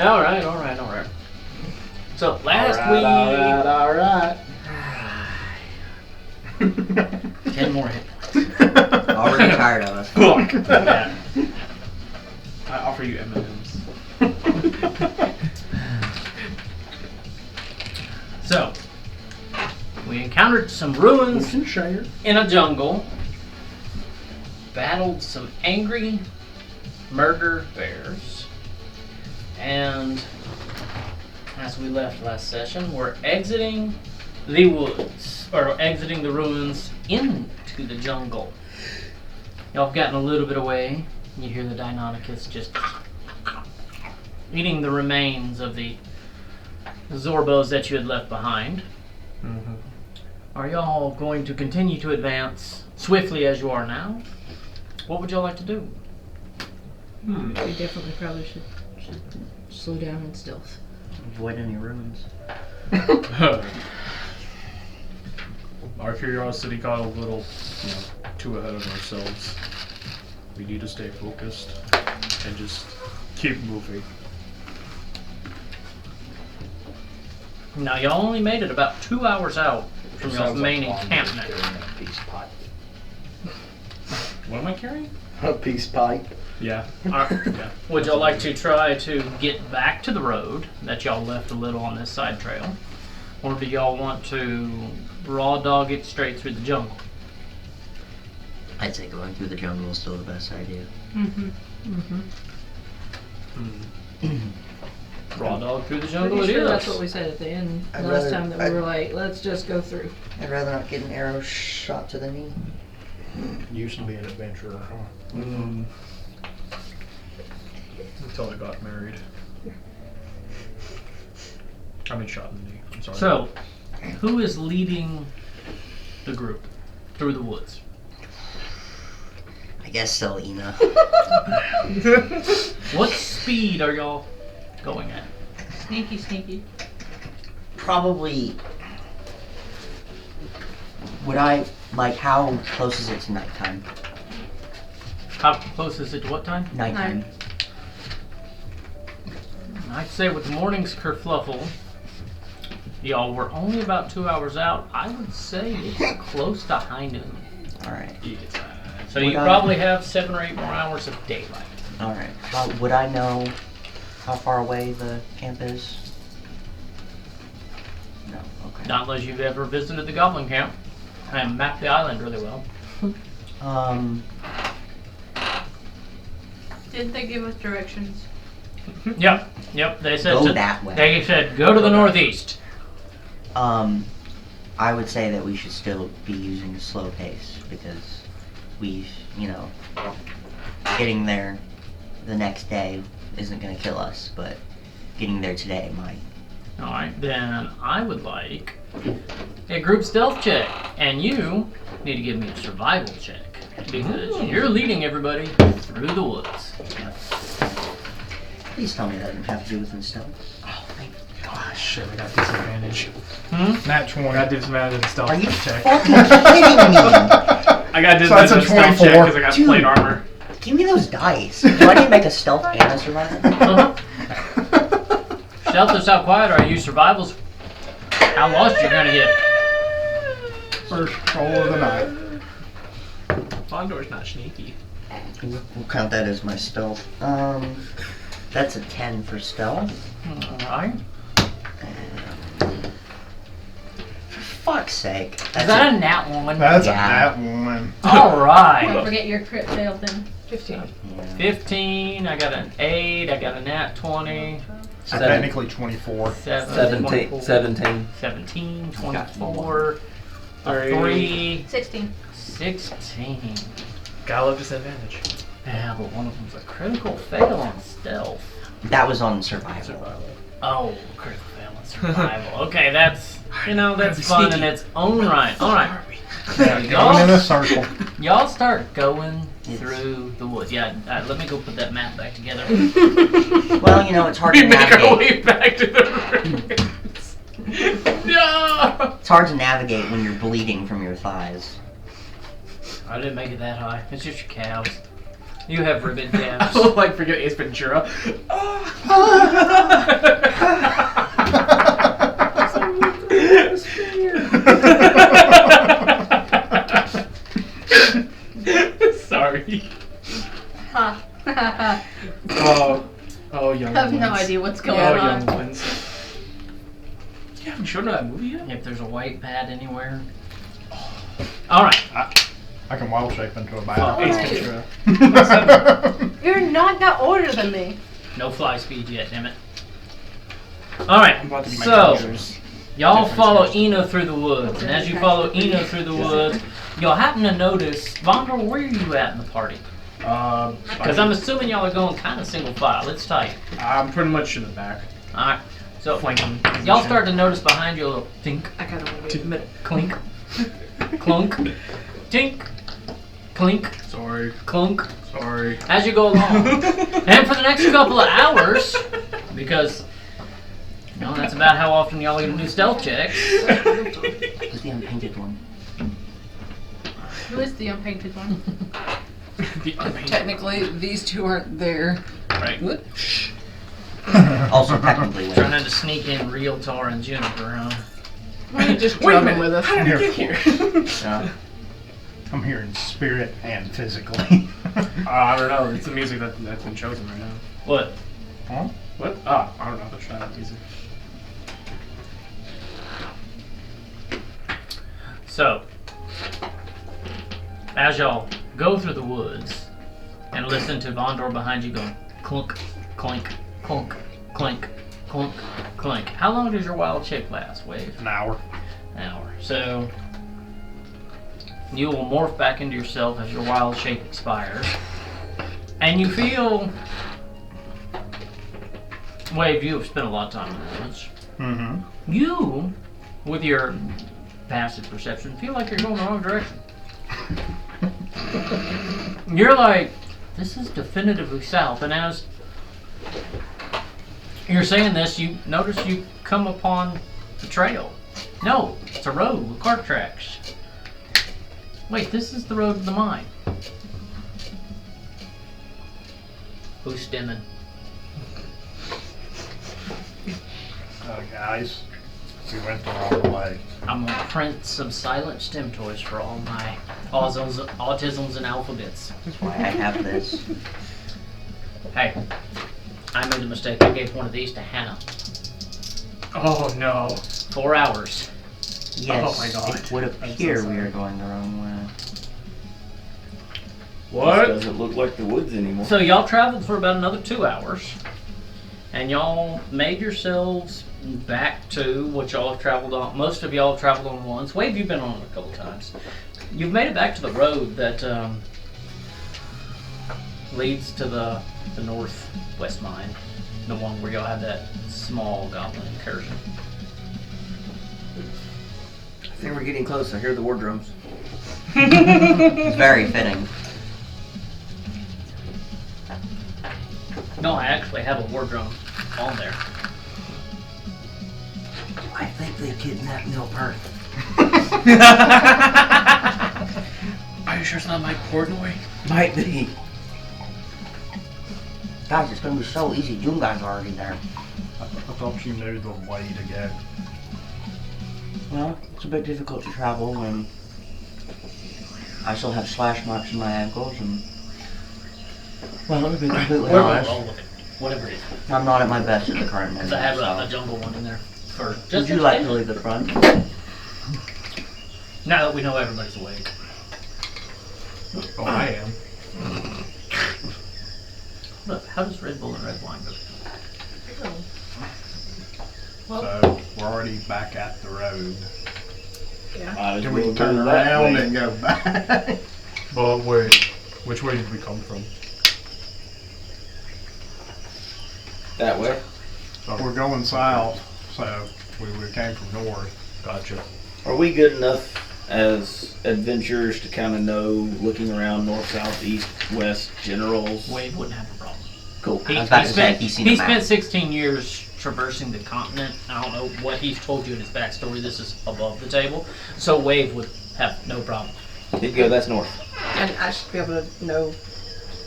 All right. So last week, All right. 10 more hit points. Already tired of us. Fuck. Yeah. I offer you M&Ms. So we encountered some ruins Can share. in a jungle, battled some angry murder bears, and as we left last session, we're exiting the woods, or exiting the ruins into the jungle. Y'all have gotten a little bit away. You hear the Deinonychus just eating the remains of the Zorbos that you had left behind. Mm-hmm. Are y'all going to continue to advance swiftly as you are now? What would y'all like to do? We definitely probably should slow down in stealth. Avoid any ruins. Our curiosity got a little, too ahead of ourselves. We need to stay focused and just keep moving. Now, y'all only made it about 2 hours out from y'all's main encampment. A peace pipe. What am I carrying? A peace pipe. Yeah. Yeah. Would y'all like to try to get back to the road that y'all left a little on this side trail? Or do y'all want to raw dog it straight through the jungle? I'd say going through the jungle is still the best idea. Raw dog through the jungle Pretty it sure is. that's what we said at the end I'd last rather- time that we were like, let's just go through. I'd rather not get an arrow shot to the knee. Used to be an adventurer, huh? Until I got married. I mean, shot in the knee. I'm sorry. So, who is leading the group through the woods? I guess Selena. What speed are y'all going at? Sneaky. Probably. Would I like? How close is it to nighttime? How close is it to what time? Nighttime. I'd say with the morning's kerfluffle, y'all were only about 2 hours out. I would say it's close to high noon. All right. So you probably have 7 or 8 more hours of daylight. All right. Would I know how far away the camp is? No. Okay. Not unless you've ever visited the Goblin Camp and mapped the island really well. Didn't they give us directions? Yep. They said Go that way. They said go to the northeast. I would say that we should still be using a slow pace because we, getting there the next day isn't going to kill us, but getting there today might. All right, then I would like a group stealth check, and you need to give me a survival check because you're leading everybody through the woods. Please tell me that didn't have to do with the stealth. Oh, thank God. Shit, I got disadvantage. Nat 20. I got disadvantage in stealth Are you check. fucking kidding me? I got So that's disadvantage a in stealth check 24. because I got Dude. plate armor. Give me those dice. Do I need to make a stealth and a survival? Stealth is how quiet are you? Survival's how lost you're gonna get. First roll of the night. Fondor's not sneaky. We'll count that as my stealth. That's a 10 for stealth. All right. For fuck's sake. Is that a nat one? That's Yeah. a nat one. All Don't right. forget your crit fail then. 15. 15. I got an 8. I got a nat 20. So technically 24. 17. 17. 17. Got 24. A 3. 16. 16. Gotta love disadvantage. Yeah, but one of them's a critical fail on stealth. That was on survival. Oh, critical fail on survival. Okay, that's that's fun in its own right. All right. Going in a circle. Y'all start going through the woods. Yeah, let me go put that map back together. Well, it's hard to We make our navigate. way back to the ruins. No! It's hard to navigate when you're bleeding from your thighs. I didn't make it that high. It's just your calves. You have ribbon I calves. look like freaking Ace Ventura. Oh, young I have no ones. idea what's Oh, going young on. ones. You haven't shown her that movie yet? If there's a white pad anywhere. Alright. I can wild shape into a Oh, bat. Ace right. Ventura. You're not that older than me. No fly speed yet, damn it. Alright, I'm about to be my so characters. y'all Different follow sketch. Eno through the woods, and as you follow Eno through the woods, y'all happen to notice, Vondor, where are you at in the party? Because I'm assuming y'all are going kind of single file. It's tight. I'm pretty much in the back. Alright, so Flanking. y'all position. start to notice behind you a little tink, I kind of want to admit. clink, clunk, tink, clink, Sorry. clunk, Sorry. as you go along. And for the next couple of hours, because you know, that's about how often y'all even do stealth checks. Who's the unpainted one? Who is the unpainted one? The unpainted. Technically, these two aren't there. Right. What? Also technically Trying Wade. to sneak in real Tar and Juniper, huh? Why don't you just Wait a drum it minute. with us? How did we get here? I'm here in spirit and physically. I don't know. It's the music that's been chosen right now. What? Huh? What? Ah, I don't know. Let's try that music. So, as y'all go through the woods and listen to Vondor behind you going clunk, clink, clunk, clink, clunk, clink. How long does your wild shape last, Wave? An hour. An hour. So, you will morph back into yourself as your wild shape expires. And you feel... Wave, you have spent a lot of time in the woods. Mm-hmm. You, with your passive perception, feel like you're going the wrong direction. You're like, this is definitively south, and as you're saying this, you notice you come upon the trail. No, it's a road with cart tracks. Wait, this is the road to the mine. Who's stimming? Guys, we went the wrong way. I'm gonna print some silent stem toys for all my autisms and alphabets. That's why I have this. Hey, I made a mistake. I gave one of these to Hannah. Oh no. 4 hours. Yes, Oh my God. it would I'm so appear we sorry. are going the wrong way. What? Doesn't look like the woods anymore. So y'all traveled for about another 2 hours, and y'all made yourselves back to what y'all have traveled on. Most of y'all have traveled on once. Wave, you've been on it a couple times. You've made it back to the road that leads to the northwest mine, the one where y'all had that small goblin incursion. I think we're getting close. I hear the war drums. It's very fitting. No, I actually have a war drum on there. I think they kidnapped Neil Peart. Are you sure it's not Mike Portnoy? Might be. Guys, it's gonna be so easy. Doom guys are already there. I thought you knew the way to go. Well, it's a bit difficult to travel when I still have slash marks in my ankles and... Well, let me be completely We're honest. roll with it. Whatever it is. I'm not at my best at the current moment. Because I have a so. jungle one in there. For Would just you in like case. to leave at the front? Now that we know everybody's awake. Oh, I am. Look, how does Red Bull and red wine go? So we're already back at the road. Might as Can we well turn go that around way. and go back? But wait, which way did we come from? That way? We're going south, so we came from north. Gotcha. Are we good enough as adventurers to kind of know, looking around north, south, east, west, generals? Wade wouldn't have a problem. Cool. I was about to say, he's seen he the map. spent 16 years traversing the continent. I don't know what he's told you in his backstory. This is above the table. So Wave would have no problem. Did go, that's north. And I should be able to know.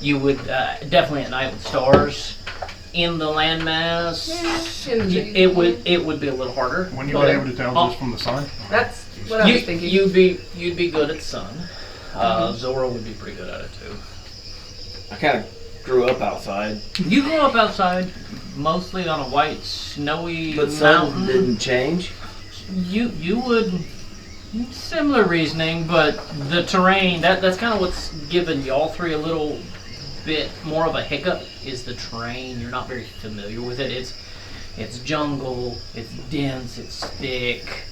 You would definitely at night with stars in the landmass. It would be a little harder. When you but- were able to tell this from the sun? That's what I was thinking. You'd be good at sun. Zora would be pretty good at it too. I kind of grew up outside. You grew up outside, mostly on a white, snowy But mountain. some didn't change. You would similar reasoning, but the terrain that's kind of what's given y'all three a little bit more of a hiccup is the terrain. You're not very familiar with it. It's jungle, it's dense, it's thick.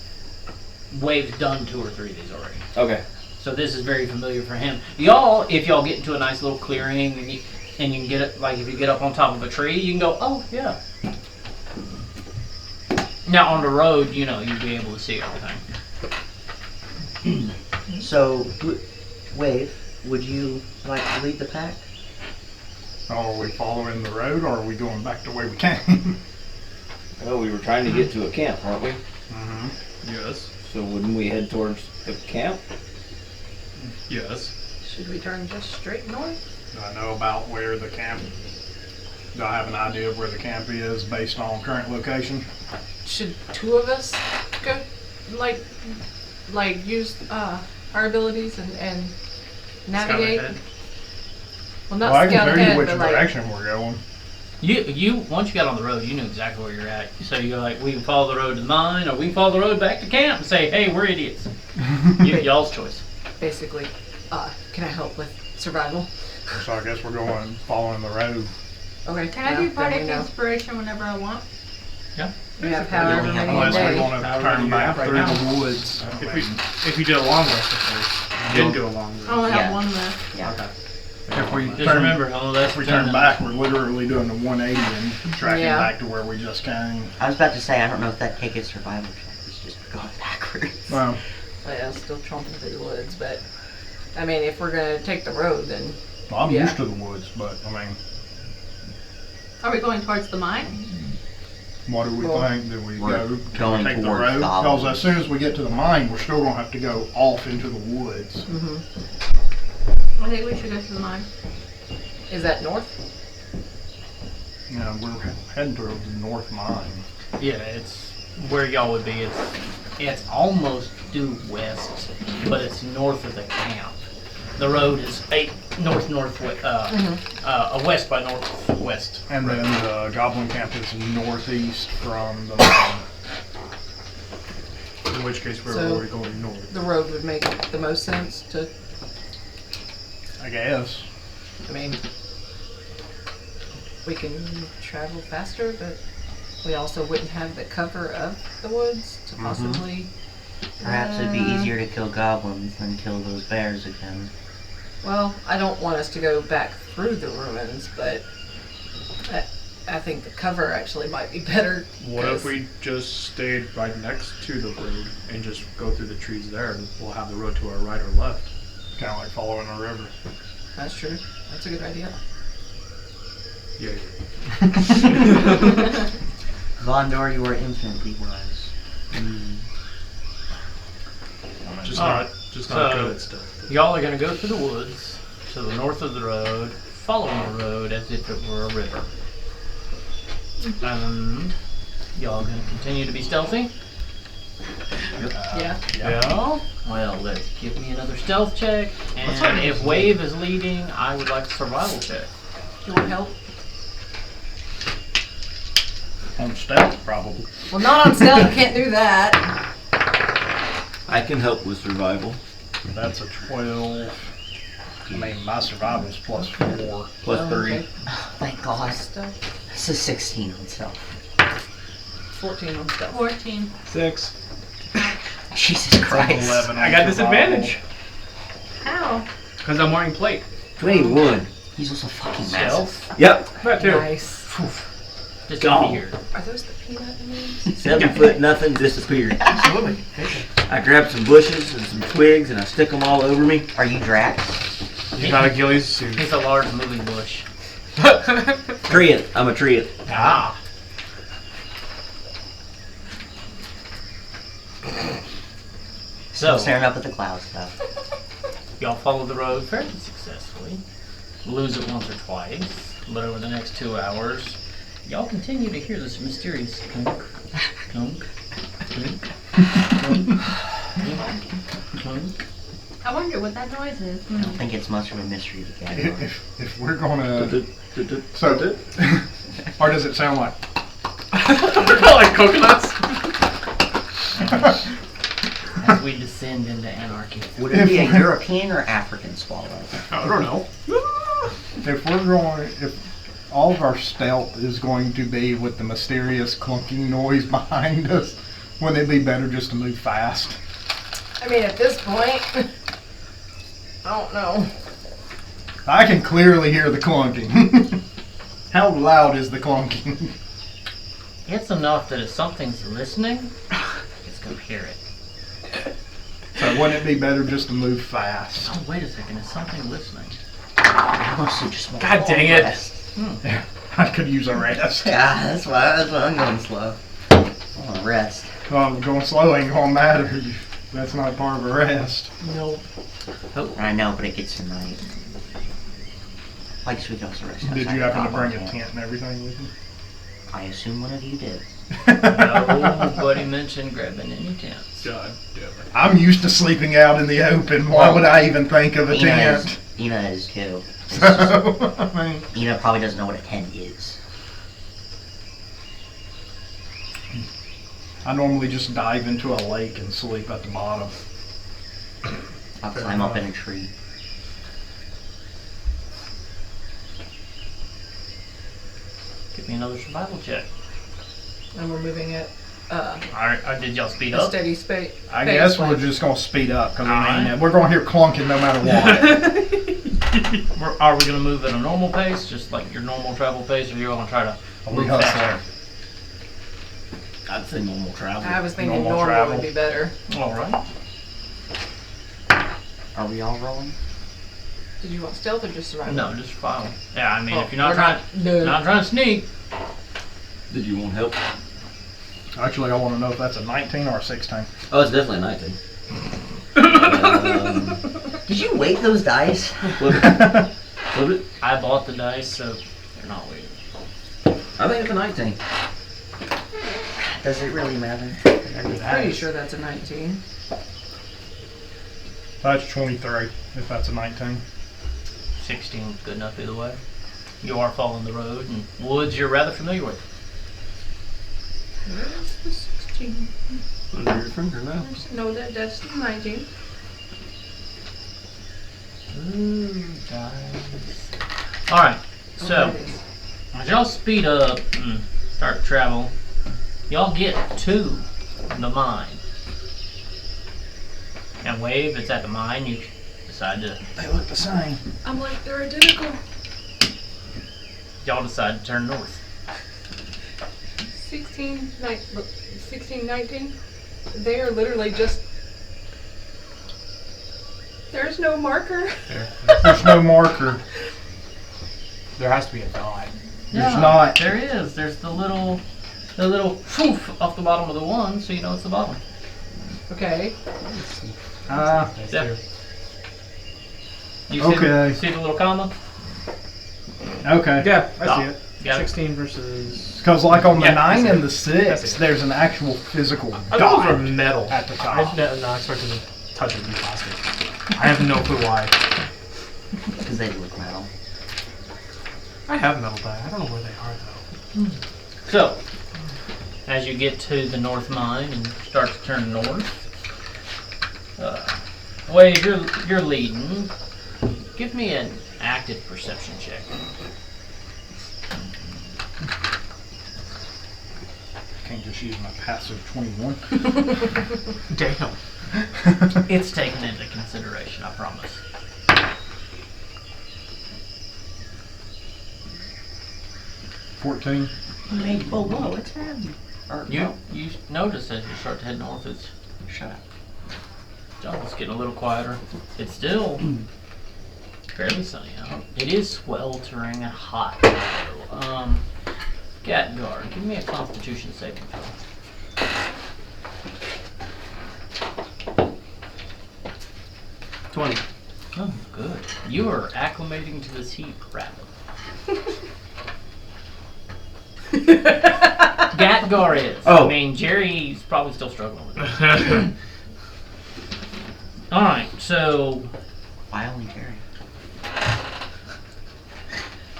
Wave's done 2 or 3 of these already. Okay. So this is very familiar for him. Y'all, if y'all get into a nice little clearing and you can get it, like if you get up on top of a tree, you can go, oh yeah. Now on the road, you'd be able to see everything. So, Wave, would you like to lead the pack? Are we following the road, or are we going back the way we came? Well, we were trying to get to a camp, weren't we? Mm-hmm. Yes. So wouldn't we head towards the camp? Yes. Should we turn just straight north? Do I know about where the camp? Do I have an idea of where the camp is based on current location? Should 2 of us go, like use our abilities and navigate? Scout ahead. Well, not Well, I can scout tell you ahead, which but like direction we're going. You once you got on the road, you knew exactly where you're at. So you're like, we can follow the road to mine, or we can follow the road back to camp and say, hey, we're idiots. Y'all's choice. basically, can I help with survival? So I guess we're going following the road. Okay. Can I well, do then bardic we know. inspiration whenever I want? We have however only have many a one. Unless we day. want to turn back through the woods. If you did a long rest, of course. You didn't do a long rest. I only Yeah. have 1 left. Yeah. Okay. If we Just turn, remember, if we turn back, we're literally doing the 180 and tracking Yeah. back to where we just came. I was about to say, I don't know if that take a survival check. It's just going backwards. Well, Yeah, still tromping through the woods, but I mean, if we're gonna take the road, then I'm Yeah. used to the woods, but I mean, Are we going towards the mine? what do we Well, think? Do we we're go going take the towards road? Because Goblins. as soon as we get to the mine, we're still gonna have to go off into the woods. I think we should go to the mine. is that north? You know, we're heading towards the north mine. Yeah, it's where y'all would be. It's almost due west, but it's north of the camp. The road is northwest, a west by northwest. And then the Goblin Camp is northeast from the mine. In which case, we're So- already going north. The road would make the most sense to. I guess. I mean, we can travel faster, but we also wouldn't have the cover of the woods to possibly. Perhaps it'd be easier to kill goblins than kill those bears again. Well, I don't want us to go back through the ruins, but I think the cover actually might be better. What if 'cause- we just stayed right next to the road and just go through the trees there, and we'll have the road to our right or left? Kind of like following the river. That's true. That's a good idea. Yeah. Vondor, you are infinitely wise. Just Alright, not so- good at stuff. Y'all are gonna go through the woods to the north of the road, following the road as if it were a river. And y'all gonna continue to be stealthy? Yeah. Yeah. Well, let's give me another stealth check. And if Wave is leading, I would like a survival check. You want help? On stealth, probably. Well, not on stealth. I can't do that. I can help with survival. That's a 12. I mean, my survival's plus 4. Plus Oh, 3. okay. Thank God. Stealth. This is 16 on stealth. 14 on stealth. 14. 6. Jesus Christ. 11 on I got survival. disadvantage How? because I'm wearing plate. 21. He's also fucking massive. Stealth? Yep. That too. Nice. Just Gone. here. Are those the peanut M&Ms? 7 foot nothing disappeared. Absolutely. I grabbed some bushes and some twigs and I stick them all over me. Are you Drax? You got a ghillie suit. He's a large moving bush. Treant. I'm a treant. Ah. Still So, staring up at the clouds, though. y'all follow the road fairly successfully. Lose it once or twice, but over the next 2 hours, y'all continue to hear this mysterious clunk, clunk, clunk, clunk, clunk. I I wonder what that noise is. I don't think it's much of a mystery to Gadgar. If we're gonna, so, or does it sound like? Like coconuts? As we descend into anarchy. Would it be a European or African swallow? I don't know. If all of our stealth is going to be with the mysterious clunking noise behind us, wouldn't it be better just to move fast? I mean, at this point, I don't know. I can clearly hear the clunking. How loud is the clunking? It's enough that if something's listening, it's gonna hear it. So wouldn't it be better just to move fast? Oh, wait a second, is something listening? I also just want God a dang it. rest. I could use a rest. Yeah, that's why I'm going slow. I want to rest. Well, going slow ain't gonna matter. That's not part of a rest. No. I know, but it gets to night. Like, we can also rest Did outside you the happen to compound bring a camp. tent and everything with you? I assume one of you did. Nobody mentioned grabbing any tents. God damn it. I'm used to sleeping out in the open. Why would I even think of a tent? Ina is too. It's just- So, I mean, Ina probably doesn't know what a tent is. I normally just dive into a lake and sleep at the bottom. I'll climb up in a tree. Give me another survival check. And we're moving at Alright, did y'all speed a up? steady pace. I guess we're just gonna speed up because Alright. we're gonna hear clunking no matter what. Are we gonna move at a normal pace, just like your normal travel pace, or you're gonna try to We move hustle. faster? I'd say normal travel. I was thinking Normal normal travel. would be better. Alright. Are we all rolling? Did you want stealth or just survival? No, just follow. Yeah, I mean, Oh, if you're not we're trying, not trying to sneak, Did you want help? Actually, I want to know if that's a 19 or a 16. Oh, it's definitely a 19. Did you weight those dice? Flip it. Flip it. I bought the dice, so they're not waiting. I think it's a 19. Does it really matter? I'm pretty sure that's a 19. That's 23, if that's a 19. 16 is good enough either way. You are following the road and woods you're rather familiar with. Where's the 16? Under your finger now. No, that's the 19. Ooh, dice. Alright, so as y'all speed up and start to travel, y'all get to the mine. And Wave, it's at the mine, you decide to, They look the same. I'm like, they're identical. y'all decide to turn north. 16, 19. They are literally just. There's no marker. There's no marker. There has to be a dot. There's not. There is. There's the little poof off the bottom of the one, so you know it's the bottom. Okay. Yeah. You Okay. see the little comma? Okay. Yeah, I Dot. see it. Got it. 16 versus. Because like on the Yeah, 9 that's and it. the That's 6, it. there's an actual physical I thought those were dot metal. at the I top. did not expect them to touch it and be plastic. I have no clue why. Because they look metal. I have metal die. I don't know where they are though. So, as you get to the north mine and start to turn north, Wade, you're leading. Give me an active perception check. Can't just use my passive 21. Damn. It's taken into consideration, I promise. $14. Whoa, what's happening? Or, You notice as you start to head north, it's shut up. jungle's getting a little quieter. It's still fairly sunny out. It is sweltering and hot. though. Gatgar, give me a Constitution saving throw. 20. Oh, good. You are acclimating to this heat rapidly. Gatgar is. Oh. I mean, Jerry's probably still struggling with it. Alright, so Why only Jerry?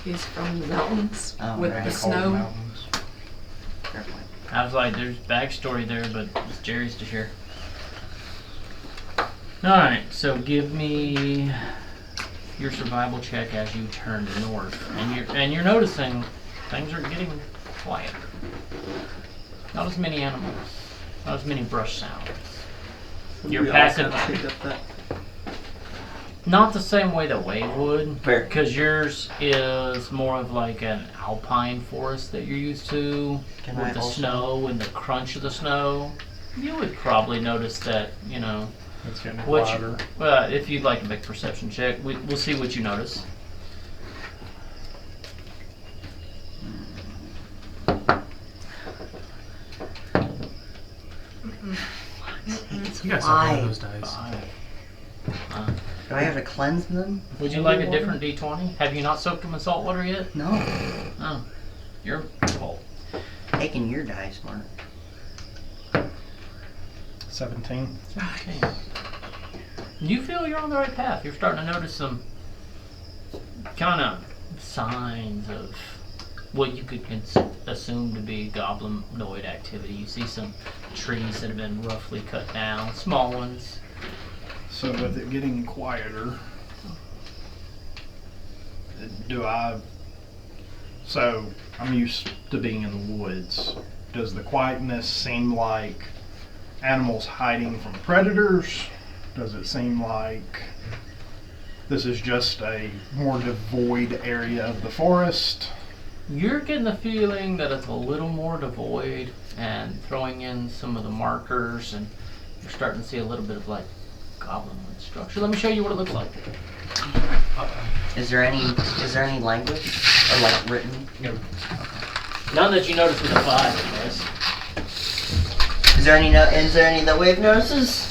He's from the mountains Oh, with right. the Cold snow. mountains. Fair point. I was like, there's backstory there, but it's Jerry's to share. Alright, so give me your survival check as you turn north. And you're noticing things are getting quieter. Not as many animals. Not as many brush sounds. You're passing not the same way that Wade would. Fair. Because yours is more of like an alpine forest that you're used to. Can with I the also- snow and the crunch of the snow. You would probably notice that, you know, It's getting what quieter. if you'd like to make a perception check, we'll see what you notice. You got some of those dice. Do I have to cleanse them? Would you like a different D20? Have you not soaked them in salt water yet? No. Oh, you're cold. Taking your dice, Mark. 17. Okay. You feel you're on the right path. You're starting to notice some kind of signs of what you could assume to be goblinoid activity. You see some trees that have been roughly cut down, small ones. So with it getting quieter, so I'm used to being in the woods. Does the quietness seem like animals hiding from predators? Does it seem like this is just a more devoid area of the forest? You're getting the feeling that it's a little more devoid, and throwing in some of the markers, and you're starting to see a little bit of like goblinoid structure. Let me show you what it looks like. Is there any language or like written? None that you notice with a 5 in this. Is there any that Wave notices?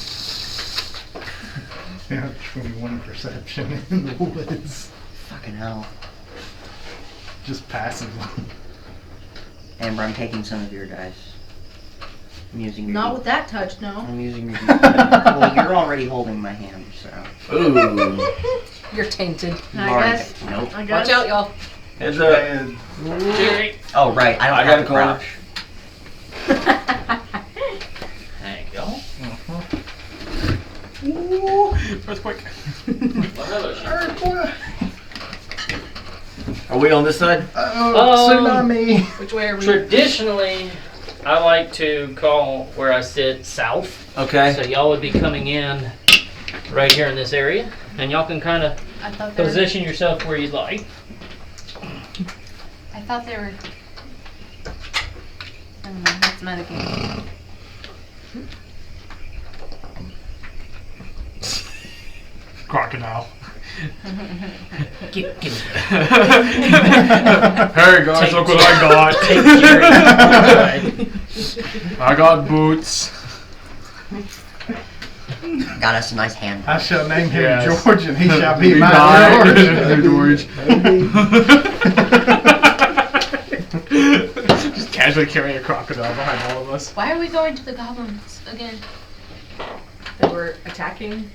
Yeah, 21 perception in the woods. Fucking hell. Just passively. Amber, I'm taking some of your dice. I'm using your Not with that touch, no. I'm using your well, you're already holding my hand, so. Ooh. You're tainted. You I already- guess. Nope. I guess. Watch out, y'all. Heads up. Jerry. Oh, right. I don't I have got a a corner. crouch. There you go. Earthquake. Are we on this side? Tsunami! Which way are we? Traditionally, I like to call where I sit south. Okay. So y'all would be coming in right here in this area, and y'all can kind of I thought they were. position yourself where you'd like. I thought they were. Never mind. That's metagame. Crocodile. Give me. Hey guys, Take look what I got. Take Jerry. I got boots. Got us a nice hand. I shall name him Yes. George, and he shall be Be my mine. George. Just casually carrying a crocodile behind all of us. Why are we going to the goblins again? They were attacking.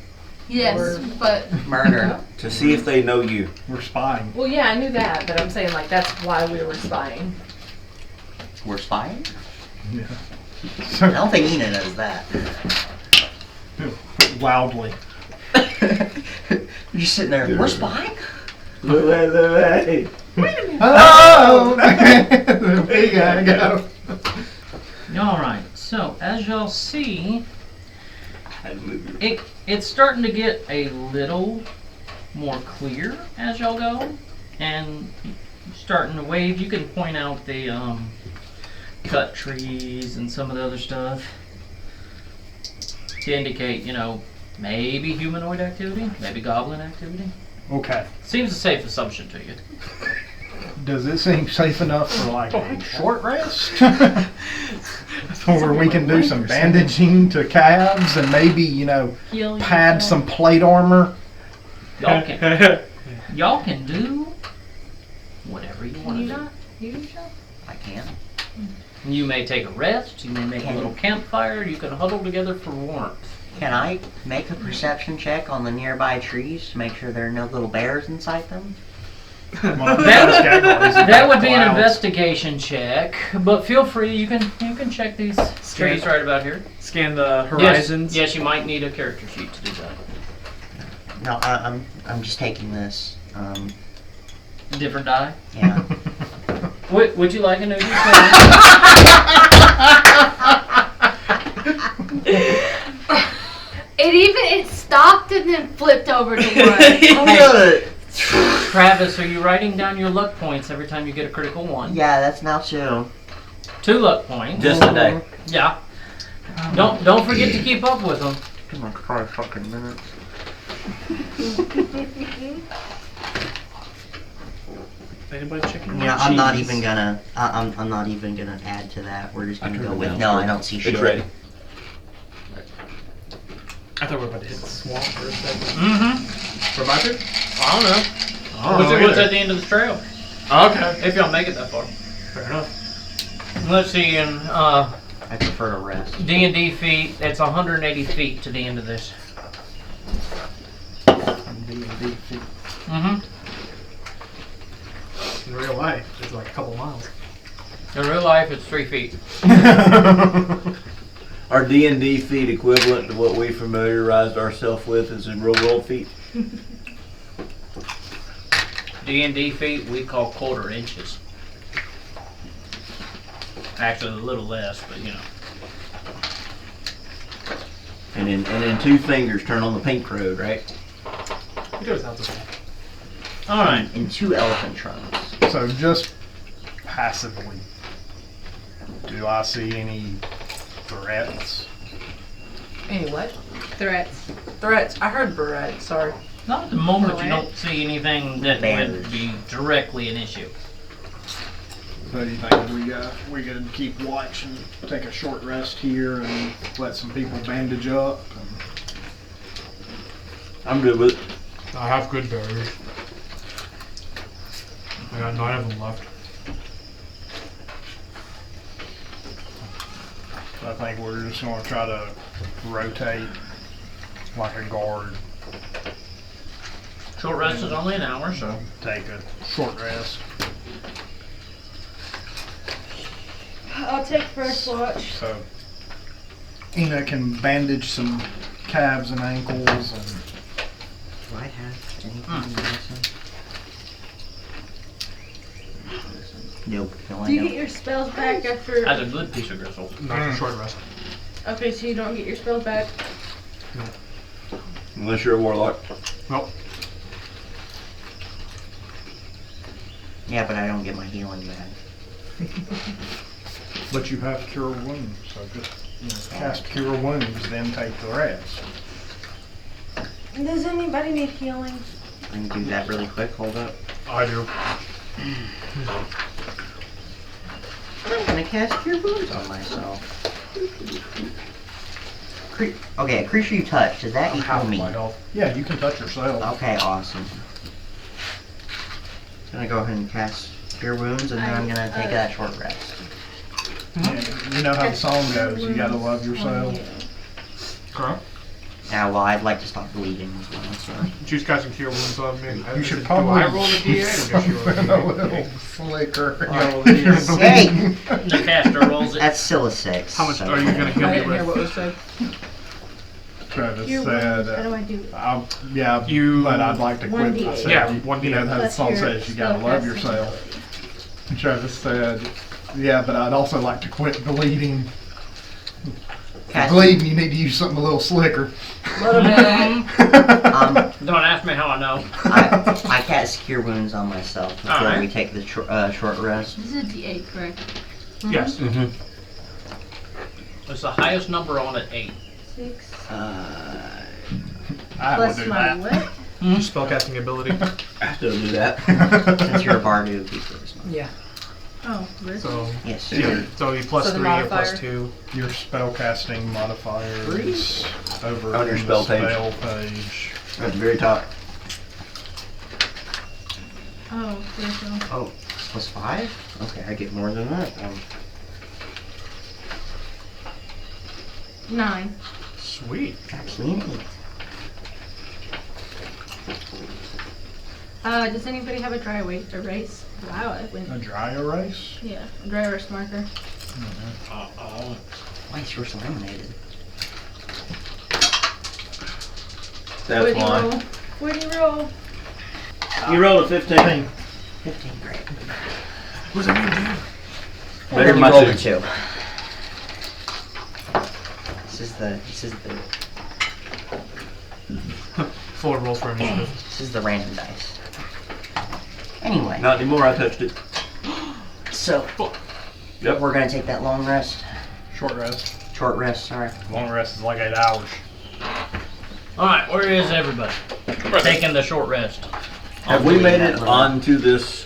Yes, Or- but Murder. To see if they know you. We're spying. Well, yeah, I knew that, but I'm saying like that's why we were spying. We're spying? Yeah. I So, don't think Ina does that. loudly. You're just sitting there. We're spying? Hey. Hello! We gotta go. Alright, so as y'all see, it's starting to get a little more clear as y'all go, and starting to wave. You can point out the cut trees and some of the other stuff to indicate, you know, maybe humanoid activity, maybe goblin activity. Okay. Seems a safe assumption to you. Does it seem safe enough for like a short rest? Or we can do some bandaging to calves and maybe, you know, Heal pad yourself. some plate armor? Y'all can do whatever you Can want you to do. not heal yourself? I can. You may take a rest, you may make a little campfire, you can huddle together for warmth. Can I make a perception check on the nearby trees to make sure there are no little bears inside them? That would be an investigation check, but feel free. You can check these trees right about here. Scan the horizons. Yes, you might need a character sheet to do that. No, I'm just taking this. Different die. Yeah. Would you like a new It stopped and then flipped over to one. Travis, are you writing down your luck points every time you get a critical one? Yeah, that's now 2. 2 luck points. Just today. Yeah. Don't forget to keep up with them. Give me 5 fucking minutes. Anybody checking? Yeah, I'm not even gonna. I'm not even gonna add to that. We're just gonna go with. No, I don't see shit. It's ready. I thought we were about to hit the swamp for a second. Mm-hmm. We're about to? I don't know. What's at the end of the trail? Okay. If y'all make it that far. Fair enough. Let's see. In I prefer to rest. D&D feet, it's 180 feet to the end of this. D&D feet. Mm-hmm. In real life, it's like a couple miles. In real life, it's 3 feet. Are D&D feet equivalent to what we familiarized ourselves with as in real world feet? D&D feet we call quarter inches. Actually, a little less, but you know. And in 2 fingers turn on the pink road, right? It goes out the way. All right. In 2 elephant trunks. So just passively, do I see any threats? Any what? Threats. Threats. I heard Barrett, sorry. Not at the moment. You Correct. don't see anything that would be directly an issue. So you think we could keep watch and take a short rest here and let some people bandage up? I'm good with it. I have good berries. I got 9 of them left. I think we're just going to try to rotate like a guard. Short rest is only an hour, so. Take a short rest. I'll take first watch. So Ina can bandage some calves and ankles and Do I have anything in medicine? Nope. No, Do you get your spells back after? That's a good piece of gristle. Not for short rest. Okay, so you don't get your spells back. Unless you're a warlock. Nope. Yeah, but I don't get my healing back. but you have cure wounds, so just cast cure wounds, then take the rest. Does anybody need healing? I can do that really quick. Hold up. I do. I'm gonna cast cure wounds on myself. Okay, a creature you touch, does that equal Half me? my health. Yeah, you can touch yourself. Okay, awesome. I'm gonna go ahead and cast cure wounds, and then I'm gonna take that short rest. Yeah, you know how the song goes, you gotta love yourself. Okay. Yeah, well, I'd like to stop bleeding as well, so. Choose casting cure wounds on me. You should Do probably I roll the D8 or does she roll the a D8? little slicker. You roll the D8. Hey! The caster rolls it. That's still a 6. How much so- are you gonna heal I me didn't hear what with? was said. Travis Your said, wounds. How do I do it? yeah, You- but I'd like to quit. 1d8. I said, Yeah, you 1d8. know how the Plus song your says, you gotta love spellcasting yourself. And Travis said, yeah, but I'd also like to quit bleeding. Cast- Bleeding, you need to use something a little slicker. Little bit. Don't ask me how I know. I cast cure wounds on myself before Alright. we take the short rest. This is a D8, correct? Yes. Mm-hmm. It's the highest number on it, 8. 6 I would plus do my that. what? Spellcasting ability. I still do that. Since you're a bard, it would be first. Yeah. Oh, really? So, Yes. yeah, so you plus So the 3 or plus modifier? 2. Your spellcasting modifiers over On your in spell the page. spell page. At the very top. Oh, there's no. Oh, plus 5? Okay, I get more than that. 9. Sweet. Absolutely. Does anybody have a dry weight or race? Wow, I went. A dry erase? Yeah, a dry erase marker. Why is yours laminated? That's What'd you why. roll? What'd you roll? You rolled a 15. 15, great. What's that mean, dude? Well, then you much rolled a is- 2. This is the Full rolls for initiative. This is the random dice. Anyway, Not anymore, I touched it. so Yep. we're gonna take that long rest, Short rest. short rest. Sorry. Long rest is like 8 hours. Alright, where is everybody? Taking the short rest. Have we made it onto this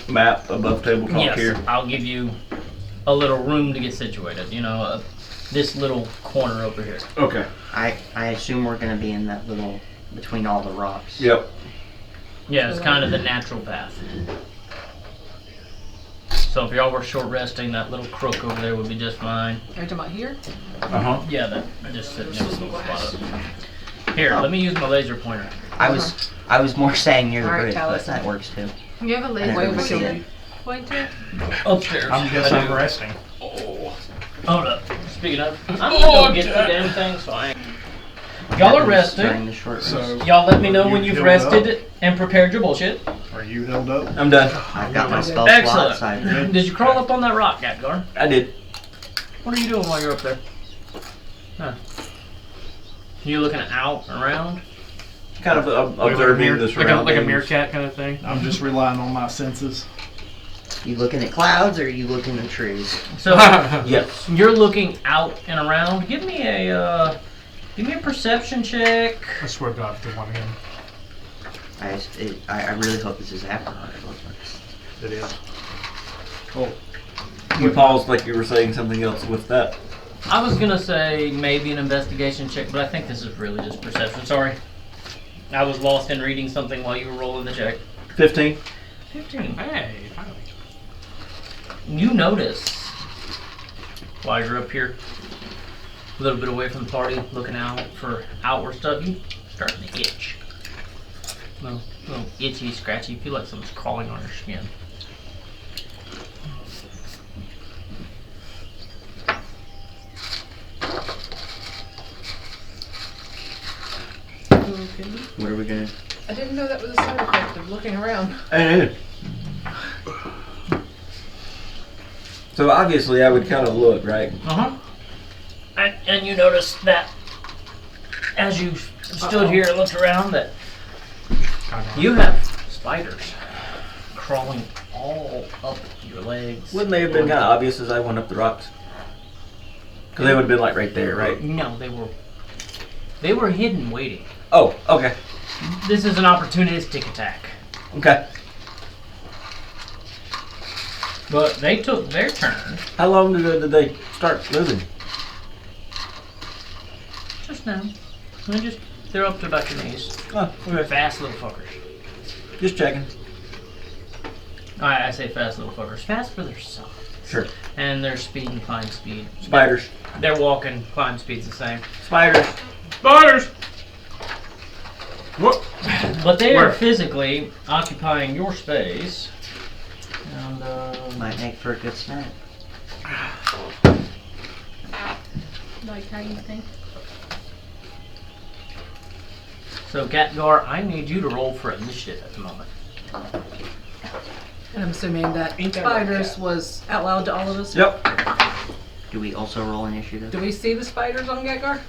map above tabletop Yes, here? I'll give you a little room to get situated. You know, this little corner over here. Okay. I assume we're gonna be in that little between all the rocks. Yep. Yeah, it's kind of the natural path. So if y'all were short resting, that little crook over there would be just fine. Are you talking about here? Uh-huh. Yeah, that just sitting next to the spot. Here, let me use my laser pointer. I was more saying near the Alright, bridge, tell but us. that works too. You have a I laser never Wait, really but see you- it. pointer? Upstairs. I guess I I'm do. resting. Hold up. Speaking of, I'm gonna go get the damn thing, so I ain't. Y'all are During resting. the short rest. So, Y'all let me know You when you've healed rested and prepared your bullshit. are you healed up? I'm done. I've got my spell Excellent. slots. I've Did you crawl up on that rock, Gatgar? I did. What are you doing while you're up there? Huh. You looking out around? Kind of observing the Like surroundings. a meerkat kind of thing. I'm just relying on my senses. You looking at clouds or are you looking at trees? So Yes. you're looking out and around. Give me a perception check. I swear to God, if they want him. I really hope this is after our It is. You paused like you were saying something else with that. I was gonna say maybe an investigation check, but I think this is really just perception. Sorry. I was lost in reading something while you were rolling the check. 15. 15. Hey, finally. You notice while you're up here, a little bit away from the party, looking out for outward stuff, you starting to itch. Little itchy, scratchy. You feel like something's crawling on your skin. What are we gonna? I didn't know that was a side effect of looking around. Hey. So obviously I would kind of look, right? Uh-huh. And you notice that as you stood here and looked around that you have spiders crawling all up your legs. Wouldn't they have been kind of obvious as I went up the rocks? Because they would have been like right there, right? No, they were hidden waiting. Oh, okay. This is an opportunistic attack. Okay. But they took their turn. How long did they start moving? Just now. They're up to about your knees. Oh, okay. Fast little fuckers. Just checking. I say fast little fuckers. Fast for their size. Sure. And their speed and climb speed. Spiders. Their walking climb speed's the same. Spiders. Spiders! What? But they Where? are physically occupying your space. And Might make for a good snack. Like how you think? so Gatgar, I need you to roll for initiative at the moment. And I'm assuming that Ain't that spiders was out loud to all of us. Yep. Do we also roll initiative? Do we see the spiders on Gatgar?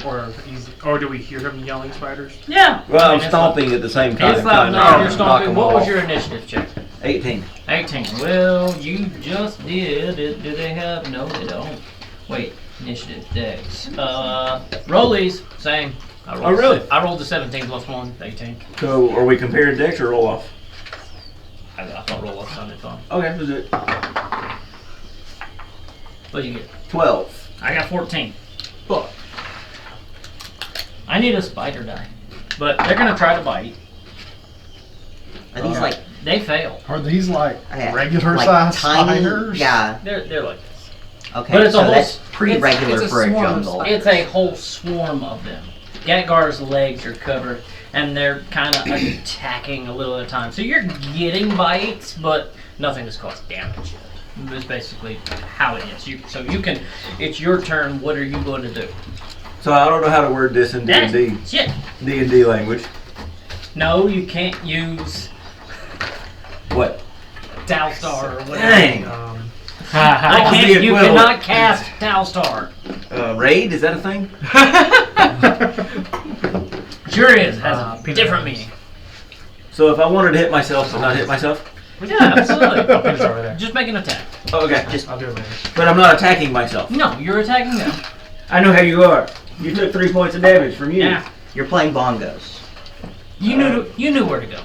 Or do we hear him yelling spiders? Yeah. Well, I'm it's stomping at the same time. It's not kinda enough. You're knock stomping. them What was off. your initiative check? 18. 18. Well, you just did. Do they have? No, they don't. Wait. Initiative dex. Rollies. Same. I rolled Oh, really? I rolled the 17 plus 1. 18. So, are we comparing dex or roll off? I thought roll off sounded fun. Okay, that's it. What'd you get? 12. I got 14. But I need a spider die. But they're gonna try to bite. Are these like They fail. Are these like yeah, regular like size tiny? spiders? Yeah. They're like this. Okay, But it's a so whole that's pretty it's regular a for a swarm of jungle. spiders. It's a whole swarm of them. Gatgar's legs are covered, and they're kind of attacking a little at a time. So you're getting bites, but nothing has caused damage yet. That's basically how it is. So you can. It's your turn. What are you going to do? So I don't know how to word this in D&D. Shit. D&D language. No, you can't use What? Dalstar or whatever. Dang. I What was can't. the You equivalent? cannot cast Dalstar. Raid? Is that a thing? Sure is. Has a different meaning. So if I wanted to hit myself but not hit myself? Yeah, absolutely. Peter's over there. Just make an attack. Oh, okay. I'll do it later. But I'm not attacking myself. No, you're attacking them. I know how you are. You took 3 points of damage from you. Yeah. You're playing bongos. You knew where to go.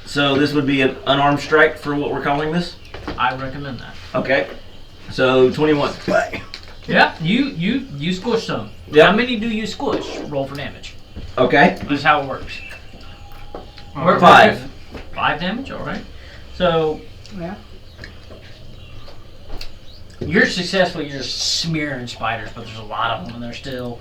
So this would be an unarmed strike for what we're calling this? I recommend that. Okay. So 21. Yeah, you squish some. Yeah. How many do you squish? Roll for damage. Okay. That's how it works. 5. 5 damage, alright. So Yeah. you're successfully just smearing spiders, but there's a lot of them and they're still.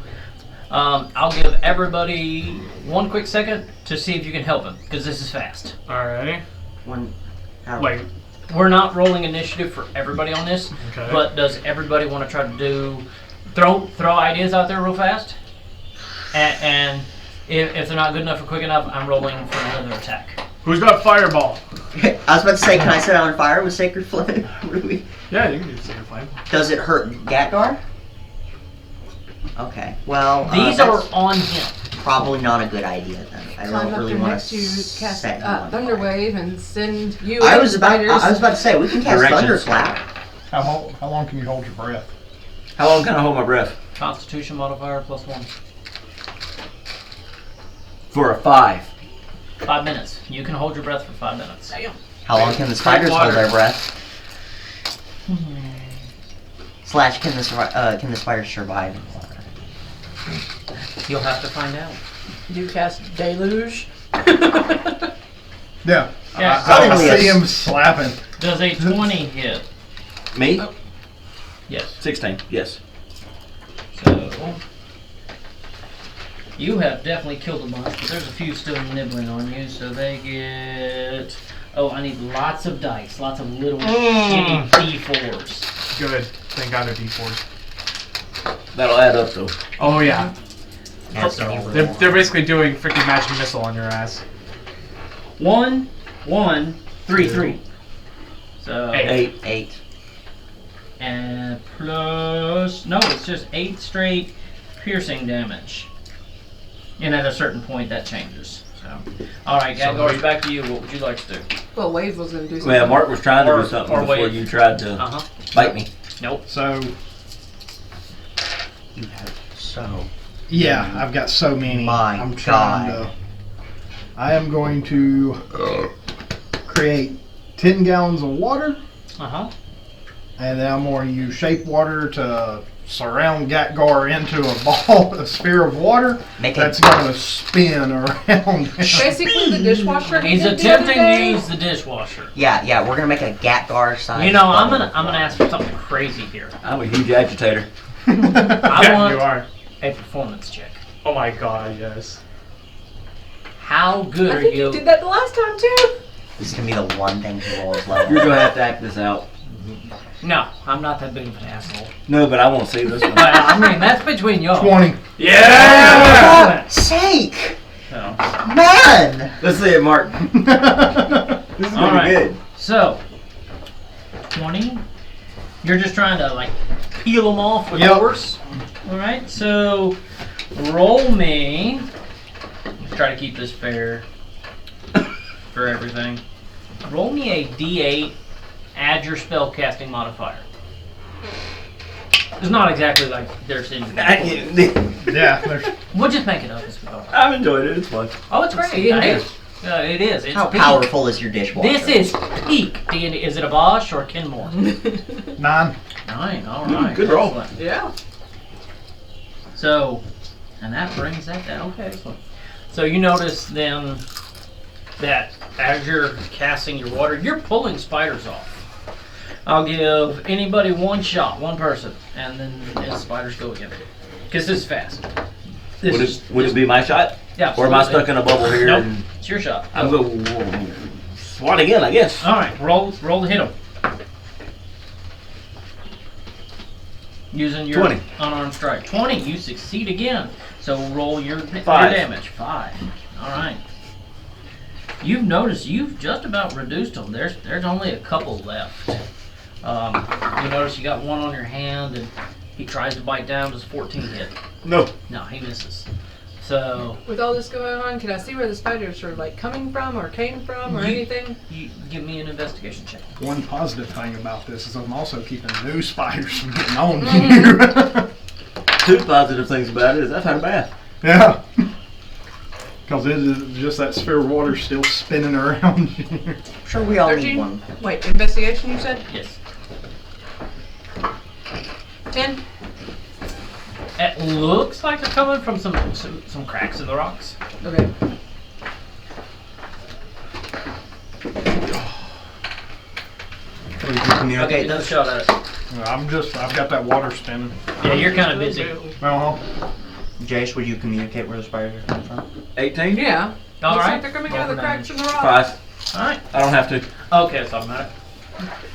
I'll give everybody 1 quick second to see if you can help him, because this is fast. Alrighty. Wait. We're not rolling initiative for everybody on this, Okay. but does everybody want to try to throw ideas out there real fast? And if they're not good enough or quick enough, I'm rolling for another attack. Who's got fireball? I was about to say, can I set it on fire with Sacred Flame? Yeah, you can do Sacred Flame. Does it hurt Gatgar? Okay, well, These are on him. Probably not a good idea then. I Climb don't up really there want next to to you, cast set him on Thunder fire. Wave and send you I and was about to say, we can cast Directions. Thunderclap. How long can you hold your breath? How long can I hold my breath? Constitution modifier +1. For a 5. 5 minutes. You can hold your breath for 5 minutes. How long can the spiders hold their breath? Slash, can the spiders survive in water? You'll have to find out. You cast Deluge. Yeah. Yeah. I Only see a- him slapping. Does a 20 hit? Me? Yes. 16. Yes. So you have definitely killed a bunch, but there's a few still nibbling on you, so they get. Oh, I need lots of dice, lots of little shitty D4s. Good. Thank God they're D4s. That'll add up though. Oh yeah. Yes, They're basically doing freaking magic missile on your ass. 1, 1, 3, 3. So 8. and plus no, it's just 8 straight piercing damage. And at a certain point, that changes. So, all right, Gatgar's back to you. What would you like to do? Well, Wave was going to do something. Well, Mark was trying to Or- do something or before wait. you tried to bite me. Nope. So, You have so. yeah, I've got so many. My I'm trying to. I am going to create 10 gallons of water, and then I'm going to use shape water to surround Gatgar into a ball, a sphere of water that's going to spin around. Basically, the dishwasher. he He's did the other attempting to day. use the dishwasher. Yeah, we're gonna make a Gatgar size. You know, I'm gonna ask for something crazy here. I'm a huge agitator. I Yeah, want you are. a performance check. Oh my God, yes. How good I are think you? you did that the last time too. This is gonna be the one thing he rolls low. You're gonna have to act this out. No, I'm not that big of an asshole. No, but I won't see this one. Well, I mean, that's between y'all. 20. Yeah! For God's sake! So, Man! Let's see it, Mark. This is all gonna right. be good. So, 20. You're just trying to like peel them off with Yep. force. All right. So, roll me. Let's try to keep this fair for everything. Roll me a D8. Add your spell casting modifier. It's not exactly like there's in. Yeah, there's. We'll just make it up as we go. I'm enjoying it. It's fun. Oh, it's great. D&D. It is. It is. It's How peak. powerful is your dishwasher? This is peak D&D. Is it a Bosch or Kenmore? 9. 9. All right. good roll. Excellent. Yeah. So, and that brings that down. Okay. So you notice then that as you're casting your water, you're pulling spiders off. I'll give anybody one shot, one person, and then the spiders go again. Because this is fast. Would it be my shot? Yeah. Or am I absolutely. stuck in a bubble here? Nope. And It's your shot. I'm going swat again, I guess. All right, roll to hit him. Using your 20. unarmed strike. 20, you succeed again. So roll your 5. damage. 5. All right. You've noticed you've just about reduced them. There's only a couple left. You notice you got one on your hand, and he tries to bite down. Does 14 hit? No. No, he misses. So With all this going on, can I see where the spiders are like coming from or came from or You- anything? you give me an investigation check. One positive thing about this is I'm also keeping new spiders from getting on you. 2 positive things about it is I've had a bath. Yeah. Because it is just that sphere of water still spinning around here. Sure, we all 13? need one. Wait, investigation you said? Yes. 10? It looks like they're coming from some cracks in the rocks. Okay. So we can Okay, communicate another this. shot at it. I've got that water spinning. Yeah, you're kind of busy. Uh-huh. Jace, would you communicate where the spiders are coming from? 18? Yeah. All Looks right. like they're coming out of the Roll cracks in the rock. 5. All right. I don't have to. Okay, that's automatic.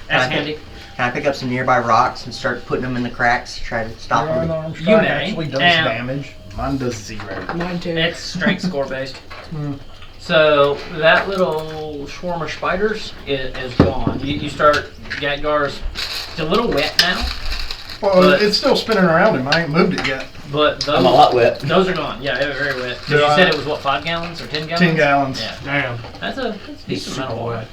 That's Okay. handy. Can I pick up some nearby rocks and start putting them in the cracks to try to stop Your them? unarmed You strike may, actually does and- damage. Mine does 0. Mine too. It's strength score based. Hmm. So that little swarm of spiders is gone. You start. Gadgar's a little wet now, Well, But- it's still spinning around him. I ain't moved it yet. but those, I'm a lot wet. those are gone. Yeah, they're very wet. 'Cause Do you I- said it was what, 5 gallons or 10 gallons? 10 gallons. Yeah, Damn. that's a decent amount of water.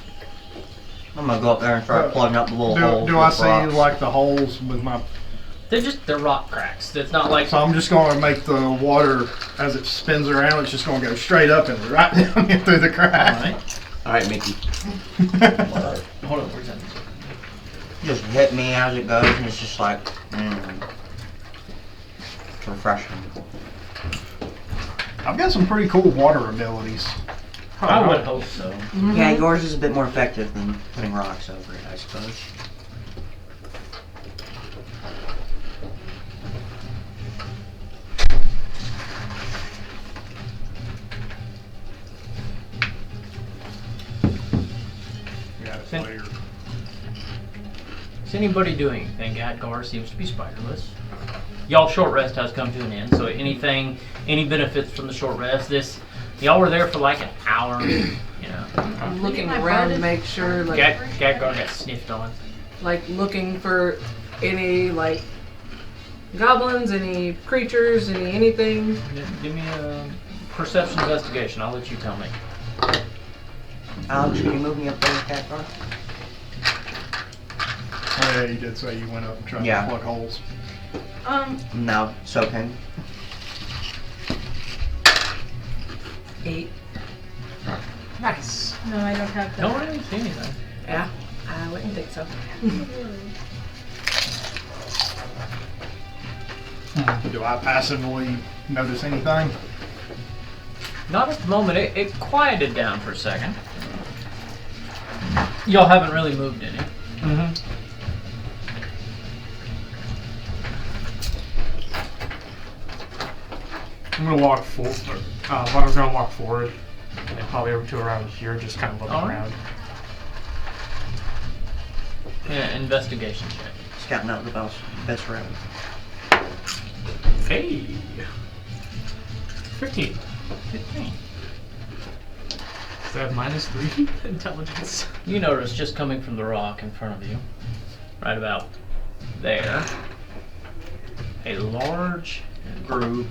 I'm gonna go up there and start plugging up the little holes. Do I with see rocks. like the holes with my... They're rock cracks. It's not like So I'm just going to make the water, as it spins around, it's just going to go straight up and right down in through the crack. Alright. Alright, Mickey. Hold on, where's that? Just hit me as it goes, and it's just like, it's refreshing. I've got some pretty cool water abilities. I would hope so. Yeah, yours is a bit more effective than putting rocks over it, I suppose. Yeah, it's Think- later. Is anybody doing anything? Gadgar seems to be spiderless. Y'all short rest has come to an end, so any benefits from the short rest, y'all were there for like an hour, you know. I'm looking around to make sure, like, Gadgar got sniffed on. looking for any, like, goblins, any creatures, anything. Give me a perception investigation, I'll let you tell me. Alex, can you move me up there, Catgar? Oh, yeah, you did say you went up and tried Yeah. to plug holes. I'm now soaking. 8. Nice. No, I don't have that. Don't really see anything. Yeah, I wouldn't think so. Do I passively notice anything? Not at the moment. It quieted down for a second. Y'all haven't really moved any. Mm-hmm. I'm gonna walk forward. I'm gonna walk forward, and then probably over to around here, just kind of looking Alright. around. Yeah, investigation check. Scouting out the best route. Hey, 15. 15. Is that -3 intelligence? You notice just coming from the rock in front of you, right about there, a large group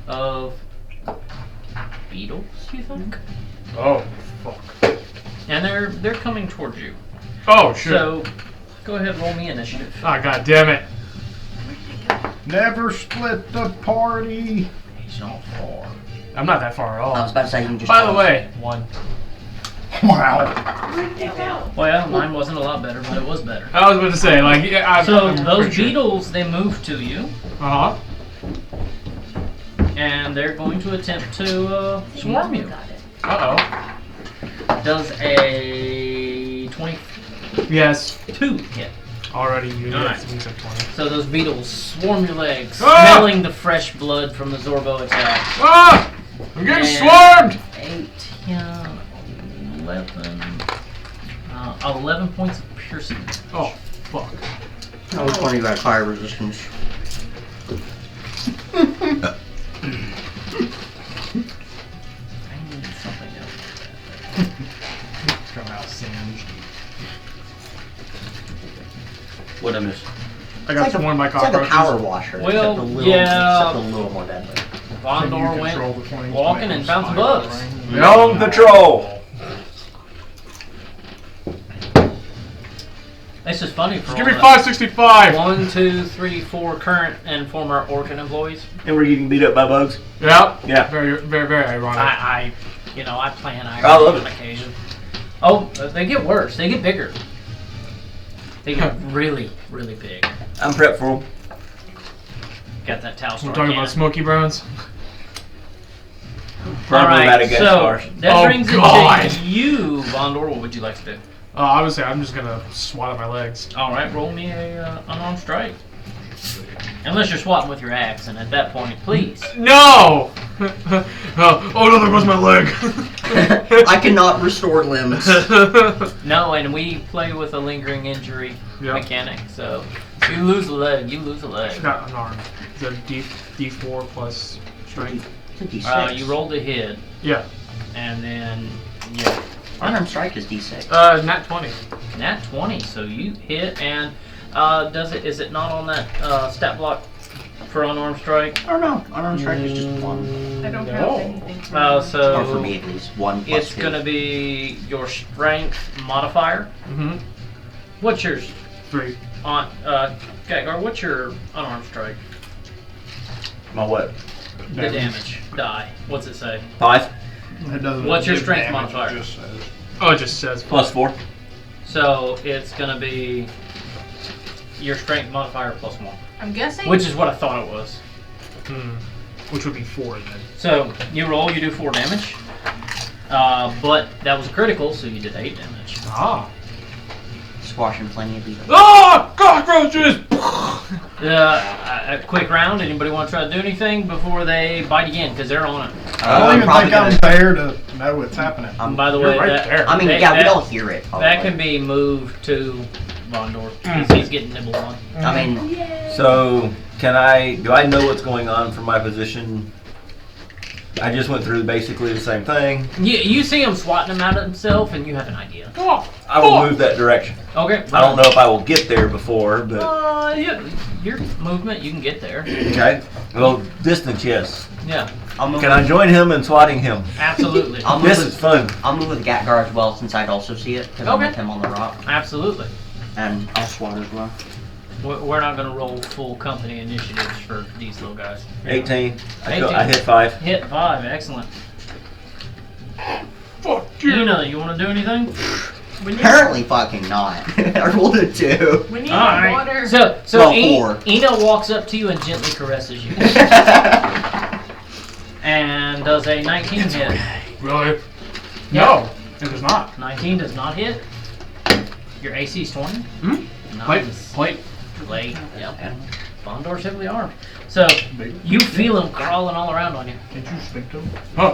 of beetles, you think? Oh, fuck. And they're coming towards you. Oh, shit. So, go ahead and roll me initiative. Ah, god damn it. Never split the party. He's not far. I'm not that far at all. I was about to say you can just. By the way, 1. Wow. Well, mine wasn't a lot better, but it was better. I was about to say, like, yeah, So I'm those pretty sure. beetles, they move to you, Uh-huh. and they're going to attempt to swarm you. Uh-oh. Does a 22 Yes. hit? Already you Alright. at 20. So those beetles swarm your legs, Ah! smelling the fresh blood from the Zorbo attack. Ah! I'm getting And swarmed! 8, 10, 11. 11 points of piercing. Oh, fuck. Oh, which one you got fire resistance? I need something else. Come out singed. What I miss? I got swarmed by It's like a cockroaches. power washer. Well, except a little, yeah. Except a little more deadly. Vondor went walking and bouncing bugs. Gnome Patrol! This is funny for Just all give me the 565! 1, 2, 3, 4 current and former Orkin employees. And we're getting beat up by bugs? Yep. Yeah. Very, very, very ironic. I plan I Irish love on it. occasion. Oh, they get worse. They get bigger. They get really, really big. I'm prepped for them. Got that towel I'm store talking cannon. about Smoky Bones. Alright, Madagascar. so that Oh, brings God. it to you, Vondor. What would you like to do? Obviously, I'm just gonna swat at my legs. Alright, roll me a unarmed strike. Unless you're swatting with your axe, and at that point, please. No! Oh no, there goes my leg! I cannot restore limbs. No, and we play with a lingering injury Yep. mechanic, so you lose a leg, you lose a leg. Got unarmed. Is that a D4 plus strength? It's a D6. You rolled a hit, Yeah. and then, yeah. Unarmed strike is D6. Nat 20. Nat 20, so you hit, and is it not on that stat block for unarmed strike? Oh no, unarmed strike is just 1. I don't No. have anything. So Or for me at least, 1 plus it's 2. gonna be your strength modifier. Mm-hmm. What's yours 3. on Gagar, what's your unarmed strike? My what? The damage die. What's it say? 5 It doesn't What's your give strength damage, modifier? It just says. Oh, it just says plus 4. So it's gonna be your strength modifier plus 1. I'm guessing. Which is what I thought it was. which would be 4 then. So you roll, you do 4 damage. But that was a critical, so you did 8 damage. Ah. Squashing plenty of beetles. Ah! Cockroaches! A quick round. Anybody want to try to do anything before they bite again? Because they're on it. I don't even probably think I'm gonna- there to know what's happening. By the You're way, right that, there. I mean, that- yeah, we that- don't hear it. Probably. That can be moved to Vondor because he's getting nibbled on. I mean, So, do I know what's going on from my position? I just went through basically the same thing. You see him swatting him out of himself, and you have an idea. I will move that direction. Okay. I don't know if I will get there before, but Yeah, your movement, you can get there. okay. Well, distance, yes. Yeah, I'll move. Can I join him in swatting him? absolutely. I'll move This with, is fun. I'll move with Gatgar as well, since I'd also see it because I'm Okay. with him on the rock, Absolutely. and I'll swat as well. We're not going to roll full company initiatives for these little guys. 18. I 18. hit 5. Hit 5, excellent. Fuck you! Ina, you want to do anything? Apparently, fucking not. I rolled a 2. We need All right. water. So Well, I- 4. Ina walks up to you and gently caresses you, and does a 19 hit. Really? Yeah. No, it does not. 19 does not hit. Your AC is 20. Nice. Plate. Plate. Yep. Bondor's heavily armed. So you feel him crawling all around on you. Can't you speak to him? I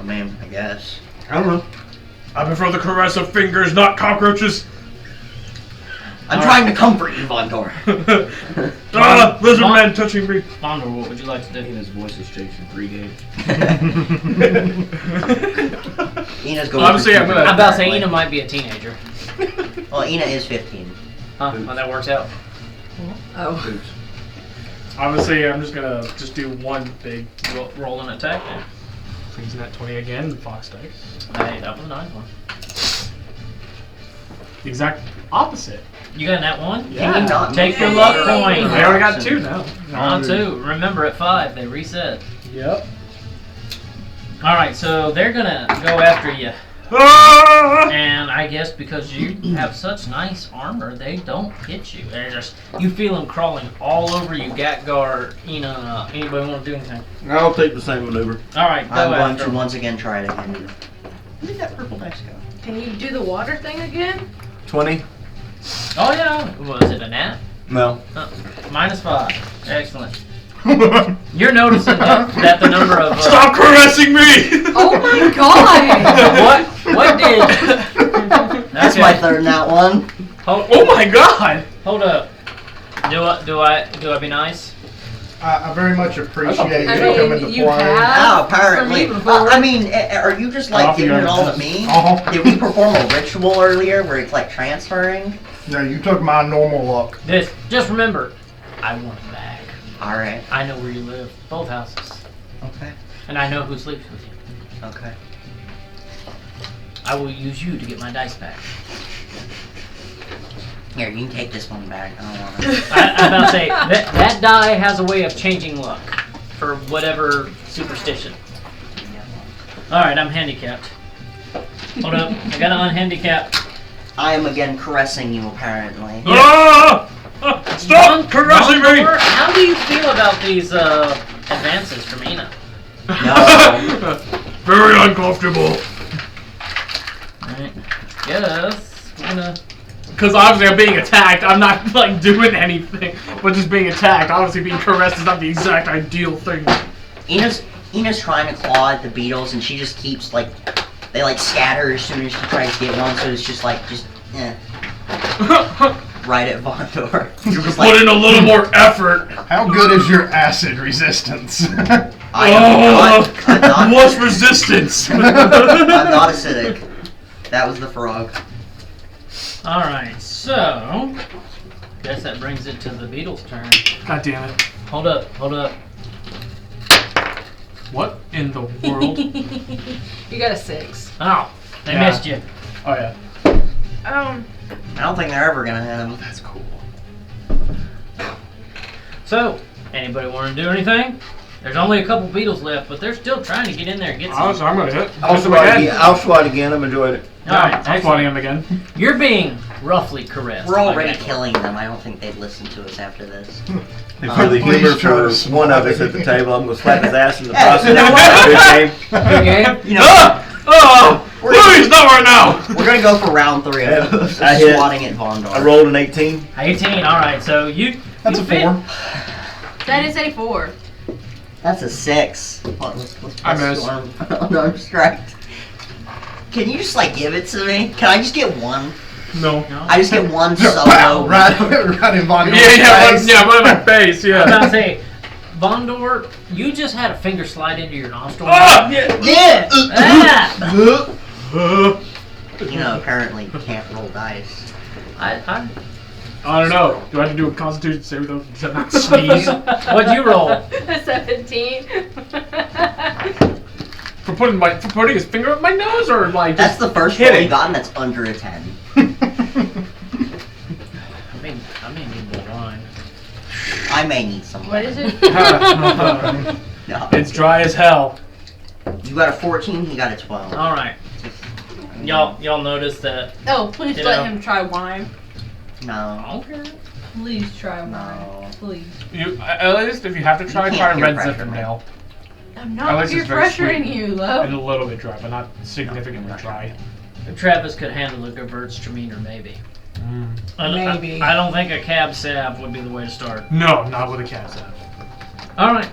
mean, I guess. I don't know. I prefer the caress of fingers, not cockroaches. I'm trying to comfort you, Vondor. Lizard man touching me. Bondor, what would you like to do? His voice has changed in 3 games. Ina's going. Obviously, I'm gonna- I'm about to say apparently. Ina might be a teenager. Well, Ina is 15. Huh? Well, that works out. Oh. Oops. Obviously, I'm just gonna do one big. Roll an attack. Then. Please, nat 20 again. The fox dice. Hey, that was a nice one. The exact opposite. You got that one? Yeah. Can you not Take move your luck your- coin. I already got 2 now. On 2. Remember, at 5 they reset. Yep. All right, so they're gonna go after you, Ah! and I guess because you have such nice armor, they don't hit you. They're just you feel them crawling all over you. Gatgar, Ina. Anybody want to do anything? I'll take the same maneuver. All right, go I'm going after to 'em. once again try it again. Where did that purple dice go? Can you do the water thing again? 20? Oh yeah. Was it a nat? No. -5. Excellent. You're noticing that the number of Stop caressing me! Oh my god! what did? That's my third nat one. Oh my god! Hold up. Do I be nice? I very much appreciate I you coming to mean, you play. have Oh, apparently. for me before. I mean, are you just like Off giving your it all to own. me? Uh-huh. Did we perform a ritual earlier where it's like transferring? No, you took my normal luck. Just remember, I want it back. Alright. I know where you live, both houses, Okay. and I know who sleeps with you. Okay. I will use you to get my dice back. Here, you can take this one back. I don't want it. I'm about to say that die has a way of changing luck for whatever superstition. All right, I'm handicapped. Hold up, I got an unhandicapped. I am again caressing you, apparently. Ah! Stop caressing me! Gondor, how do you feel about these advances from Ina? No. Very uncomfortable. Alright, yes, we're gonna... Because obviously I'm being attacked. I'm not like doing anything, but just being attacked. Obviously being caressed is not the exact ideal thing. Ina's trying to claw at the beetles, and she just keeps like they like scatter as soon as she tries to get one. So it's just right at Vondor. You can Just put in a little more effort. How good is your acid resistance? I'm not What's resistance? I'm not acidic. That was the frog. Alright, so... Guess that brings it to the Beatles' turn. God damn it. Hold up. What in the world? You got a 6. Oh, they Yeah. missed you. Oh yeah. I don't think they're ever gonna hit him. That's cool. So, anybody want to do anything? There's only a couple Beatles left, but they're still trying to get in there and get some. Honestly, I'm gonna hit. I'll Hit them swat again. again. I'll swat again. I've enjoyed it. Alright, I'm swatting him again. You're being roughly caressed. We're by already Gondor. killing them. I don't think they'd listen to us after this. For the Please humor try to for swat one of us it. at the table, I'm gonna slap his ass in the Yeah, process. you know what? Good game. Good game? You know, Oh! Please, not right now! we're gonna go for round 3 of those. I hit. Swatting at Vondor. I rolled an 18. 18, alright, so you... That's you a fit. 4. That is a 4. That's a 6. Let's I missed. Unarmed strike. Can you just like give it to me? Can I just get one? No. No? I just get one Pow! solo. Right in Von Dorn's Yeah, face. right in my face, I was about to yeah. say, Vondor, you just had a finger slide into your nostril. Ah! Yeah. Yeah. Ah! You know, apparently you can't roll dice. I, I don't know. Do I have to do a Constitution save though? Does that not sneeze? what'd you roll? A 17. for putting his finger up my nose, or like That's just the first roll hitting? you gotten that's under a 10. I may need more wine. I may need some. What is it? No. It's dry as hell. You got a 14, he got a 12. Alright. Y'all notice that... Oh, please You let know. him try wine. No. Okay. Please try wine. No. Please. You at least if you have to try You can't peer red pressure me. Zinfandel. I'm At not least peer it's very pressuring sweet. you, And love. a little bit dry, but not significantly dry. Travis could handle a Gewürztraminer, maybe. Maybe. I don't think a cab salve would be the way to start. No, not with a cat salve. Alright.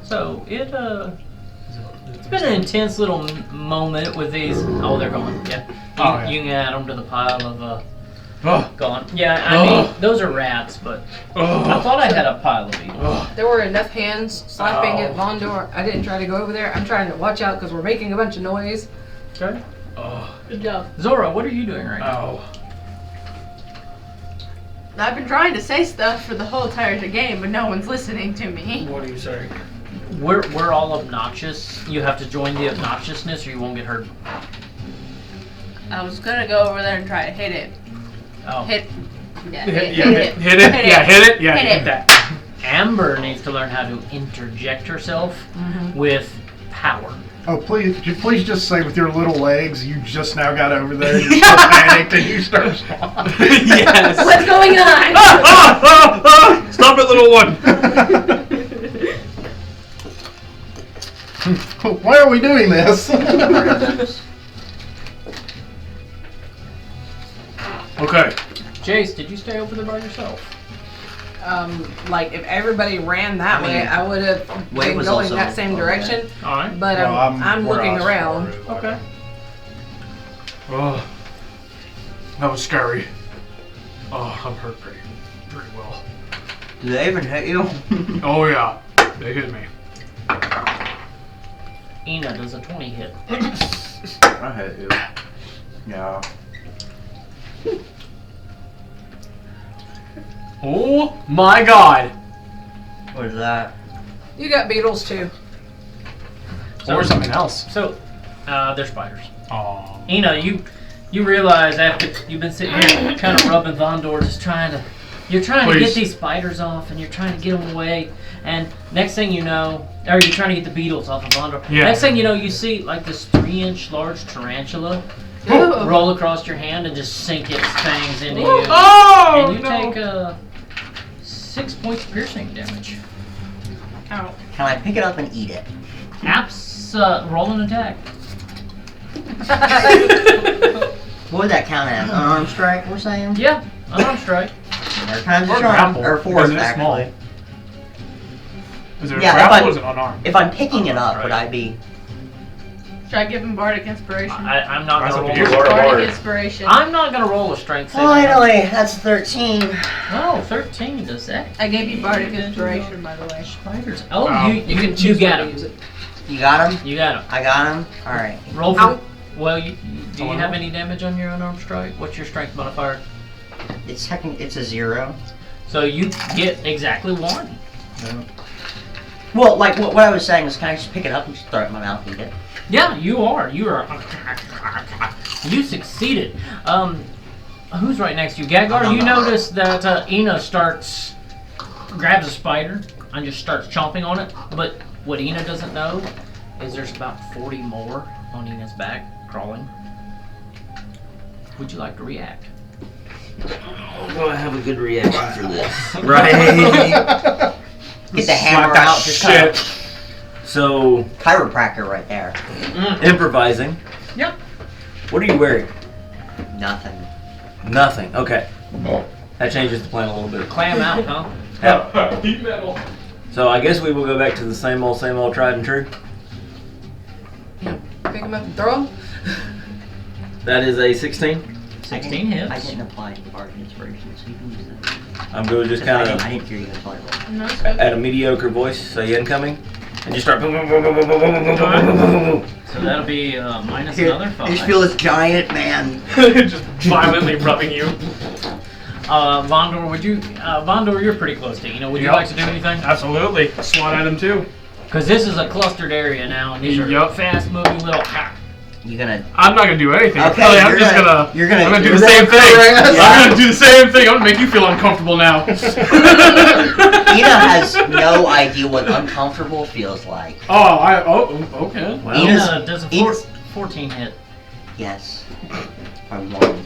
So, it's been an intense little moment with these. Oh, they're gone. Yeah. Oh, yeah. You can add them to the pile of Ugh. gone. Yeah, I mean, those are rats, but I Ugh. thought I had a pile of beetles. Ugh. There were enough hands slapping Oh. at Vondor. I didn't try to go over there. I'm trying to watch out because we're making a bunch of noise. Okay. Ugh. Good job. Zora, what are you doing right now? Ow. I've been trying to say stuff for the whole entire game, but no one's listening to me. What are you saying? We're all obnoxious. You have to join the obnoxiousness or you won't get hurt. I was gonna go over there and try to hit it. Oh. Hit. Yeah, Hit it. hit it. Hit it. Yeah, hit it. Yeah, Hit hit it. that. Amber needs to learn how to interject herself with power. Oh, please just say with your little legs, you just now got over there, you're so panicked, and you start swatting. Yes. What's going on? Stop it, little one. Why are we doing this? Okay. Jace, did you stay over there by yourself? Like if everybody ran that way, I would have Wade been was going also that same over direction. Alright. But Well, I'm where looking I around. started, like, Okay. Oh, that was scary. Oh, I'm hurt pretty well. Do they even hit you? Oh yeah, they hit me. Ina, does a 20 hit? I hate you. Yeah. Oh my god. What is that? You got beetles too. Or something else. So, they're spiders. Oh. Ina, you realize after you've been sitting here kind of rubbing Vondor, just you're trying to get Please. these spiders off and you're trying to get them away. And next thing you know, or you're trying to get the beetles off of Vondor. Yeah. Next thing you know, you see like this 3-inch large tarantula Ooh. roll across your hand and just sink its fangs into you. Oh And you no. take 6 points of piercing damage. Ow. Can I pick it up and eat it? Roll an attack. What would that count as? Unarmed strike, we're saying? Yeah, unarmed strike. Or times Or a charm, grapple, or fourth, because it's small. actually. Is it a Yeah, if grapple I- or is it unarmed? If I'm picking it up, Right. would I be... Should I give him bardic inspiration? I'm not That's gonna up roll. to you. Bardic inspiration. I'm not gonna roll a strength saving. Finally, that's 13. Oh, 13 does that. I gave you bardic inspiration, by the way. Spiders. Oh, Wow. You can choose got when to him. use it. You got him? You got him. I got him? Alright. Roll Ow. for. Well, do you Someone have roll? any damage on your unarmed strike? What's your strength modifier? It's a 0. So you get exactly 1. Well, like, what I was saying was, can I just pick it up and just throw it in my mouth and eat it? Yeah, you are. You are. You succeeded. Who's right next to you? Gagar, you notice that Ina grabs a spider and just starts chomping on it. But what Ina doesn't know is there's about 40 more on Ina's back crawling. Would you like to react? Do I have a good reaction for this? Right. Get the hammer that out, just kind of shit. So, chiropractor right there. improvising. Yep. What are you wearing? Nothing. Nothing. Okay. That changes the plan a little bit. Clam out, huh? Yeah. Heat metal. So I guess we will go back to the same old tried and true. Pick them up and throw them. That is a 16. 16 hits. I didn't apply the bardic inspiration, so you can use that. I'm going to just I kind didn't of, hear you apply it. No, it's good. at a mediocre voice, say incoming, and just start. So that'll be minus another 5. I just feel this giant man. Just violently rubbing you. Vondor, Vondor, you're pretty close to Ina. Would you Yep. like to do anything? Absolutely. SWAT at him too. Because this is a clustered area now, and these are Yep. fast-moving little. You gonna... I'm not gonna do anything. Okay, Really, I'm you're just gonna- you're gonna- I'm gonna do you're the same gonna thing. bring us I'm out. gonna do the same thing. I'm gonna make you feel uncomfortable now. Ina has no idea what uncomfortable feels like. Okay. Well, Ina's- does a Ina's- 14 hit? Yes. I won.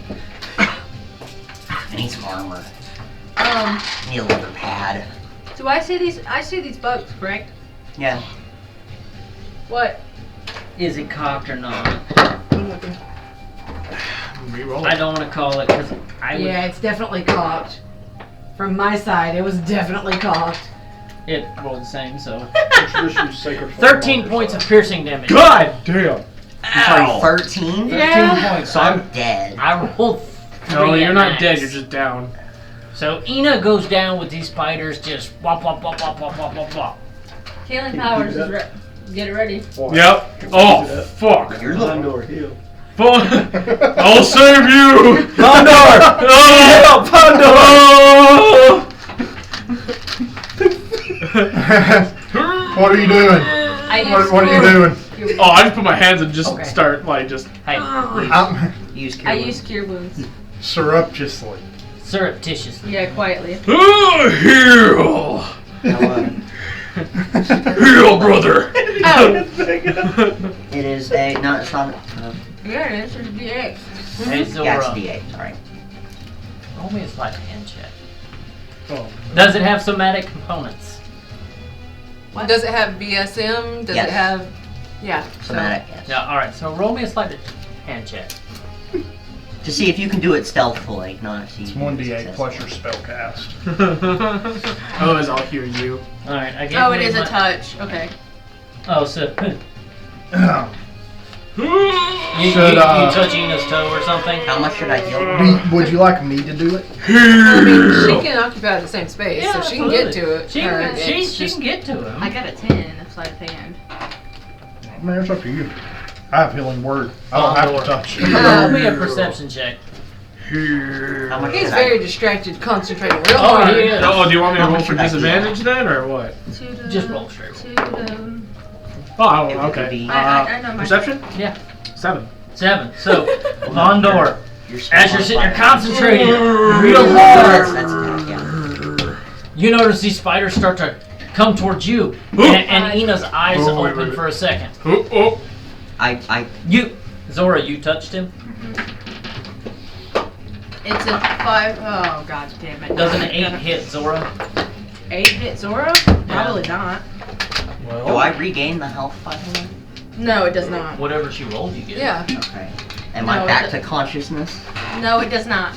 I need some armor. I need a leather pad. Do I see these? I see these bugs, correct? Yeah. What? Is it cocked or not? I'm looking. Reroll. I don't want to call it because I would. Yeah, it's definitely cocked. From my side, it was definitely cocked. It rolled the same, so Just use sacred flame 13 on points your of piercing damage. God damn. I'm sorry, 13? 13 points. So I'm dead. I rolled 3 No, you're at not max. dead. You're just down. So Ina goes down with these spiders, just wop wop wop wop wop wop wop wop. Healing powers is get it ready. Yep. Oh fuck. You're the Condor heal. Fuck. I'll save you. Condor! Oh. What are you doing? What are you doing? Oh, I just put my hands and just Okay. start like just. Hey, I'm Use I use cure wounds. surreptitiously. surreptitiously. Yeah, quietly. Heal. Heal, brother. It is a... No, it's not... Yeah, it is. There's D8. Hey, yeah, it's Zora, D8, sorry. roll me a sleight of hand check. Oh. Does it have somatic components? Does it have BSM? Does Yes. it have? Yeah. Somatic, yes. Yeah. All right. So roll me a sleight of hand check. To see if you can do it stealthily, not see. It's 1d8 plus your spell cast. Otherwise, I'll hear you. Alright, I gave Oh, it you is a my- touch. Okay. Oh, so you Should, touch Ina's toe or something? How much should I heal? Would you like me to do it? I mean, she can occupy the same space, Yeah, so she can get absolutely. to it. She her. can, It's she just- can get to him. I got a 10 of sleight of hand. Man, it's up to you. I have healing word. I don't have to touch. Roll me a perception check. How much He's should very I? distracted, concentrating real Oh, hard. he is. Oh, do you want me to How roll much for should I heal? disadvantage then, or what? Just roll straight. Oh, It would okay. be- I know my Perception? Yeah. 7. 7. So, Vondor, Your spell as you're sitting there modifier. concentrating real That's hard, attack, yeah. you notice these spiders start to come towards you, and Ina's eyes Oh, wait, open wait. for a second. Oh, oh. Zora, you touched him? It's a 5. Oh, god damn it. Does an 8 hit Zora? 8 hit Zora? Probably not. Do I regain the health 500? No, it does not. Whatever she rolled, you get. Yeah. Okay. Am No, I back it's to consciousness? No, it does not.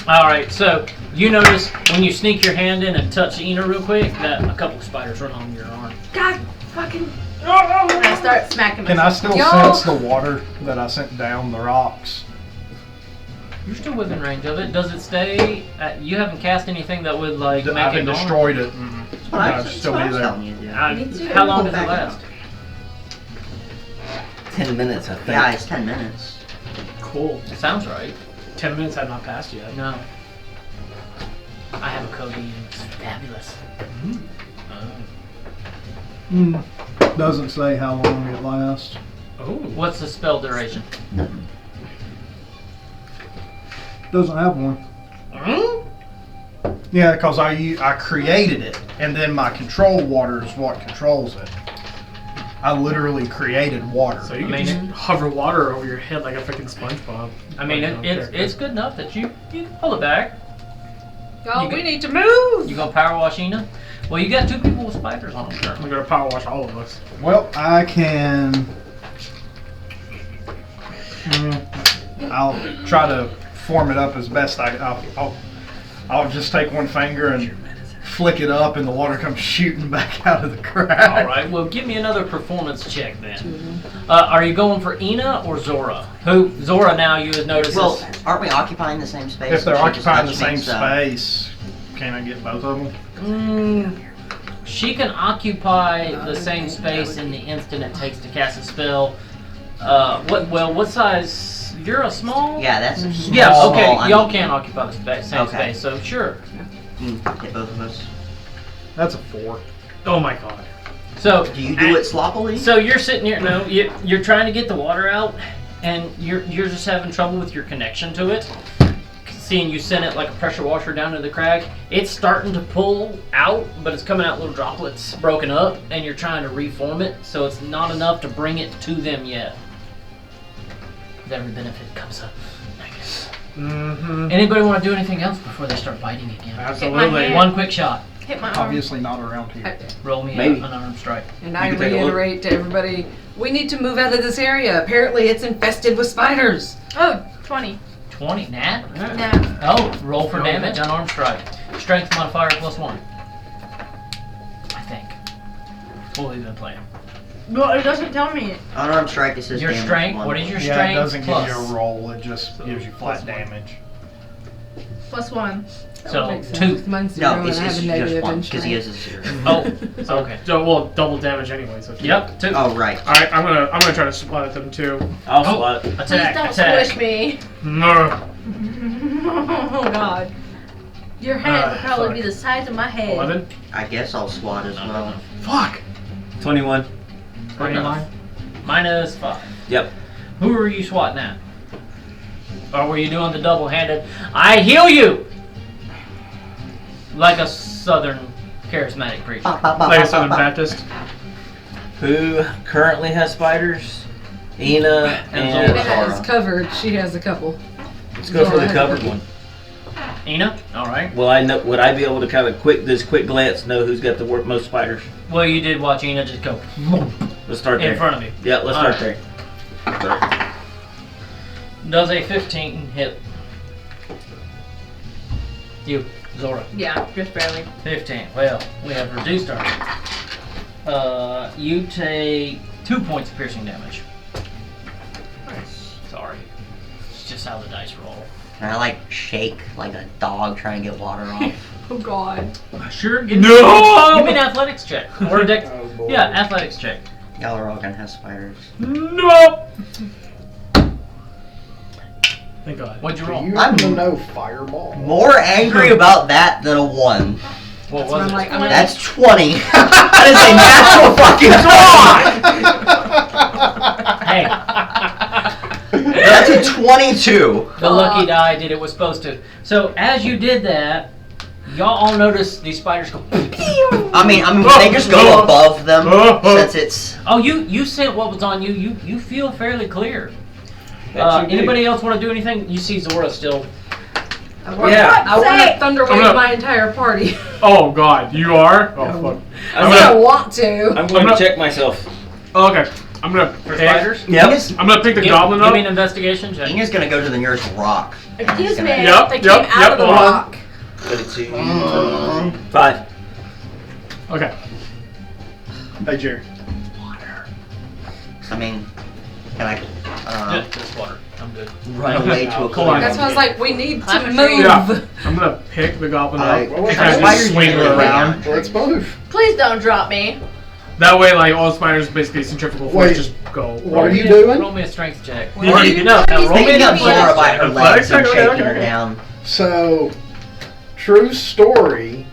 Alright, so you notice when you sneak your hand in and touch Ina real quick that a couple of spiders run on your arm. God fucking. I start smacking Can I myself. still Yo. sense the water that I sent down the rocks? You're still within range of it. Does it stay? You haven't cast anything that would like I make haven't it gone? destroyed it. What I- No, that's still what I be was there. telling you to do. Me too. How long does it last? 10 minutes, I think. Yeah, it's 10 minutes. Cool. It sounds right. 10 minutes have not passed yet. No. I have a code and it's fabulous. Doesn't say how long it lasts. Oh. What's the spell duration? Doesn't have one. Yeah, because I created it, and then my control water is what controls it. I literally created water. So you can I mean, just hover water over your head like a freaking SpongeBob. I mean, it's good enough that you can pull it back. Oh, You we get- need to move. You gonna power wash Ina? Well, you got 2 people with spiders on them. I'm gonna power wash all of us. Well, I can. I'll try to form it up as best I'll just take one finger and flick it up, and the water comes shooting back out of the crack. All right. Well, give me another performance check then. Are you going for Ina or Zora? Who Zora? Now you would notice. Well, aren't we occupying the same space? If they're She just occupying the touched same me, so- space, can I get both of them? She can occupy the same space in the instant it takes to cast a spell. What size? You're a small. Yeah, that's a small. Yeah. Okay. small, Y'all I'm- can occupy the same Okay. space. So sure. You can hit both of us. That's a 4. Oh my god. So Do you do it sloppily? So you're sitting here. No, you're trying to get the water out, and you're just having trouble with your connection to it. Seeing you send it like a pressure washer down to the crack, it's starting to pull out, but it's coming out little droplets broken up, and you're trying to reform it, so it's not enough to bring it to them yet. With every benefit comes up. Mm-hmm. Anybody want to do anything else before they start biting again? Absolutely. hand. One quick shot. Hit my arm. Obviously not around here. Roll me Maybe. an unarmed strike. And I You can take a look. reiterate to everybody, we need to move out of this area. Apparently it's infested with spiders. Oh, 20. 20, Nat? No. Oh, roll for damage, unarmed strike. Strength modifier +1. I think. That's what we've been playing. Well, it doesn't tell me. Unarmed strike, it says Your damage strength, 1. what is your Yeah, strength? it doesn't plus? give you a roll. It just gives you flat damage. +1. So, 2. Mine's 0 No, and it's I have a just negative one, in because he strength. has a 0. Oh, okay. So, well, double damage anyway. So. Yep, 2. Oh, right. All right, I'm gonna try to splat at them too. I'll Oh. slot. Please Attack, don't attack. squish me. No. Oh god. Your head would probably fuck. be the size of my head. 11. I guess I'll swat as well. Fuck. 21. Enough. -5. Yep. Who are you swatting at? Or were you doing the double-handed, I heal you! Like a southern charismatic preacher. Like a Southern Baptist. Who currently has spiders? Ina and Zora. Ina is Zora. covered. She has a couple. Let's go for the Zora. covered one. Ina? Alright. Will I know? Would I be able to kind of quick glance know who's got the most spiders? Well, you did watch Ina just go Let's start there. in front of you. Yeah, let's start there. Does a 15 hit? You, Zora. Yeah, just barely. 15. Well, we have reduced our. You take 2 points of piercing damage. Nice. Sorry. It's just how the dice roll. And I like shake like a dog trying to get water off. Oh God. Sure. No! Give me an athletics check. Or a dex. Oh, boy. Yeah, athletics check. Y'all are all gonna have spiders. No! Thank God. What'd you Do roll? you I'm- even know fireball? More angry about that than a 1. What That's was what it? I'm like. I'm gonna, That's 20. That is a natural fucking 20! Hey, That's a 22. the lucky die did it was supposed to. So as you did that, y'all all noticed these spiders go. I mean, they just go above them since it's. Oh, you sent what was on you. You feel fairly clear. That you do. Anybody else want to do anything? You see Zora still. I want Yeah. to thunderwave I'm gonna- my entire party. Oh God, you are? Oh fuck. I don't want to. I'm going to check myself. Oh, okay. I'm gonna For pick. spiders? Yep. I'm gonna pick the Give, goblin give up. me an investigation check. Ina's gonna go to the nearest rock. Excuse me. Yep. They came out of the hold on. rock. 32. 5. Okay. Hey, Jerry. I mean, can I Just water. I'm good. run away to a Hold on. clear? That's why I was like, we need Climb to a move. tree. Yeah. I'm gonna pick the goblin up I- and Well, kind that's of spiders just swing her usually around. Let's move. Please don't drop me. That way, like all spiders basically centrifugal force Wait, just go. what are you Roll doing? me a strength check. What are you No, doing? roll me Picking an up Zora athletics by check. her legs and Okay, shaking okay, her okay. down. So, true story.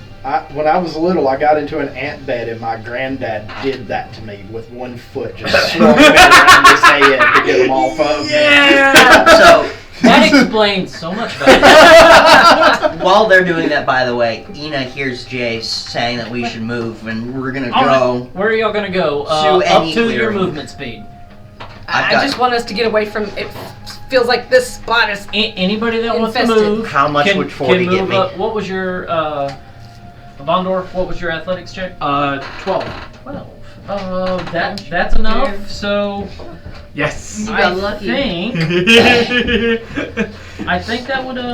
When I was little, I got into an ant bed, and my granddad did that to me with one foot, just swung me around his head to get them off of me. So, That explains so much about it. while they're doing that, by the way, Ina hears Jay saying that we should move, and we're gonna All go. right, where are y'all gonna go? To Up any to your clearing. movement speed. I've I got- just want us to get away from it. Feels like this spot is. Anybody that wants to Infested. move? How much would 40 can get move me? Up. What was your Bondor? What was your athletics check? 12. 12. That's enough. So Yes. You I got lucky. think I think that would Take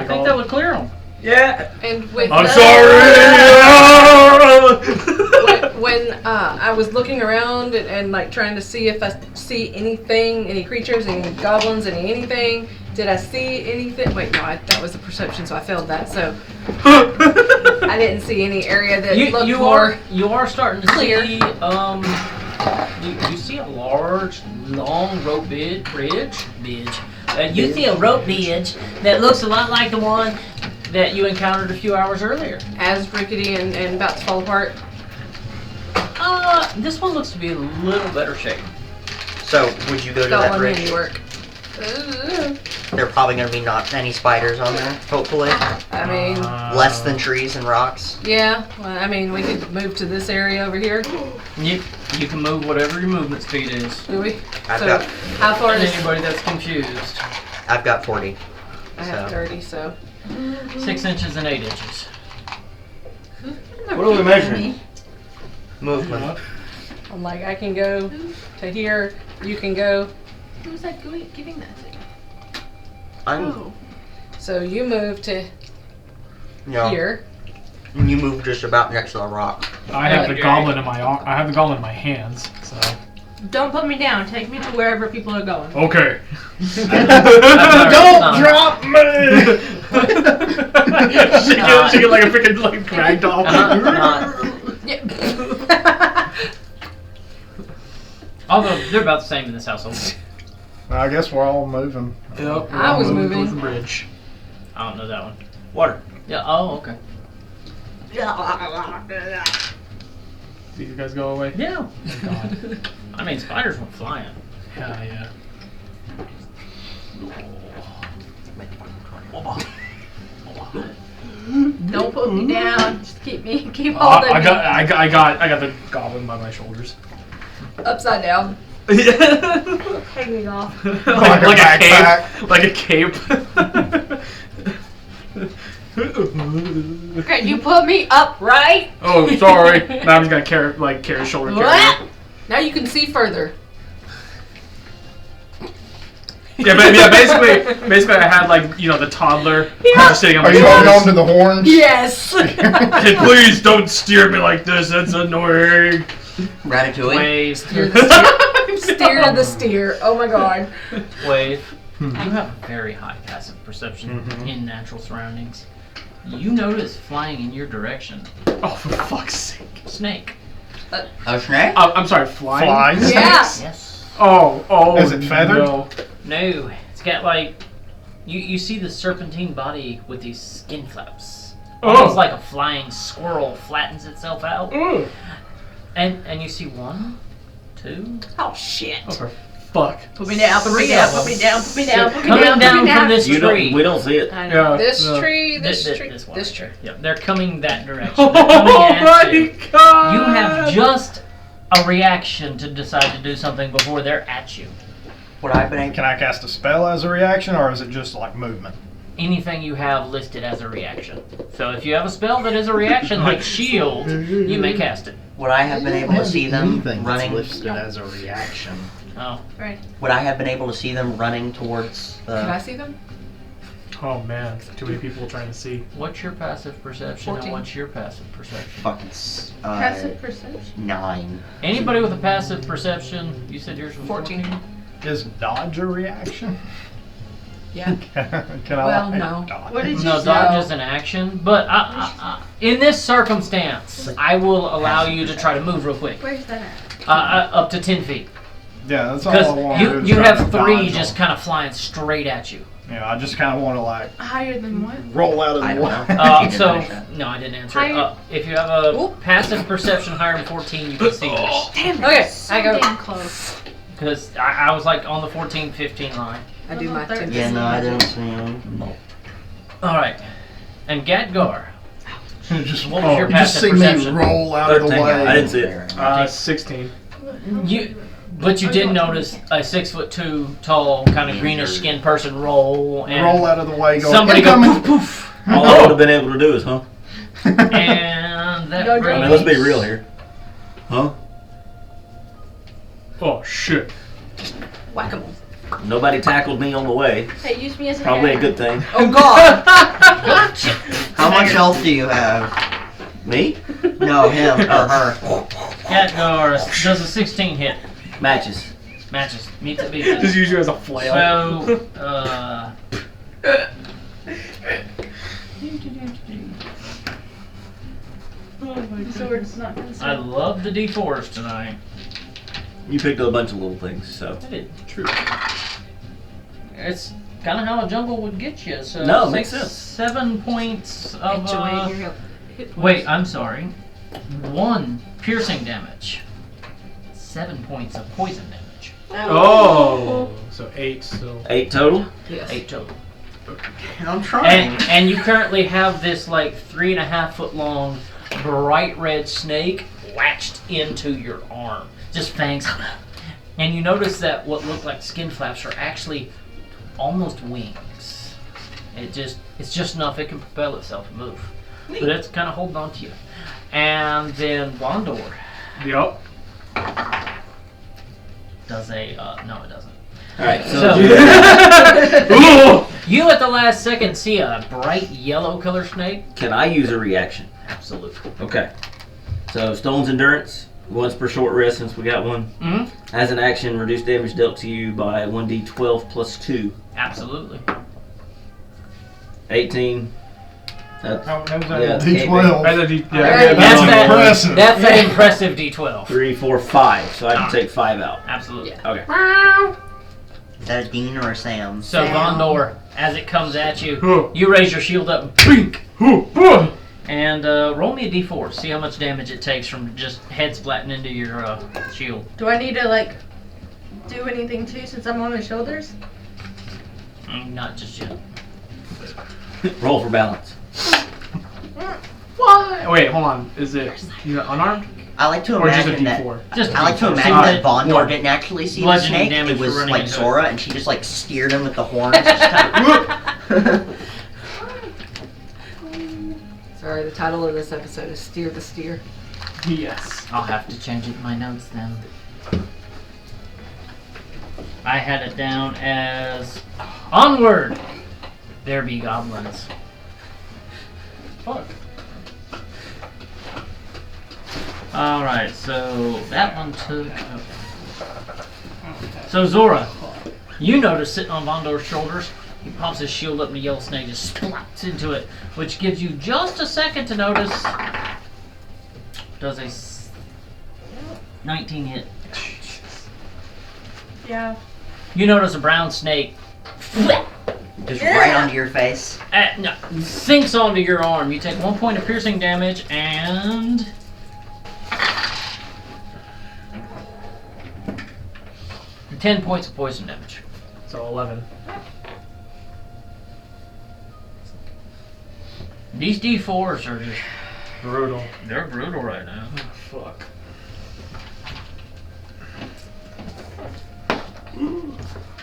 I think all- that would clear them. Yeah. And with I'm the- sorry. when I was looking around and like trying to see if I see anything, any creatures, any goblins, anything. Did I see anything? Wait, no, that was a perception, so I failed that. So I didn't see any area that looked more. You are starting to clear. see you see a large, long rope bridge. You see a rope bridge that looks a lot like the one that you encountered a few hours earlier. As rickety and about to fall apart. This one looks to be a little better shape. So, would you go to that Scotland bridge? handiwork. There are probably gonna be not any spiders on there, hopefully. I mean, Less than trees and rocks. yeah. Well, I mean, we could move to this area over here. You can move whatever your movement speed is. Do we? I've So, got how far And is? anybody that's confused, I've got 40. I have so. 30, so. 6 inches and 8 inches. What are we measuring? Movement. I'm like, I can go to here. You can go. Who's that giving that to? I'm So you move to yeah. here. And you move just about next to the rock. I have the goblin in my hands. So Don't put me down. Take me to wherever people are going. okay. Don't drop me! she get like a freaking like ragdoll. Although they're about the same in this household. I guess we're all moving. Yep. I was moving. towards the bridge. I don't know that one. Water. Yeah. Oh, okay. See you guys go away. Yeah. God. I mean, spiders went flying. Yeah. Don't put me down. Just keep I holding me. got the goblin by my shoulders. Upside down. Hanging off. like a cape. Like a cape. Okay, you put me upright. Oh, sorry. Now I'm just gonna carry shoulder carry. What? Now you can see further. Yeah, but basically, I had like the toddler just sitting on my Are you holding on shoulders. to the horns? Yes. Hey, please don't steer me like this. That's annoying. Ratatouille. Wave. Steer the steer. Steer the steer. Oh my god. Wave. You have a very high passive perception in natural surroundings. You notice flying in your direction. Oh, for fuck's sake. Snake. A snake? I'm sorry, flying? Flies? Yeah. Yes. Oh. Is it feathered? No. No. It's got like you see the serpentine body with these skin flaps. Almost like a flying squirrel flattens itself out. Ooh. And you see 1, 2. Oh shit. Oh, for fuck. Put me down. Put me down. Put me down. Put me down. Put me Coming down. down Put me from down. this tree. We don't see it. I know. Yeah. This no. tree. This tree. This one. This tree. Yep, they're coming that direction. Oh They're coming at my you. god. You have just a reaction to decide to do something before they're at you. Would I have been able Can I cast a spell as a reaction, or is it just like movement? Anything you have listed as a reaction. So if you have a spell that is a reaction, like shield, you may cast it. Would I have been able to see them Anything that's running? listed as a reaction. Oh, Right. Would I have been able to see them running towards Can I the? see them? Oh man, too many people trying to see. what's your passive perception 14. and what's your passive perception? Fucking Passive perception. 9. Anybody with a passive perception, you said yours was 14? Is dodge a reaction? Yeah. Can I Well, like, no. dodge? What did you No, say? dodge is an action, but in this circumstance, I will allow you to try to move real quick. Where's that at? Up to 10 feet. Yeah, that's all I want to do. Because is you try to have 3 dodge just them. kind of flying straight at you. Yeah, I just kind of want to like Higher than what? roll out of I the don't way. know. You So, can finish that. no, I didn't answer Higher- it. If you have a passive perception higher than 14, you can see this. Damn it. Okay, So I go. damn close. Because I was like on the 14, 15 line. I do my 10. Yeah, no, I didn't see them. Alright. And Gadgar, just what was your you just passive see perception? me roll out of the 13. way. I didn't see it. 16. But you did notice a 6'2" tall, kind of greenish skinned person roll and Roll out of the way. Go. somebody go "Incoming." poof poof. All I would have been able to do is, huh? And that Go, I brings mean, let's be real here. Huh? Oh shit. Whack-a-mole. Nobody tackled me on the way. Hey, use me as a Probably a guide. good thing. Oh god. How much health do you have? Me? No, him or her. Gadgar does a 16 hit. Matches. Matches. Meets it, beats Just it. use you as a flail. So, The sword's not gonna I say. love the D4s tonight. You picked up a bunch of little things, so. I did. True. It's kind of how a jungle would get you. So No, it makes sense. 7 points of. Hit away your hit points. Wait, I'm sorry. 1 piercing damage. 7 points of poison damage. Oh. So 8 still. 8 total? Yes. 8 total. I'm trying. And you currently have this like 3.5 foot long bright red snake latched into your arm. Just fangs. And you notice that what look like skin flaps are actually almost wings. It's just enough it can propel itself and move. But it's kind of holding on to you. And then Vondor Yup. does a no, it doesn't. Alright, So Ooh. you at the last second see a bright yellow color snake. Can I use a reaction? Absolutely. Okay. So, Stone's Endurance, once per short rest since we got one. Mm-hmm. As an action, reduce damage dealt to you by 1d12 plus 2. Absolutely. 18. That's How knows Yeah, that? it's D12. That's a D- Alright. yeah. That's that. impressive. That's an impressive D12. 3, 4, 5. So I can take 5 out. Absolutely. Okay. Is that a Dean or a Sam? So Sam. Vondor, as it comes at you, Huh. you raise your shield up and blink, Huh. and roll me a D4. See how much damage it takes from just head splatting into your shield. Do I need to like do anything too since I'm on his shoulders? Not just yet. Roll for balance. What? Wait, hold on. Is it unarmed? I like to Or just a imagine that. D4? Just I like to D4. imagine So that Vondor more didn't actually see the bludgeoning snake. damage It for was running like into it. Sora, and she just like steered him with the horns. Just kind of, Sorry, the title of this episode is Steer the Steer. Yes. I'll have to change it in my notes then. I had it down as onward. There be goblins. Fuck. Alright, so that one took. So Zora, you notice sitting on Vondor's shoulders, he pops his shield up and the yellow snake just splats into it, which gives you just a second to notice. Does a 19 hit? Yeah. You notice a brown snake Just right onto your face. no, sinks onto your arm. You take 1 point of piercing damage and 10 points of poison damage. So 11. These D4s are just Brutal. they're brutal right now. Oh, fuck.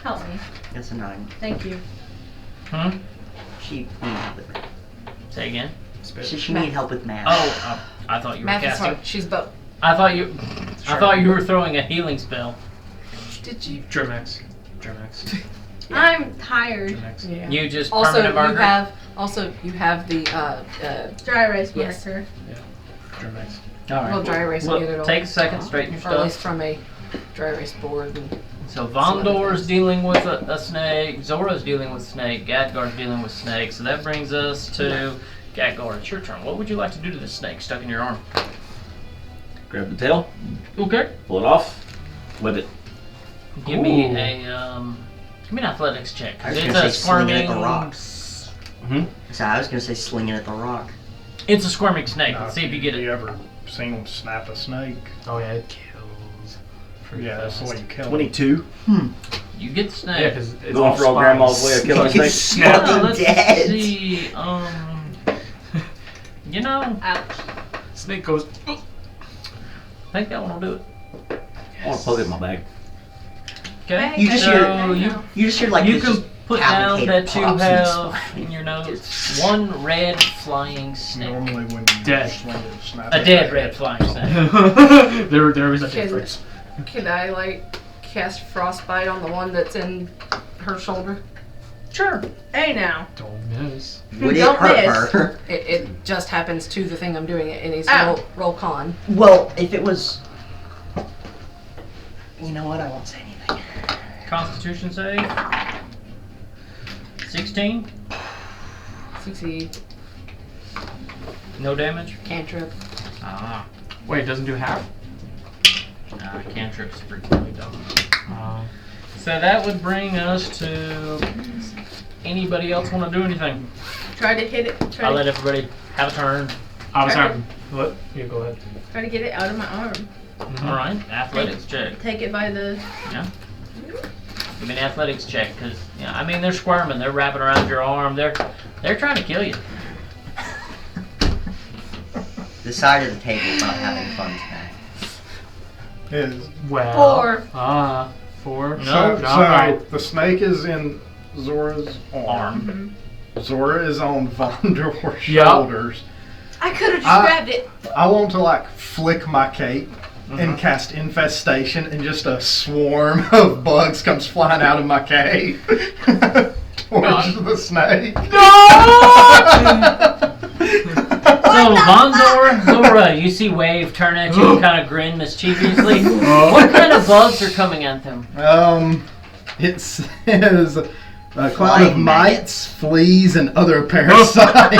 Help me. That's a 9. Thank you. Hmm? She needed help with it. Say again. She needed help with math. Oh, I thought you were Math is casting. hard. She's both. I thought you were throwing a healing spell. Did you? Germax. I'm tired. Yeah. You just Also, permanent you marker? have the Dry erase Yes. marker. Germax. All right. Well, dry erase Well, and get it all. take a second, straighten your or at least stuff. from a dry erase board. And So Vondor's dealing with a snake, Zora's dealing with snake, Gadgar's dealing with snake. So that brings us to Gadgar. It's your turn. What would you like to do to this snake stuck in your arm? Grab the tail, Okay. pull it off, whip it. Give me an athletics check. I was It's gonna a say sling it at the squirming. rock. So I was gonna say slinging at the rock. It's a squirming snake. Let's see if you get You it. ever seen them snap a snake? Oh yeah, it kills. Pretty Yeah, that's the way fast. you kill 22. You get the snake. Yeah, because it's Going all for old grandma's way of killing a Fucking snake. fucking let's dead. see. You know, Ouch. Snake goes. I think that one will do it. I want to poke it in my bag. Okay. You just so hear- you You just hear like you this can just put down cavalcade that you pops and have splat. in your notes one red flying snake. Normally when you Dead. swing it, snap A it dead back. red flying snake. there is a Can- difference. Can I like cast frostbite on the one that's in her shoulder? Sure. Hey now. Don't miss. Would it Don't hurt miss. her? It just happens to the thing I'm doing it, and he's Ow. roll con. Well, if it was. You know what? I won't say anything. Constitution save. 16. Succeed. No damage. Cantrip. Ah. Wait, it doesn't do half? Nah, cantrip's frequently done. So that would bring us to. Anybody else want to do anything? Try to hit it. I'll let everybody have a turn. I was Right. having. What? You go ahead. Try to get it out of my arm. All right. Athletics check. Take it by the. Yeah. Give me an athletics check, because I mean they're squirming, they're wrapping around your arm, they're trying to kill you. The side of the table's not having fun tonight. Is Well. 4. 4. No. so, No, so alright. the snake is in Zora's arm. Zora is on Vondor's Yup. shoulders. I could have just I- grabbed it. I want to like flick my cape and cast infestation, and just a swarm of bugs comes flying out of my cape towards the snake. So Vondor, Zora, you see Wave turn at you and kind of grin mischievously. What kind of bugs are coming at them? It says a cloud of Flying mites, fleas, and other parasites.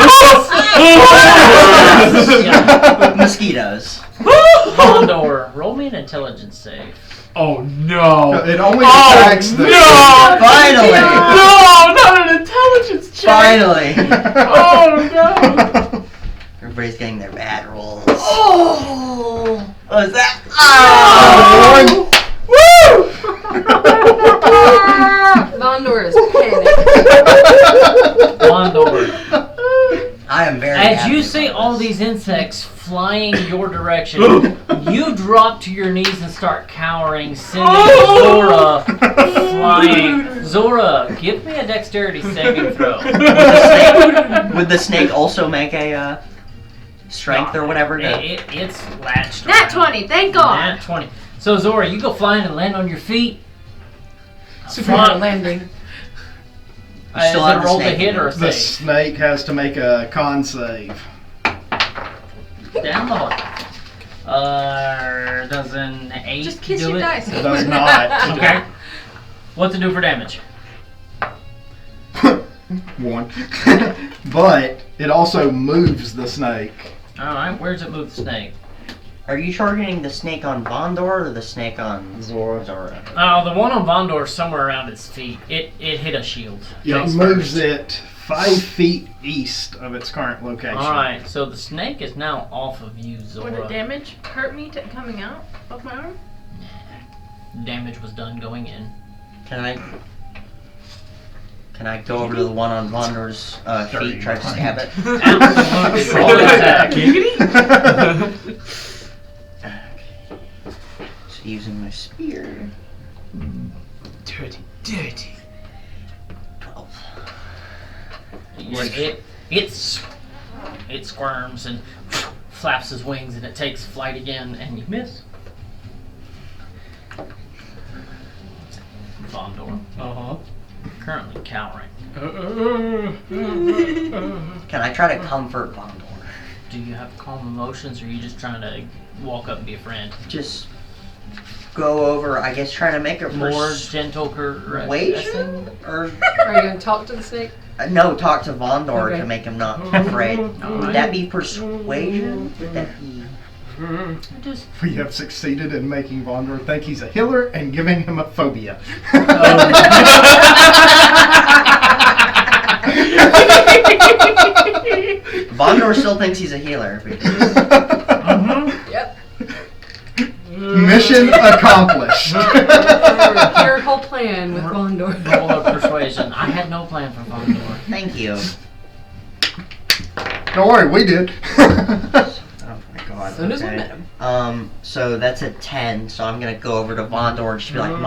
Yeah. Mosquitoes. Vondor, roll me an intelligence save. Oh no. It only Oh, attacks the. no! Finally! No! Not an intelligence check! Finally! Oh no! Everybody's getting their bad rolls. Oh! What was that? Vondor is panicked. Vondor, I am very as happy you about see all this. these insects flying your direction, you drop to your knees and start cowering, sending Zora flying. Zora, give me a dexterity saving throw. Would the snake also make a strength or whatever? It's latched. Nat around. 20. Thank God. Nat 20. So Zora, you go flying and land on your feet. Superhero landing. Is still it have a the roll to snake hit in or a The save? snake has to make a con save. Down the hole. Does an 8 Just kiss do your it? dice. It does not. Okay. What's it do for damage? 1. But it also moves the snake. Alright, where does it move the snake? Are you targeting the snake on Vondor or the snake on Zora. Zora? The one on Vondor is somewhere around its feet. It hit a shield. Yeah, it Face moves first. it 5 feet east of its current location. Alright, so the snake is now off of you, Zora. Would the damage hurt me coming out of my arm? Damage was done going in. Can I go over to the one on Vondor's feet, try to stab it? Absolutely. Roll attack. So using my spear. Dirty. 12. It squirms and flaps his wings and it takes flight again and you miss. Vondor, Uh-huh. currently cowering. Can I try to comfort Vondor? Do you have calm emotions or are you just trying to walk up and be a friend? Just go over, I guess, trying to make a More gentle persuasion? Or Are you gonna talk to the snake? no, talk to Vondor Okay. to make him not afraid. Alright. Would that be persuasion? Would that be... Just We have succeeded in making Vondor think he's a healer and giving him a phobia. Vondor still thinks he's a healer. Yep. Mission accomplished. Your whole plan with Vondor. roll a persuasion. I had no plan for Vondor. Thank you. Don't worry, we did. Oh my god. As soon as we okay. met him. So that's a 10, so I'm gonna go over to Vondor and just be like,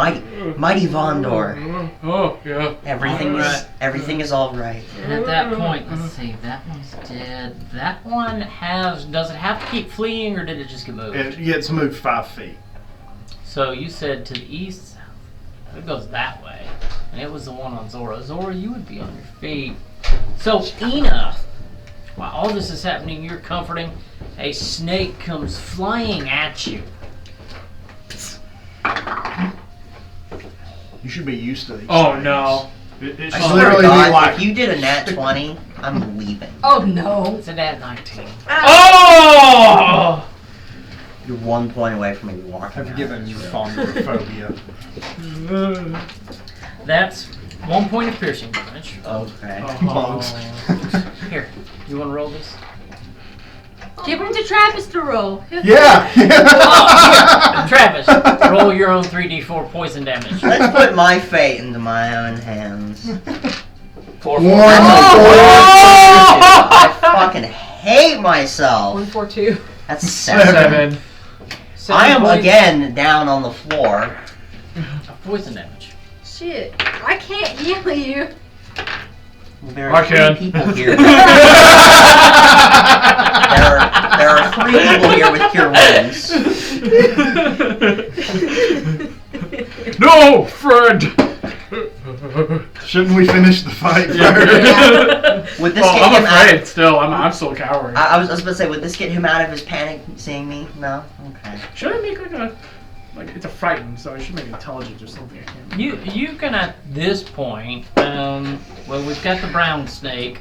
Mighty Vondor. Oh, yeah. Everything is alright. And at that point, let's see, that one's dead. That one does it have to keep fleeing or did it just get moved? It gets moved 5 feet. So you said to the east, it goes that way. And it was the one on Zora. Zora, you would be on your feet. So Ina, while all this is happening, you're comforting. A snake comes flying at you. You should be used to these Oh, things. no. It I should swear to literally be God, like, if you did a nat 20, I'm leaving. Oh no. It's a nat 19. Oh! You're 1 point away from me walking I've out. given you Vondor phobia. That's 1 point of piercing damage. Okay. Monks. Here, you want to roll this? Give him to Travis to roll. Yeah! Travis, roll your own 3d4 poison damage. Let's put my fate into my own hands. 4, 4. I fucking hate myself. 1, 4, 2. That's 7. 7. I am points again down on the floor. of poison damage. Shit, I can't heal you. There I are 3 can. people here. there are 3 people here with cure wounds. No, Fred! Shouldn't we finish the fight first? Would this Oh, get I'm him afraid out? still. I'm still cowering. I was about to say, would this get him out of his panic seeing me? No? Okay. Should I make it's a frightened, so I should make intelligence or something. I can't. You can at this point, well, we've got the brown snake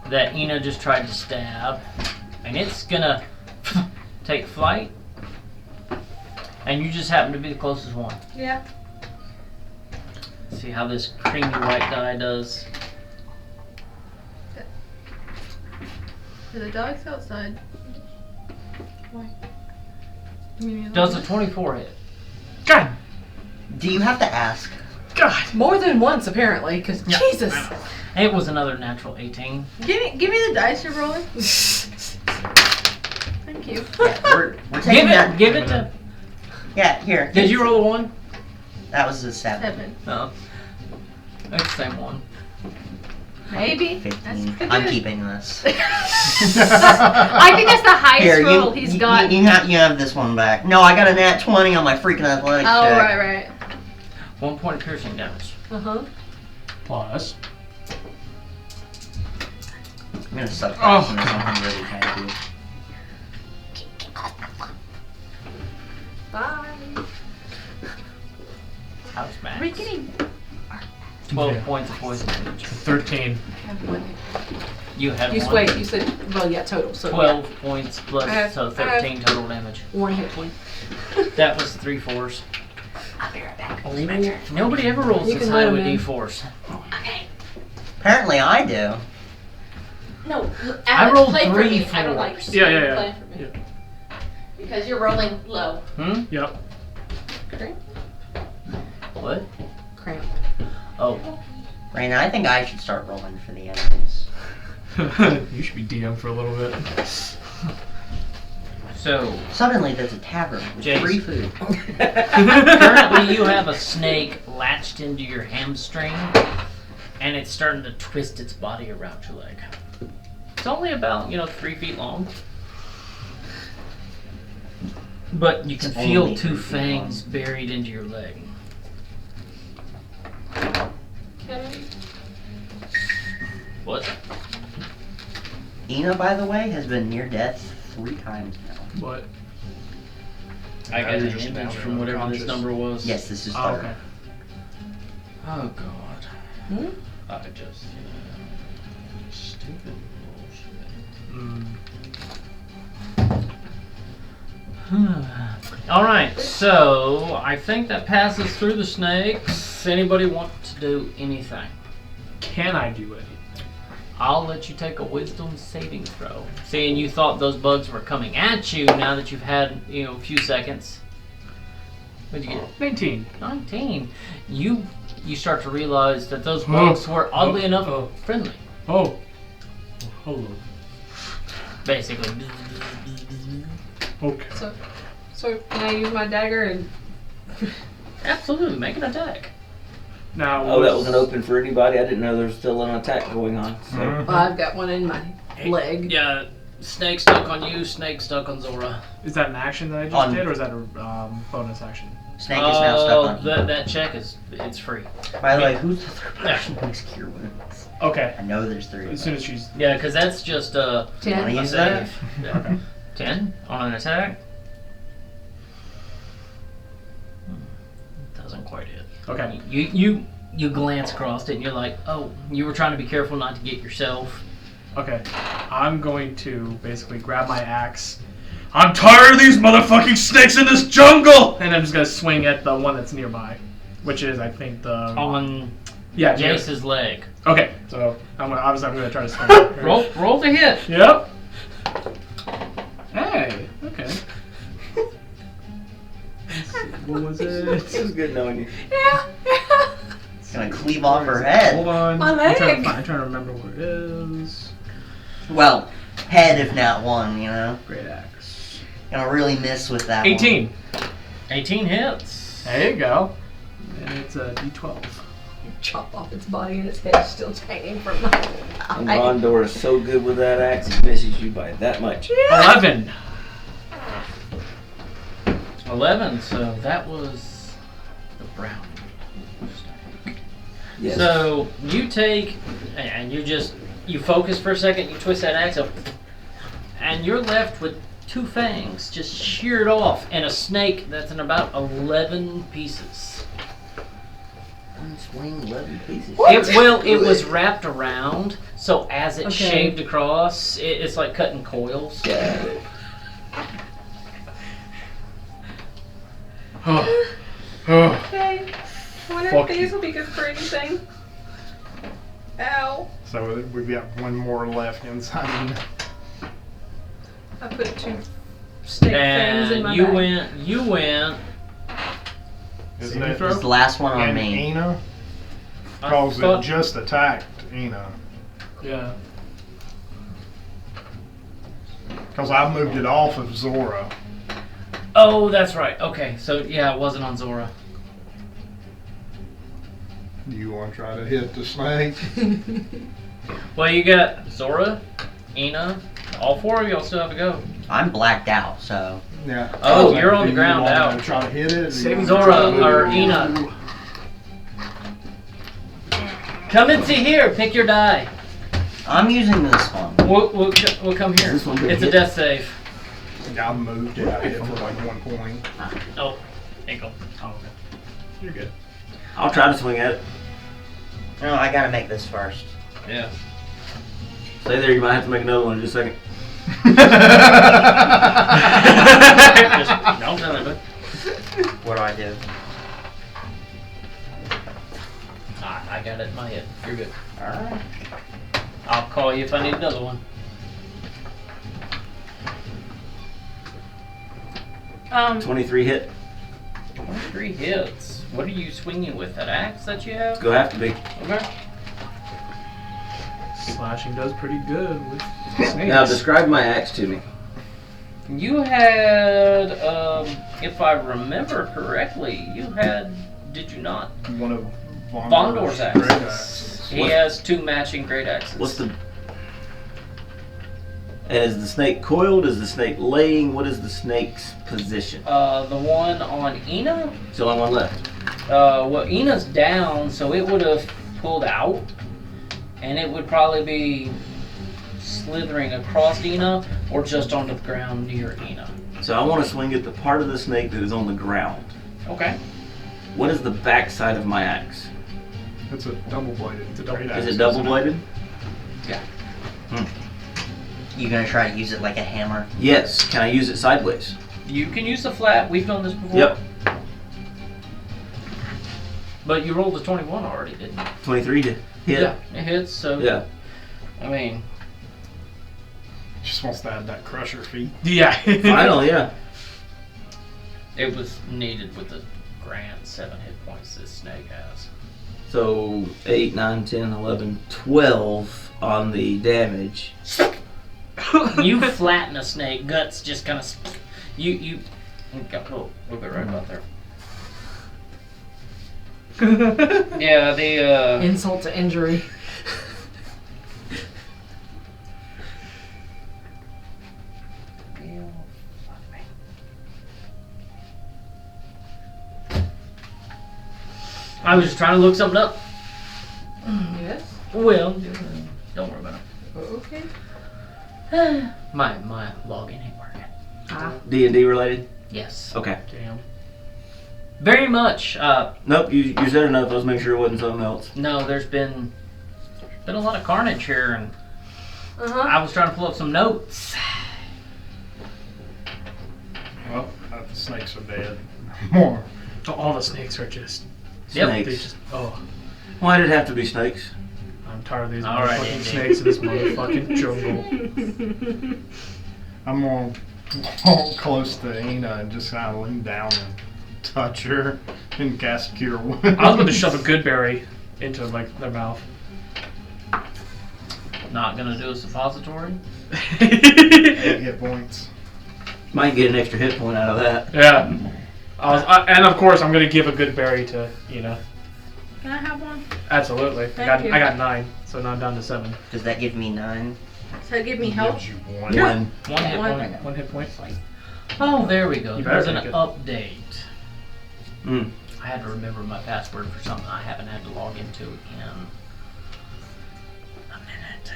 that Ina just tried to stab, and it's gonna take flight, and you just happen to be the closest one. Yeah. See how this creamy white die does. The dog's outside. Why? Does a 24 hit? God! Do you have to ask? God! More than once, apparently, because Yeah. Jesus. It was another natural 18. Give me the dice you're rolling. Thank you. We're taking that. Give it to. Yeah, here. Did you roll a 1? That was a 7. 7. No. It's the same one. Maybe. 15. That's I'm good. keeping this. I think that's the highest Here, roll he's got. you have this one back. No, I got a nat 20 on my freaking athletics Oh, check. right. 1 point of piercing damage. Uh-huh. Plus. I'm gonna suck Oh. into something really tacky. Bye. House max. We're getting 12 Yeah. points of poison damage. 13. Have one. You have You one. wait. You said well, yeah, total. So 12 points plus, I have- so 13 total damage. yeah, 1 hit point. That was 3 4s. I'll be right back. Oh, nobody ever rolls You this can high let 'em with in. d4s. Okay. Apparently I do. No, I Alex, rolled play for 3 me. I don't like 4s. Yeah. Play for me. Because you're rolling low. Hmm? Yep. What? Cramp. Oh. Raina, I think I should start rolling for the enemies. You should be DM for a little bit. So, Suddenly there's a tavern with Jace. free food. currently you have a snake latched into your hamstring, and it's starting to twist its body around your leg. It's only about, 3 feet long. But you can It's feel only 2 3 feet long. fangs buried into your leg. Okay. What? Ina, by the way, has been near death 3 times now. What? I Now got you're an just image down from whatever this unconscious. number was. Yes, this is Oh, third. okay. Oh, God. Hmm? I just, stupid bullshit. All right, so I think that passes through the snakes. Anybody want to do anything? Can I do anything? I'll let you take a wisdom saving throw. Seeing you thought those bugs were coming at you, now that you've had a few seconds. What'd you get? 19. 19. You start to realize that those bugs were oddly enough friendly. Oh. Hello. Basically. Okay. So can I use my dagger and Absolutely, make an attack. Now. Oh, that wasn't open for anybody. I didn't know there was still an attack going on. So. well, I've got one in my leg. Yeah, snake stuck on you, snake stuck on Zora. Is that an action that I just On- did, or is that a bonus action? Snake is now stuck on. That check it's free. By the way, who's the third person who makes cure wounds? Okay. I know there's 3 of As them. soon as she's. Yeah, because that's just Wanna 10. use save. that? Yeah. Okay. 10 on an attack. Doesn't quite hit. Okay. You glance across it and you're like, oh, you were trying to be careful not to get yourself. Okay. I'm going to basically grab my axe. I'm tired of these motherfucking snakes in this jungle! And I'm just gonna swing at the one that's nearby. Which is, I think, the. On Yeah, near- Jace's leg. Okay, so I'm gonna try to swing at her. Roll to hit. Yep. Hey, okay. Let's see, what was it? It was good knowing you. Yeah. Gonna cleave off her head. Hold on. My I'm trying, leg. I'm trying to remember where it is. Well, head if not one, Great axe. Gonna really miss with that 18. 18 hits. There you go. And it's a D12. Chop off its body and its head's still hanging from my And eye. Rondor is so good with that axe, he misses you by that much. 11. 11, so that was the brown snake. Yes. So you take, and you focus for a second, you twist that axe up, and you're left with 2 fangs just sheared off and a snake that's in about 11 pieces. One swing, 11 pieces. It was wrapped around, so as it Okay. shaved across, it's like cutting coils. Got it. Okay. I wonder Fuck if these you. will be good for anything. Ow. So we've got one more left inside. I put 2 snake fangs in my And you bag. went. Isn't Saving it? throw? one. It's the last one on And me. Ina, I because thought- it just attacked Ina. Yeah. Because I moved it off of Zora. Oh, that's right. Okay, so yeah, it wasn't on Zora. Do you want to try to hit the snake? Well, you got Zora, Ina. All 4 of y'all still have to go. I'm blacked out, so. Yeah. Oh, you're on Do the you ground wanna out. Try to hit it. Saving Zora or Ina. Come and see here. Pick your die. I'm using this one. We'll come here. This one good It's a hit? death save. I moved it. I hit for like 1 point. Oh, ankle. Oh, okay. You're good. I'll try to swing at it. No, I gotta make this first. Yeah. Stay there, you might have to make another one in just a second. Don't tell anybody. What do I do? I got it in my head. You're good. Alright. I'll call you if I need another one. 23 hit. 23 hits. What are you swinging with? That axe that you have? It's gonna have to be. Okay. Slashing does pretty good with snakes. Now describe my axe to me. You had, if I remember correctly, did you not? One of Vondor's great axes. axes. He What? has 2 matching great axes. What's the... And is the snake coiled? Is the snake laying? What is the snake's position? The one on Ina? It's the only one left. Well, Ina's down, so it would have pulled out, and it would probably be slithering across Ina or just onto the ground near Ina. So I want to swing at the part of the snake that is on the ground. Okay. What is the back side of my axe? It's a double bladed. It's a double. Is it double bladed? Yeah. You gonna try to use it like a hammer? Yes. Can I use it sideways? You can use the flat. We've done this before. Yep. But you rolled a 21 already, didn't you? 23 to hit. Yeah, it hits, so... Yeah. I mean... Just wants to add that crusher feat. Yeah. Finally, yeah. It was needed with the grand 7 hit points this snake has. So 8, 9, 10, 11, 12 on the damage. You flatten a snake, guts just kind of... You got a little bit right about there. Yeah, the Insult to injury. I was just trying to look something up. Yes. Well, don't worry about Okay. it. My login ain't working. D&D related? Yes. Okay. Damn. Very much. Nope, you said enough. Let's make sure it wasn't something else. No, there's been a lot of carnage here, and Uh-huh. I was trying to pull up some notes. Well, the snakes are dead. More. All the snakes are just... Yep. They Snakes. just... Why did it have to be snakes? I'm tired of these All right, motherfucking Andy. snakes in this motherfucking jungle. I'm gonna walk close to Ina and just kind of lean down and touch her and cast Cure Wounds. I was going to shove a good berry into like their mouth. Not gonna do a suppository. 8 hit points. Might get an extra hit point out of that. Yeah. And of course, I'm going to give a good berry to Ina. Can I have one? Absolutely. Thank you. I got 9, so now I'm down to 7. Does that give me 9? So it give me help? Gives you one. One. One hit One. point. 1 hit point. Oh, there we go. You There's better an take it. update. Mm. I had to remember my password for something I haven't had to log into in a minute.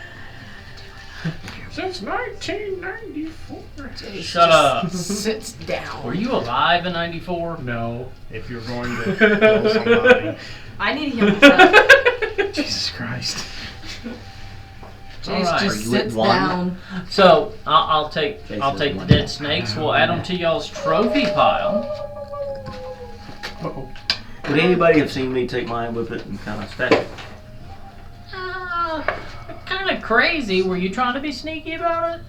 Since 1994. Shut up. Sits down. Were you alive in '94? No. If you're going to kill somebody. I need him to Jesus Christ. Jace Alright. just Are you at sits 1? down. So I'll take Jason the won. dead snakes. We'll add them to y'all's trophy pile. Uh-oh. Would anybody have seen me take mine, whip it, and kind of stack it? Kind of crazy. Were you trying to be sneaky about it?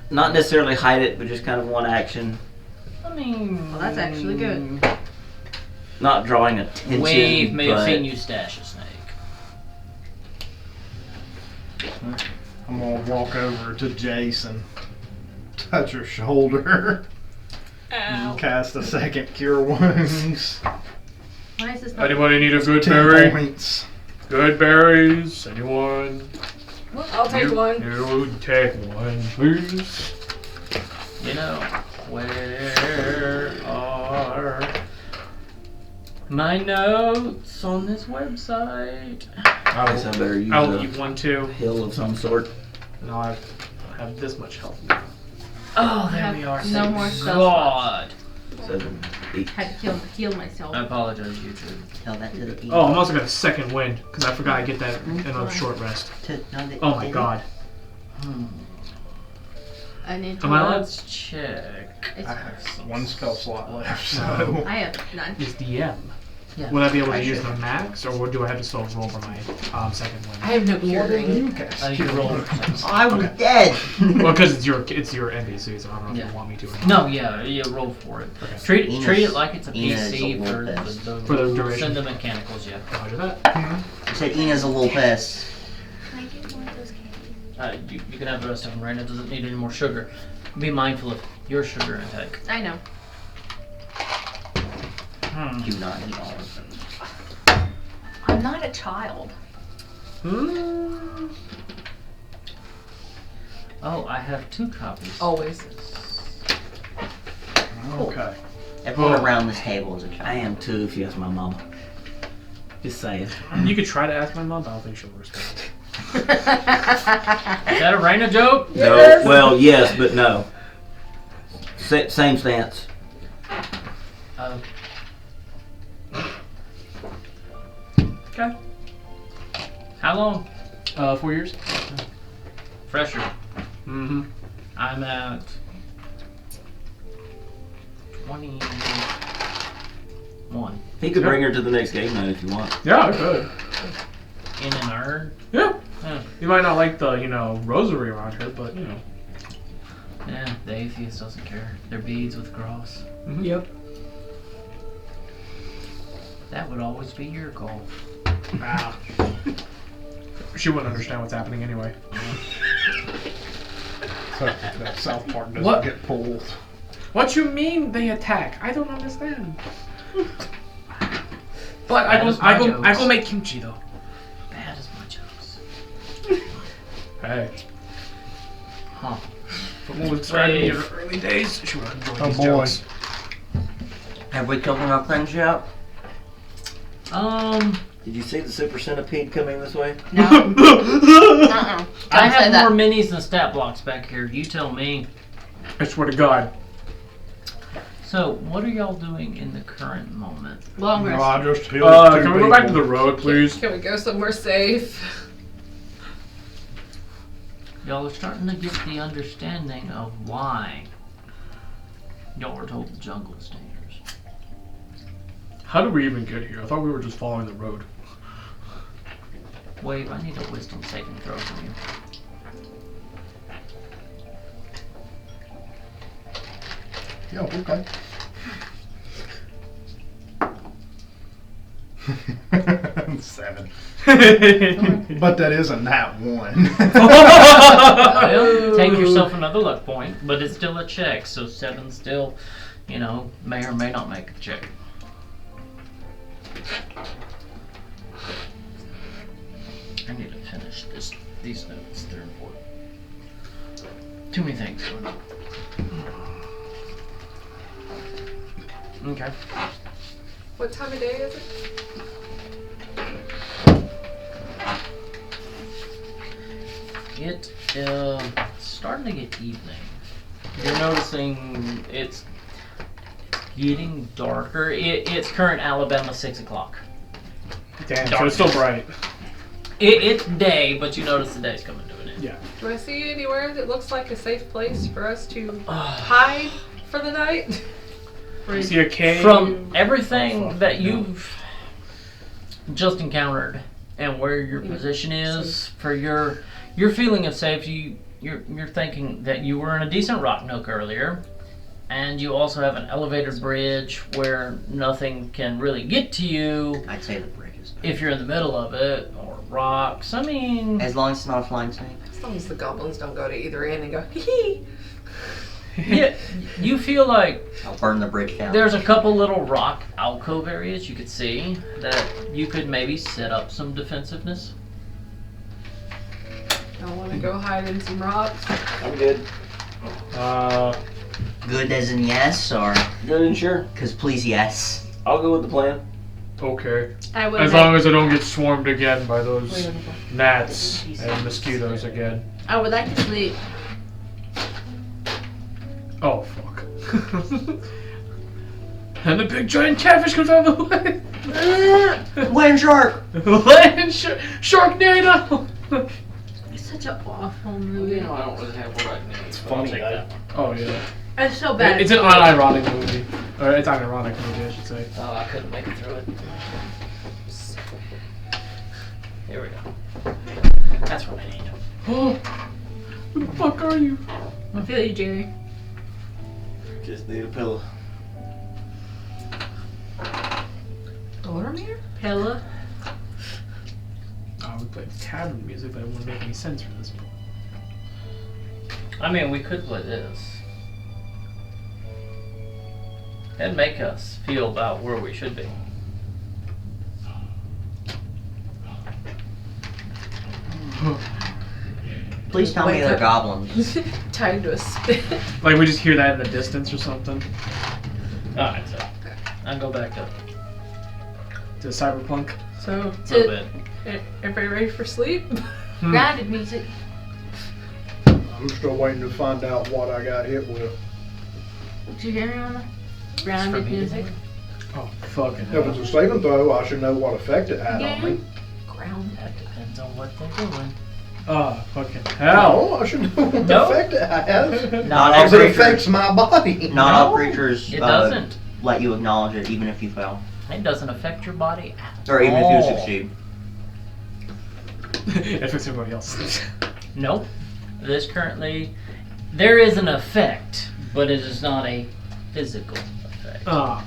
Not necessarily hide it, but just kind of one action. I mean, Well, that's actually good. Not drawing attention. We may have but seen you stash a snake. I'm gonna walk over to Jason, touch her shoulder, and cast a second Cure Wounds. Why is this not? Anybody need a good 10 berry? points. Good berries. Anyone? I'll take one. You take one, please. You know, where are my notes on this website? I guess I better use I'll a eat one too. pill of some sort. No, I have this much health now. Oh, there have we are. no Thank more spell God. 7, 8. Had to heal myself. I apologize, YouTube. Tell that to the people. Oh, I'm also got a second wind because I forgot I get that in a short rest. Oh my god. I need to. Am I allowed? Let's check. It's I fine. have one spell slot left, so. I have none. Is DM. Yeah. Would I be able to I use should. the max, or do I have to still roll for my second wind? I have no curing. You cast You cure roll. wounds. I was dead. Well, because it's your NPC, so I don't know if Yeah. you want me to or not. No, yeah, you roll for it. Okay. Treat Enos- it like it's a Enos is PC a for little pissed. For the duration. Send the mechanicals, yeah. Roger that. You said Ina's a little pissed. Can I get one of those candies? You can have the rest of them. Raina doesn't need any more sugar. Be mindful of your sugar intake. I know. Do not eat all of them. I'm not a child. Oh, I have 2 copies. Always. Okay. Everyone around this table is a child. I am too, if you ask my mama. Just saying. You could try to ask my mom, but I don't think she'll respect it. Is that a Raina joke? No, well, yes, but no. Same stance. Okay. How long? 4 years. Fresher. Mm-hmm. I'm at 21. He could bring her to the next game night if you want. Yeah, I could. In an urn. Yeah. Yeah. You might not like the, rosary around her, but, Yeah, the atheist doesn't care. They're beads with a cross. Yep. That would always be your goal. Ah. She wouldn't understand what's happening anyway. So that south part doesn't What? get pulled. What you mean they attack? I don't understand. But I go make kimchi though. Bad as my jokes. Hey. Huh. From what was describing in her early days, she would enjoy Oh these boy. jokes. Have we killed enough things yet? Did you see the super centipede coming this way? No. I Don't say have that. more minis than stat blocks back here. You tell me. I swear to God. So, what are y'all doing in the current moment? Long No, rest. I just healed 2 Can we go back to people. the road, please? Can we go somewhere safe? Y'all are starting to get the understanding of why y'all were told the jungle is dangerous. How did we even get here? I thought we were just following the road. Wave, I need a wisdom saving throw from you. Yeah, okay. Seven. But that is a nat 1. Well, take yourself another luck point, but it's still a check, so 7 still, may or may not make the check. I need to finish these notes. They're important. Too many things going on. Okay. What time of day is it? It's starting to get evening. You're noticing it's getting darker. It's current Alabama 6 o'clock. Damn, so it's still bright. It's day, but you notice the day's coming to an end. Yeah. Do I see anywhere that looks like a safe place for us to hide for the night? You see a cave? From everything that you've just encountered and where your position is for your feeling of safety, you're thinking that you were in a decent rock nook earlier, and you also have an elevated bridge where nothing can really get to you I'd say the bridge is better. if you're in the middle of it, or rocks. I mean, As long as it's not a flying snake. As long as the goblins don't go to either end and go, hee hee. yeah, you feel like I'll burn the bridge down. there's a couple little rock alcove areas you could see that you could maybe set up some defensiveness. Oh, I want to go hide in some rocks. I'm good. Good as in yes, or Good and sure. because please yes. I'll go with the plan. Okay. I would. As long as I don't get swarmed again by those gnats and mosquitoes again. I would like to sleep. Oh fuck. And the big giant catfish comes out of the way. Land shark. Land Sharknado. It's such an awful movie. I don't really have what I need. It's funny, Oh yeah. It's so bad. It's an unironic movie. Or it's an ironic movie, I should say. Oh, I couldn't make it through it. Here we go. That's what I need. Oh, who the fuck are you? I feel you, Jerry. Just need a pillow. Dormir? Pella. Oh, we played cabin music, but it wouldn't make any sense for this point. I mean, we could play this. And make us feel about where we should be. Please tell me Wake they're up. goblins. Tied to a spit. Like we just hear that in the distance or something. Alright, so I'll go back up To Cyberpunk. So, a little bit. everybody ready for sleep? Grounded music. I'm still waiting to find out what I got hit with. Did you hear me on the grounded music? Oh, fucking If hell. it's a saving throw, I should know what effect it had on me. Ground. That depends on what they're doing. Oh, fucking hell. No, I should know what No. effect it has. Not all Because it creatures. affects my body. Not all No, creatures It doesn't. let you acknowledge it, even if you fail, It doesn't affect your body at or even if all. you succeed. It affects everybody else. Nope. This currently, there is an effect, but it is not a physical effect. Ah,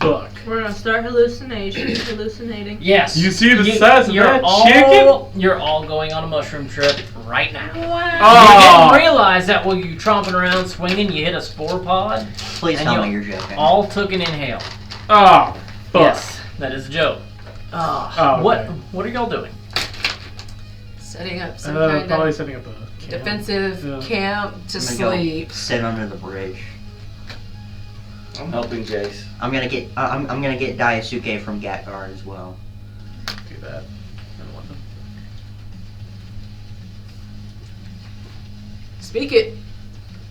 fuck. We're gonna start hallucinating. Yes. You see the size of you're that all, chicken? You're all going on a mushroom trip right now. Wow. Oh. You didn't realize that while you tromping around swinging, you hit a spore pod. Please And tell you me you're joking. All took an inhale. Oh, fuck. Yes, that is a joke. Oh, What okay. are y'all doing? Setting up some kind Probably of setting up a camp. defensive Yeah. camp to I'm gonna sleep. go sit under the bridge. I'm helping Jace. I'm gonna get Daisuke from Gatguard as well. Do that. Speak it.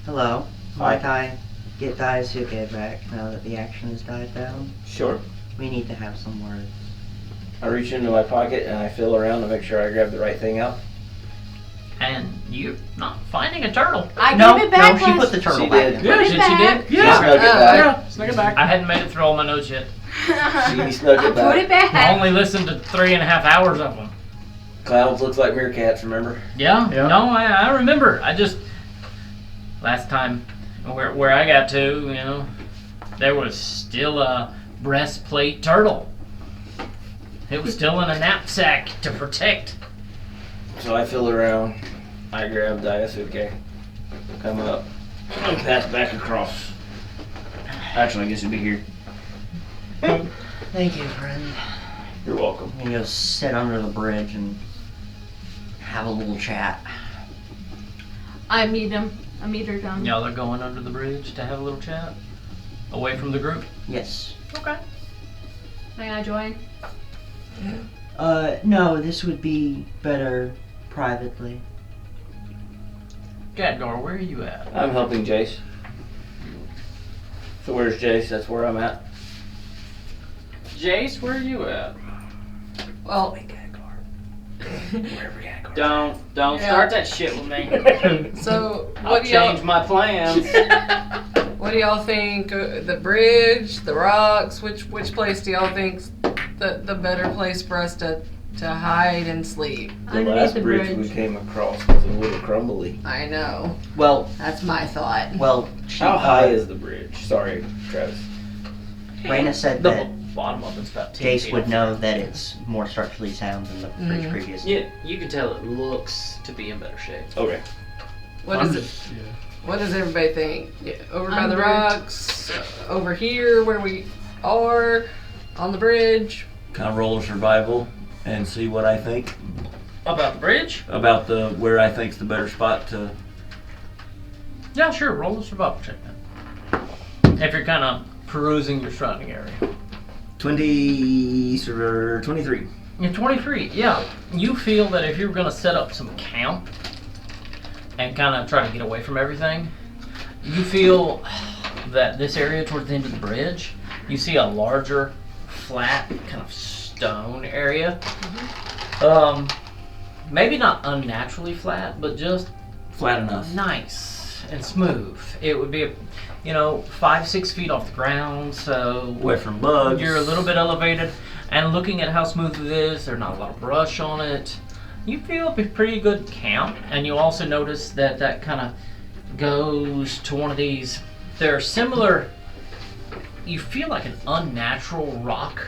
Hello. Hi. Might I get Daisuke back now that the action has died down? Sure. We need to have some words. I reach into my pocket and I feel around to make sure I grab the right thing out. And you're not finding a turtle. I No, gave it back. no, she put the turtle She back did. in. Yeah, Put it She back. did? Yeah. Snug it back. Yeah, snug it back. I hadn't made it through all my notes yet. She snuck I it put back. it back. I only listened to 3.5 hours of them. Clouds looks like meerkats, remember? Yeah. Yeah. No, I remember. I just last time where I got to, you know, there was still a breastplate turtle. It was still in a knapsack to protect. So I feel around. I grab Daisuke. Come up. And pass back across. Actually, I guess it'd be here. Thank you, friend. You're welcome. I'm gonna go sit under the bridge and have a little chat. I meet him. I meet her down. Y'all are going under the bridge to have a little chat? Away from the group? Yes. Okay. May I join? No, this would be better privately. Gadgar, where are you at? I'm helping Jace. So where's Jace? That's where I'm at. Jace, where are you at? Well, Don't Yeah. start that shit with me. so I'll what do y'all change my plans. what do y'all think? The bridge, the rocks. Which place do y'all think's the better place for us to hide and sleep? The Underneath last the bridge we bridge. came across was a little crumbly. I know. Well, That's my thought. How high is the bridge? Sorry, Travis. Raina said The that bottom of it's about 10 Jace feet would off. know that it's more structurally sound than the bridge previous. Yeah, you can tell it looks to be in better shape. Okay. What I'm is it? just- yeah. What does everybody think? Yeah, over by the Under. rocks, over here where we are, on the bridge. Can I roll a survival and see what I think? About the bridge? About where I think's the better spot to. Yeah, sure. Roll a survival check then. If you're kind of perusing your surrounding area. 23. You're 23. Yeah, you feel that if you're going to set up some camp and kind of try to get away from everything, you feel that this area towards the end of the bridge, you see a larger, flat, kind of stone area. Maybe not unnaturally flat, but just Flat enough. nice and smooth. It would be, 5-6 feet off the ground, so Away from bugs. you're a little bit elevated. And looking at how smooth it is, there's not a lot of brush on it. You feel a pretty good camp, and you also notice that kind of goes to one of these. They're similar. You feel like an unnatural rock,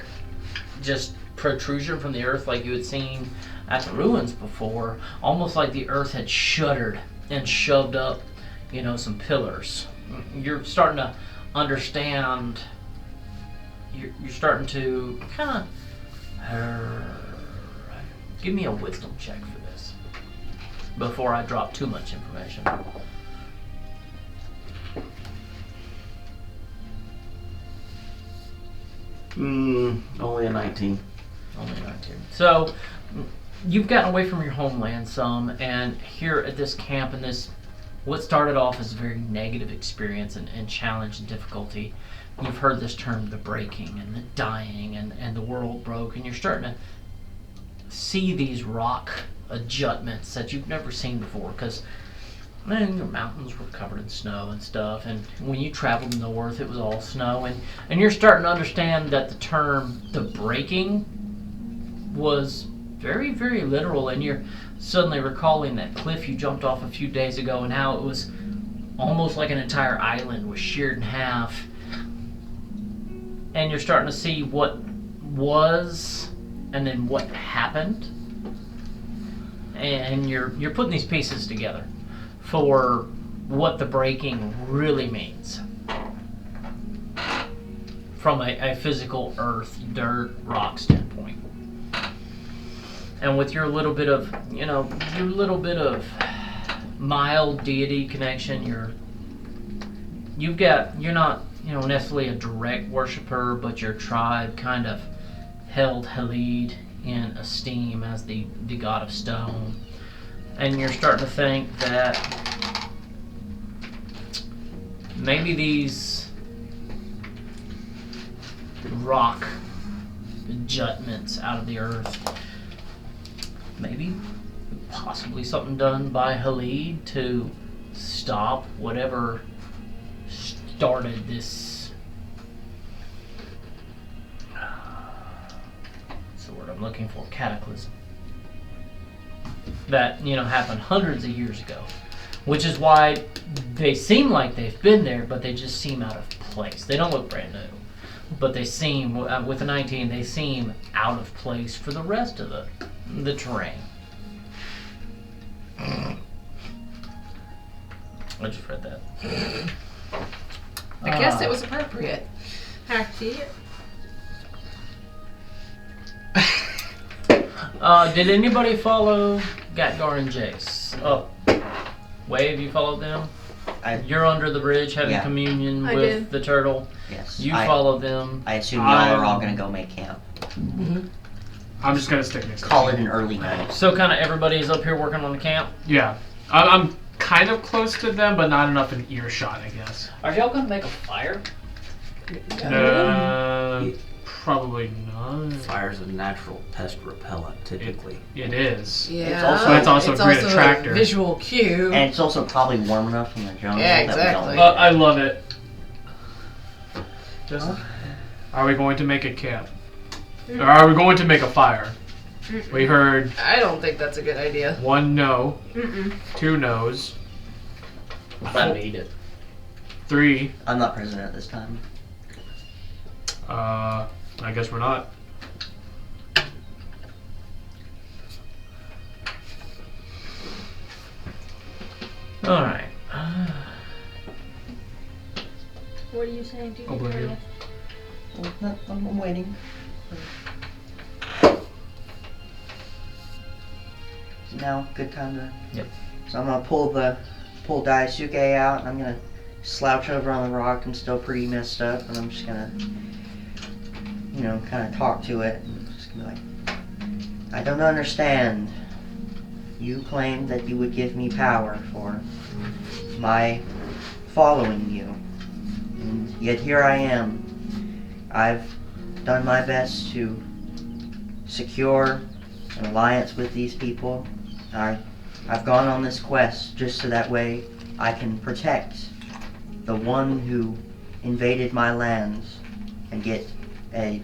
just protrusion from the earth, like you had seen at the ruins before. Almost like the earth had shuddered and shoved up, some pillars. You're starting to understand. You're starting to kind of give me a wisdom check for this before I drop too much information. Only a 19. Only 19. So you've gotten away from your homeland some, and here at this camp, and this what started off as a very negative experience and challenge and difficulty, you've heard this term, the breaking and the dying, and the world broke, and you're starting to see these rock adjutments that you've never seen before, because the mountains were covered in snow and stuff, and when you traveled north it was all snow, and you're starting to understand that the term the breaking was very, very literal, and you're suddenly recalling that cliff you jumped off a few days ago and how it was almost like an entire island was sheared in half, and you're starting to see what was and then what happened, and you're putting these pieces together for what the breaking really means from a physical earth, dirt, rock standpoint. And with your little bit of, mild deity connection, you're not, necessarily a direct worshiper, but your tribe kind of held Halid in esteem as the god of stone. And you're starting to think that maybe these rock jutments out of the earth, maybe possibly something done by Halid to stop whatever started this, what's the word I'm looking for, cataclysm that happened hundreds of years ago, which is why they seem like they've been there, but they just seem out of place. They don't look brand new, but they seem, with a 19, they seem out of place for the rest of the terrain. I just read that. I guess it was appropriate. Did anybody follow Gatgar and Jace? Oh, Wave, you followed them? You're under the bridge having communion I with did. the turtle. Yes. You follow them. I assume y'all are all gonna go make camp. Mm-hmm. I'm just gonna stick next to Call it an early night. So kind of everybody's up here working on the camp? Yeah. I'm kind of close to them, but not enough in earshot, I guess. Are y'all gonna make a fire? Probably not. Fire's a natural pest repellent, typically. It is. Yeah. It's also a great attractor. Visual cue. And it's also probably warm enough in the jungle. Yeah, that we exactly. don't I love it. Are we going to make a camp? Or are we going to make a fire? We heard I don't think that's a good idea. 1 no, Mm-mm. 2 no's, I need it. I'm3. not present at this time. I guess we're not. All right. What are you saying to Oblivion. I'm waiting. now? Good time to. Yep. So I'm gonna pull Daisuke out, and I'm gonna slouch over on the rock. I'm still pretty messed up, and I'm just gonna, kind of talk to it. And just gonna be like, I don't understand. You claimed that you would give me power for my following you, and yet here I am. I've done my best to secure an alliance with these people. I've gone on this quest just so that way I can protect the one who invaded my lands and get an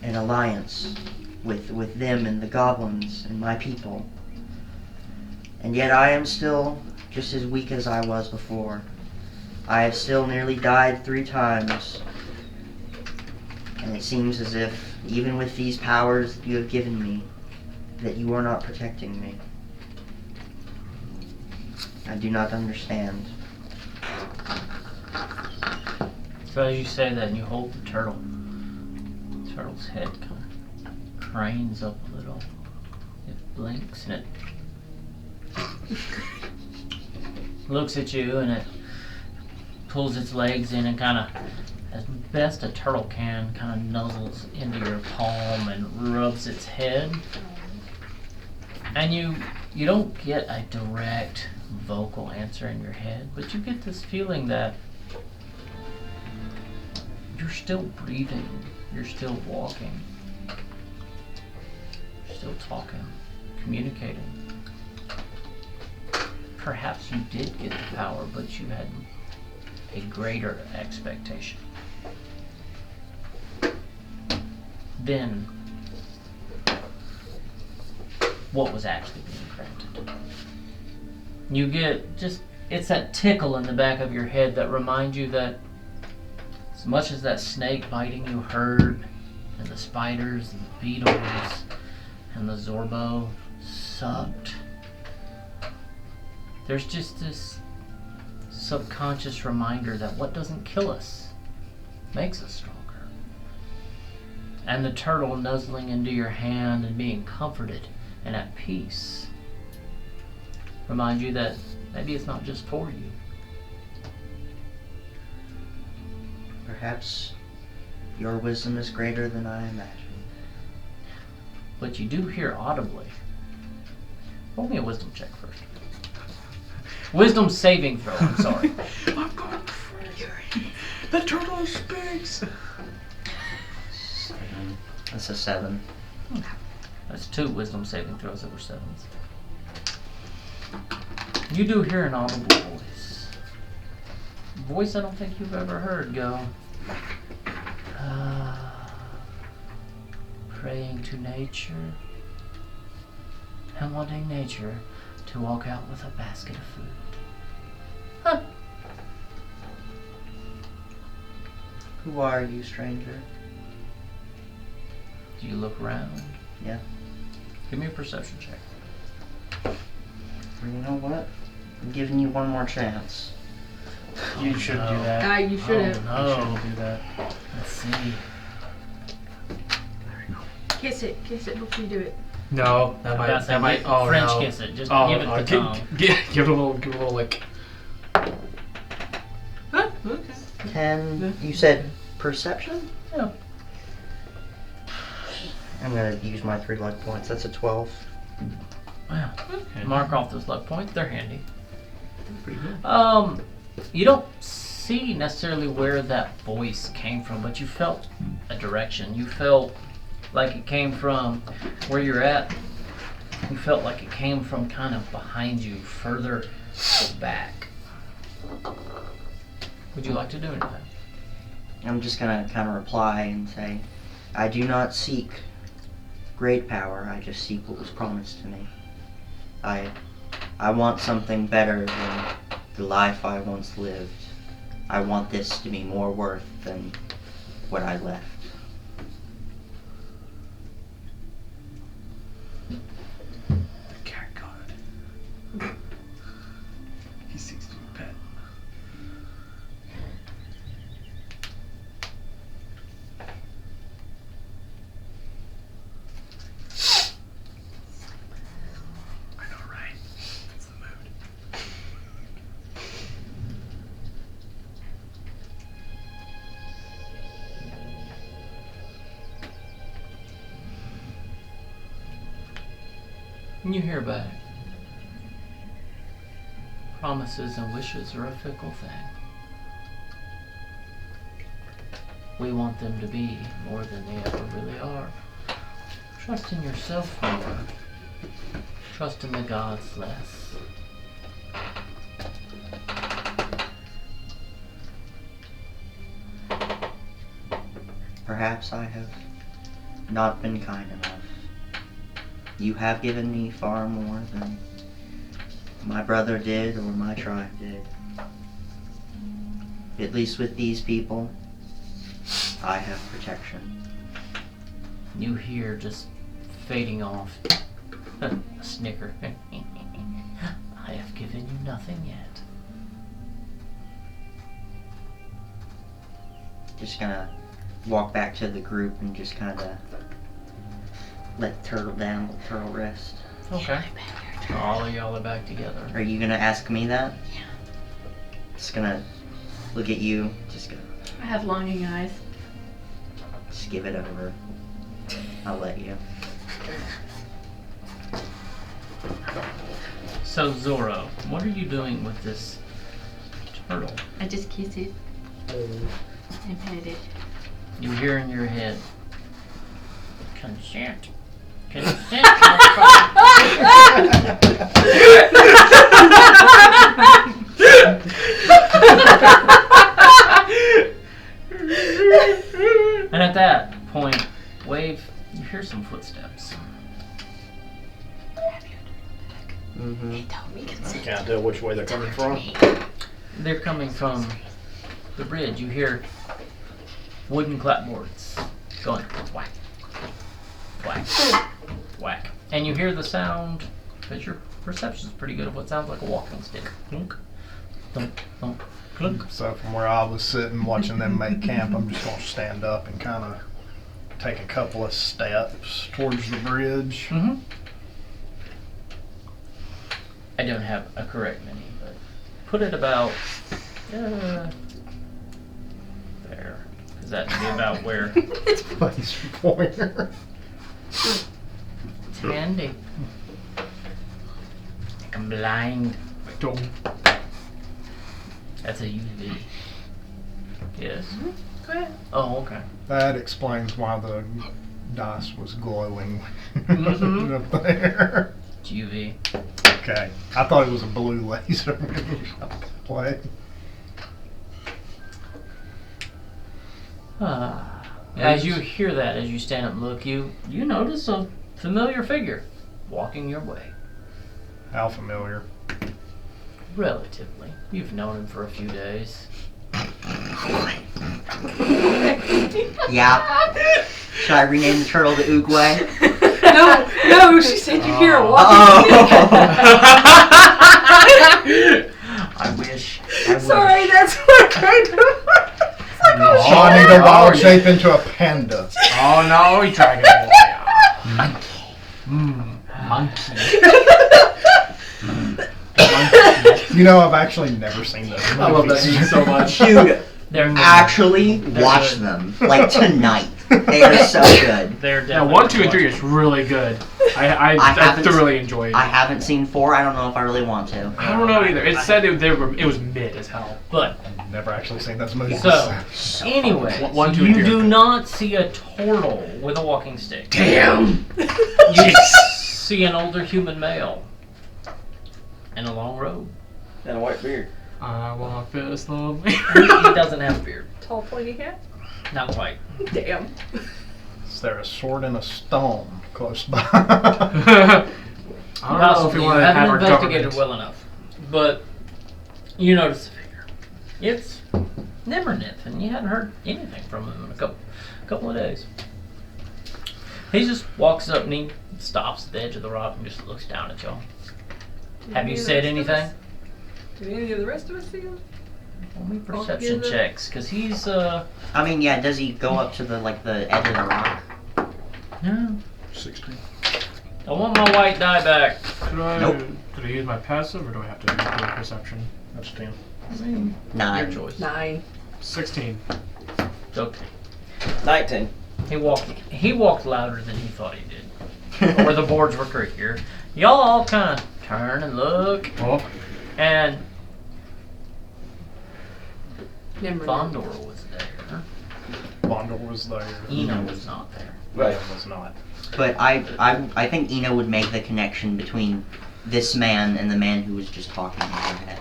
alliance with them and the goblins and my people. And yet I am still just as weak as I was before. I have still nearly died 3 times. And it seems as if, even with these powers that you have given me, that you are not protecting me. I do not understand. So as you say that and you hold the turtle, the turtle's head kind of cranes up a little. It blinks and it looks at you and it pulls its legs in and kind of, as best a turtle can, kind of nuzzles into your palm and rubs its head. And you don't get a direct vocal answer in your head, but you get this feeling that you're still breathing, you're still walking, you're still talking, communicating. Perhaps you did get the power, but you had a greater expectation. Then, what was actually being granted? You get just, it's that tickle in the back of your head that reminds you that as much as that snake biting you hurt, and the spiders, and the beetles, and the Zorbo sucked, there's just this subconscious reminder that what doesn't kill us makes us stronger. And the turtle nuzzling into your hand and being comforted and at peace remind you that maybe it's not just for you. Perhaps your wisdom is greater than I imagined. But you do hear audibly. Roll me a wisdom check first. Wisdom saving throw, I'm sorry. I'm going crazy. The turtle speaks. That's a 7. That's 2 wisdom saving throws that were 7s. You do hear an audible voice. A voice I don't think you've ever heard go, praying to nature and wanting nature to walk out with a basket of food. Huh. Who are you, stranger? Do you look around? Yeah. Give me a perception check. You know what? I'm giving you one more chance. You should do that. You should have. Oh, You no. should do that. Let's see. Kiss it before you do it. No, that might. Oh French no. kiss it. Just Oh, give it the tongue. give it a little lick. Huh? Okay. 10. You said perception? Yeah. I'm gonna use my 3 luck points. That's a 12. Wow. Okay. Mark off those luck points. They're handy. Pretty good. You don't see necessarily where that voice came from, but you felt a direction. You felt like it came from where you're at. You felt like it came from kind of behind you, further back. Would you like to do anything? I'm just gonna kind of reply and say, I do not seek great power. I just seek what was promised to me. I want something better than the life I once lived. I want this to be more worth than what I left. Carrot God. He seeks to be pet. And you hear back. Promises and wishes are a fickle thing. We want them to be more than they ever really are. Trust in yourself more. Trust in the gods less. Perhaps I have not been kind enough. You have given me far more than my brother did or my tribe did. At least with these people, I have protection. You hear just fading off a snicker. I have given you nothing yet. Just gonna walk back to the group and just kinda let Turtle down, let Turtle rest. Okay. All of y'all are back together. Are you gonna ask me that? Yeah. Just gonna look at you, just gonna I have longing eyes. just give it over. I'll let you. So Zorro, what are you doing with this turtle? I just kiss it and pet it. You hear in your head, consent. Consent, motherfucker. And at that point, Wave, you hear some footsteps. Mm-hmm. I can't tell which way they're coming from. They're coming from the bridge. You hear wooden clapboards going whack, whack, whack. And you hear the sound, because your perception's pretty good of what sounds like a walking stick. Clunk, thump, thump, clunk. So from where I was sitting watching them make camp, I'm just going to stand up and kind of take a couple of steps towards the bridge. Mm-hmm. I don't have a correct many, but put it about there. Because that'd be about where Place pointer. it's handy. Like I'm blind. Don't. That's a UV. Yes. Go ahead. Oh, okay. That explains why the dice was glowing Mhm. up there. It's UV. Okay. I thought it was a blue laser. Play. As you hear that, as you stand up and look, you notice a familiar figure walking your way. How familiar? Relatively. You've known him for a few days. Yeah. Should I rename the turtle to Oogway? No, she said you hear a walking. I wish. Sorry, that's what kind of. Oh, I need a wild shape into a panda. Oh no, he tried to get Monkey. You know, I've actually never seen those movies. I love that scene so much. Dude, They're actually watch good. them. Like tonight. They are so good. They're Yeah, definitely 1, 2, and 3 watchable. is really good. I haven't thoroughly enjoyed it. I haven't seen 4. I don't know if I really want to. I don't know either. It said it was mid as hell. But Never actually seen those movies. so anyway, One, two, you and three. do not see a turtle with a walking stick. Damn! You see an older human male in a long robe. And a white beard. I walk this lonely. He doesn't have a beard. Tall pointy hat. Not quite. Damn. Is there a sword and a stone close by? I don't know if Possibly. you You want to have haven't our investigated government. well enough. But you notice the figure. It's Nimmerniff, and you hadn't heard anything from him in a couple of days. He just walks up and he stops at the edge of the rock and just looks down at y'all. Have you said anything? Did any of the rest of us see him? Roll me perception Altogether? checks, because he's I mean, yeah, does he go up to the edge of the rock? No. 16. I want my white die back. Nope. Did I use my passive or do I have to use my perception? That's 10. I mean, 9. your choice. 9. 16. Okay. 19. He walked louder than he thought he did. where the boards were creakier. Y'all all kind of turn and look, Oh, and Nimrod. Fondor was there. Bondor was there. Eno was not there. Right. Was not. But I think Eno would make the connection between this man and the man who was just talking in her head.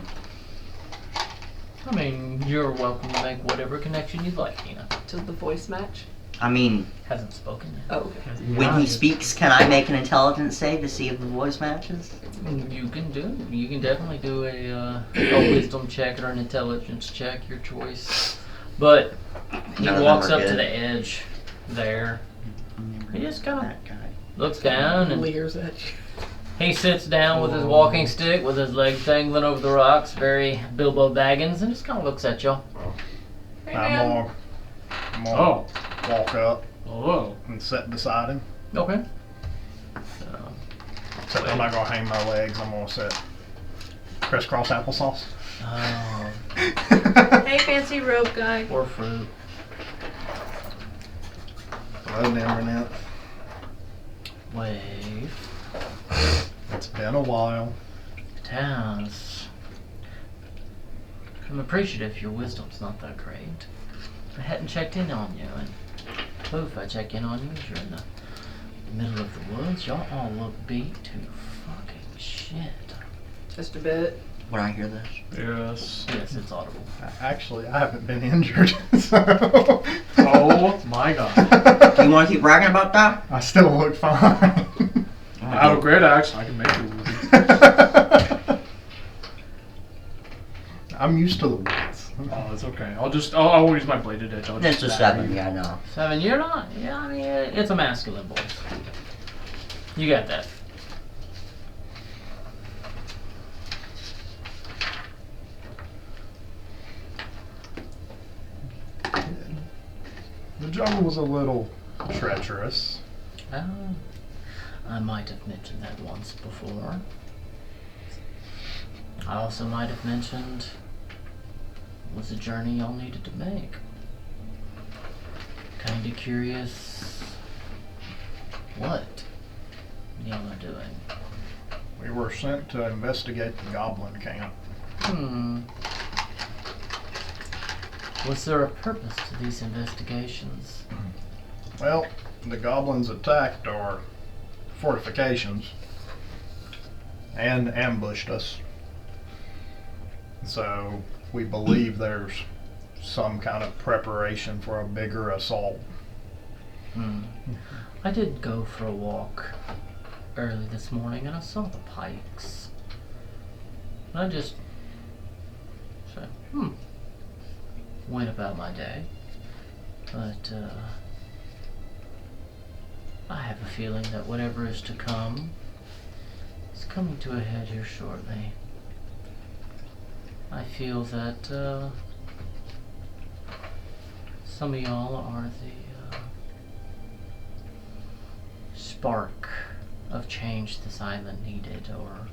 I mean, you're welcome to make whatever connection you'd like, Eno. To the voice match. I mean, Hasn't spoken yet. Oh, okay. when he speaks, can I make an intelligence save to see if the voice matches? You can definitely do a wisdom check or an intelligence check, your choice. But he None of them walks are up to good. the edge there. He just kind of That guy. looks down and Leers at you. he sits down with his walking stick, with his legs dangling over the rocks, very Bilbo Baggins, and just kind of looks at y'all. Hey, I'm man. gonna oh, walk up oh. and sit beside him. Okay. So, Except I'm not gonna hang my legs. I'm gonna sit crisscross applesauce. oh, Hey, fancy rope guy. or fruit. Hello, Nimrod. Wave. It's been a while. Taz. I'm appreciative your wisdom's not that great. I hadn't checked in on you, and poof, I check in on you as you're in the middle of the woods. Y'all all look beat to fucking shit. Just a bit. Would I hear this? Yes. Yes, it's audible. Actually, I haven't been injured, so. Oh my god. Do you want to keep bragging about that? I still look fine. I have a great axe. I can make it. I'm used to the woods. Oh, it's okay. I won't use my bladed edge. I'll It's just a stab 7, you. yeah, no. 7, you're not? Yeah, I mean, it's a masculine voice. You got that. The jungle was a little treacherous. I might have mentioned that once before. I also might have mentioned it was a journey y'all needed to make. Kinda curious what y'all are doing. We were sent to investigate the goblin camp. Was there a purpose to these investigations? Well, the goblins attacked our fortifications and ambushed us. So we believe there's some kind of preparation for a bigger assault. I did go for a walk early this morning and I saw the pikes. And I just said, went about my day. But I have a feeling that whatever is to come is coming to a head here shortly. I feel that some of y'all are the spark of change this island needed, or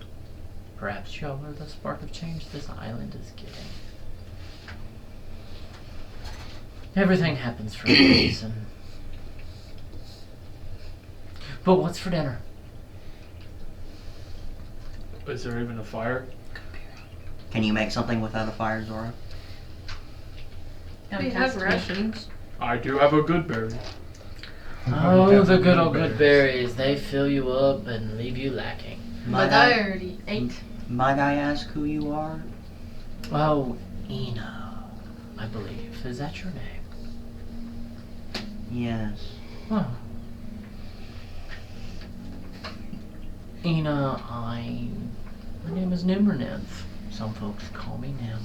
perhaps y'all are the spark of change this island is getting. Everything happens for a reason. But what's for dinner? Is there even a fire? Can you make something without a fire, Zora? We have rations. I do have a good berry. Oh, the good old good berries. They fill you up and leave you lacking. But I already ate. Might I ask who you are? Oh, Eno, I believe. Is that your name? Yes. Oh. Ena, my name is Nimmernymph. Some folks call me Nim.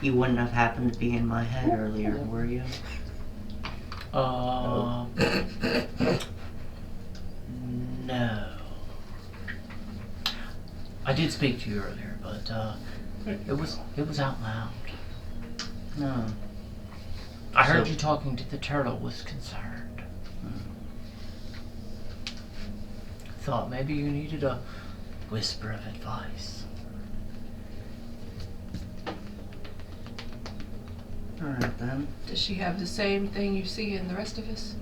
You wouldn't have happened to be in my head earlier, were you? No. I did speak to you earlier, but it was out loud. No. I heard So- you talking to the turtle was concerned. Thought maybe you needed a whisper of advice. Alright then. Does she have the same thing you see in the rest of us?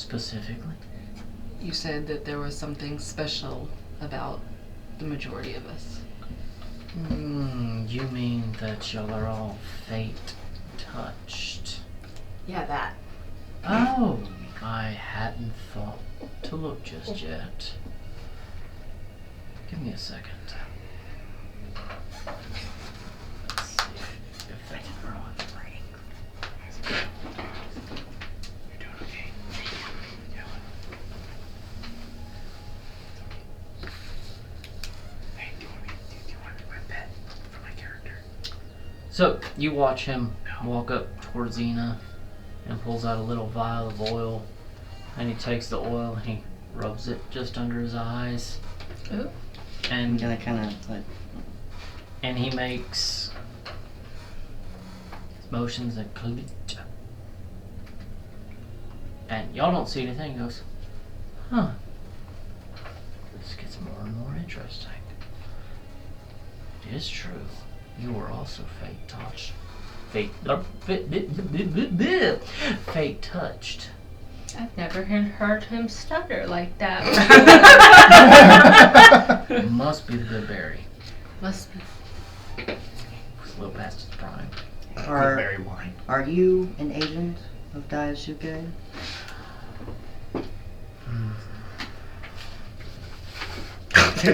Specifically? You said that there was something special about the majority of us. You mean that y'all are all fate touched? Yeah, that. Oh, I hadn't thought to look just yet. Give me a second. Let's see if I can roll it right. You're doing okay. Yeah. Hey, do you want my pet for my character? So you watch him walk up towards Ina and pulls out a little vial of oil, and he takes the oil and he rubs it just under his eyes. Ooh. I'm And gonna kind of like. and he makes motions that click. And y'all don't see anything. He goes, huh. This gets more and more interesting. It is true. You were also fate touched. Fate touched. I've never heard him stutter like that. Must be the good berry. Must be. It's a little past its prime. Very wine. Are you an agent of Daisuke? Is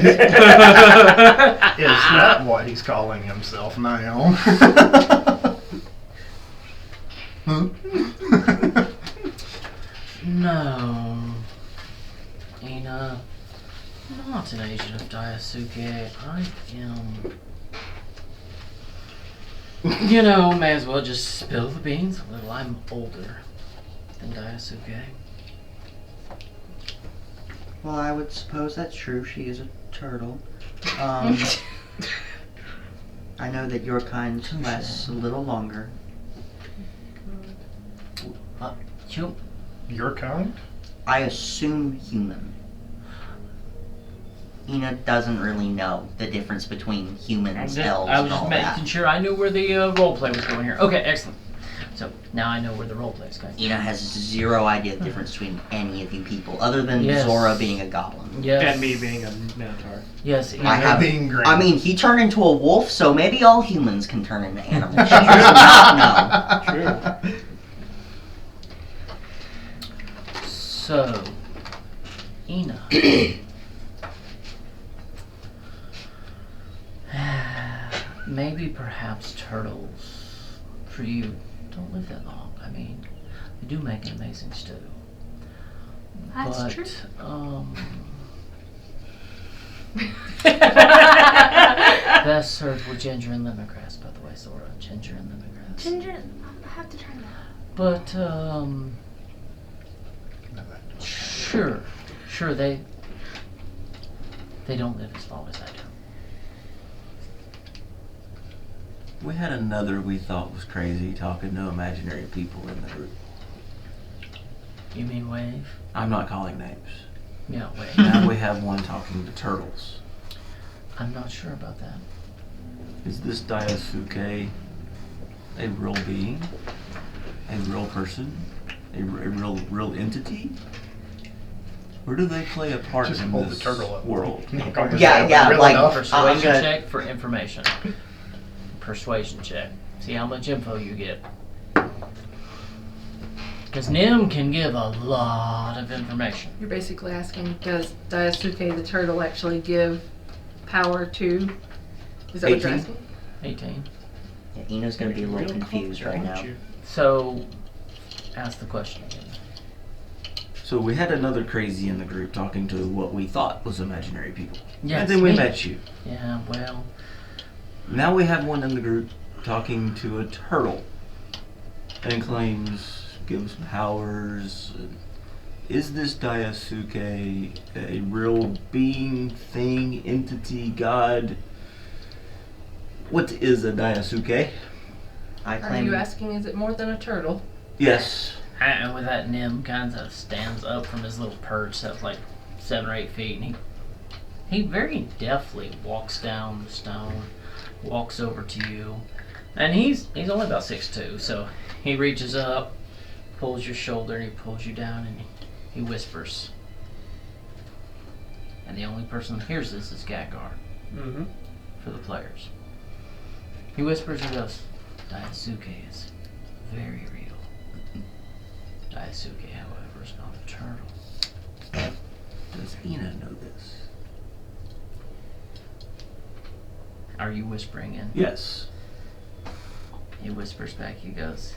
that what he's calling himself now? Huh? No. Ina, not an agent of Daisuke. I am. You know, may as well just spill the beans a little. I'm older than Daisuke. Well, I would suppose that's true. She is a turtle. I know that your kind lasts a little longer. You. Your kind? I assume human. Ina doesn't really know the difference between humans, elves, I was and all just that. making sure I knew where the roleplay was going here. Okay, excellent. So now I know where the roleplay is going. Ina has zero idea the difference between any of you people, other than Yes. Zora being a goblin. Yes. And me being a minotaur. Yes. I have. being green. I mean, he turned into a wolf, so maybe all humans can turn into animals. She does not know. True. So, Ina. Maybe perhaps turtles, for you, don't live that long. I mean, they do make an amazing stew. That's but, true. Best served with ginger and lemongrass, by the way, Zora. Ginger and lemongrass. Ginger, I have to try that. But, sure, they don't live as long as I do. We had another we thought was crazy talking to imaginary people in the group. You mean Wave? I'm not calling names. Yeah, Wave. Now we have one talking to turtles. I'm not sure about that. Is this Daisuke a real being? A real person? A real entity? Or do they play a part Just in hold the this turtle up. world? Yeah, Really like enough? Persuasion gonna- check for information. Persuasion check. See how much info you get. Because Nim can give a lot of information. You're basically asking, does Daisuke the turtle actually give power to? Is that what you're 18. asking? 18. Yeah, Ina's gonna be a little confused right now. So, ask the question again. So we had another crazy in the group talking to what we thought was imaginary people. Yes, and then we me. met you. Yeah, well, Now we have one in the group talking to a turtle and claims gives powers. Is this Daisuke a real being, thing, entity, god? What is a Daisuke? I Are claim. you asking, is it more than a turtle? Yes. and with that, Nim kind of stands up from his little perch that's like 7 or 8 feet, and he very deftly walks down the stone, walks over to you, and he's only about 6'2", so he reaches up, pulls your shoulder, and he pulls you down, and he whispers. And the only person who hears this is Gagar Mm-hmm. for the players. He whispers and goes, Daisuke is very real. Daisuke, however, is not a turtle. Does Ina know this? Are you whispering in? Yes. He whispers back, he goes,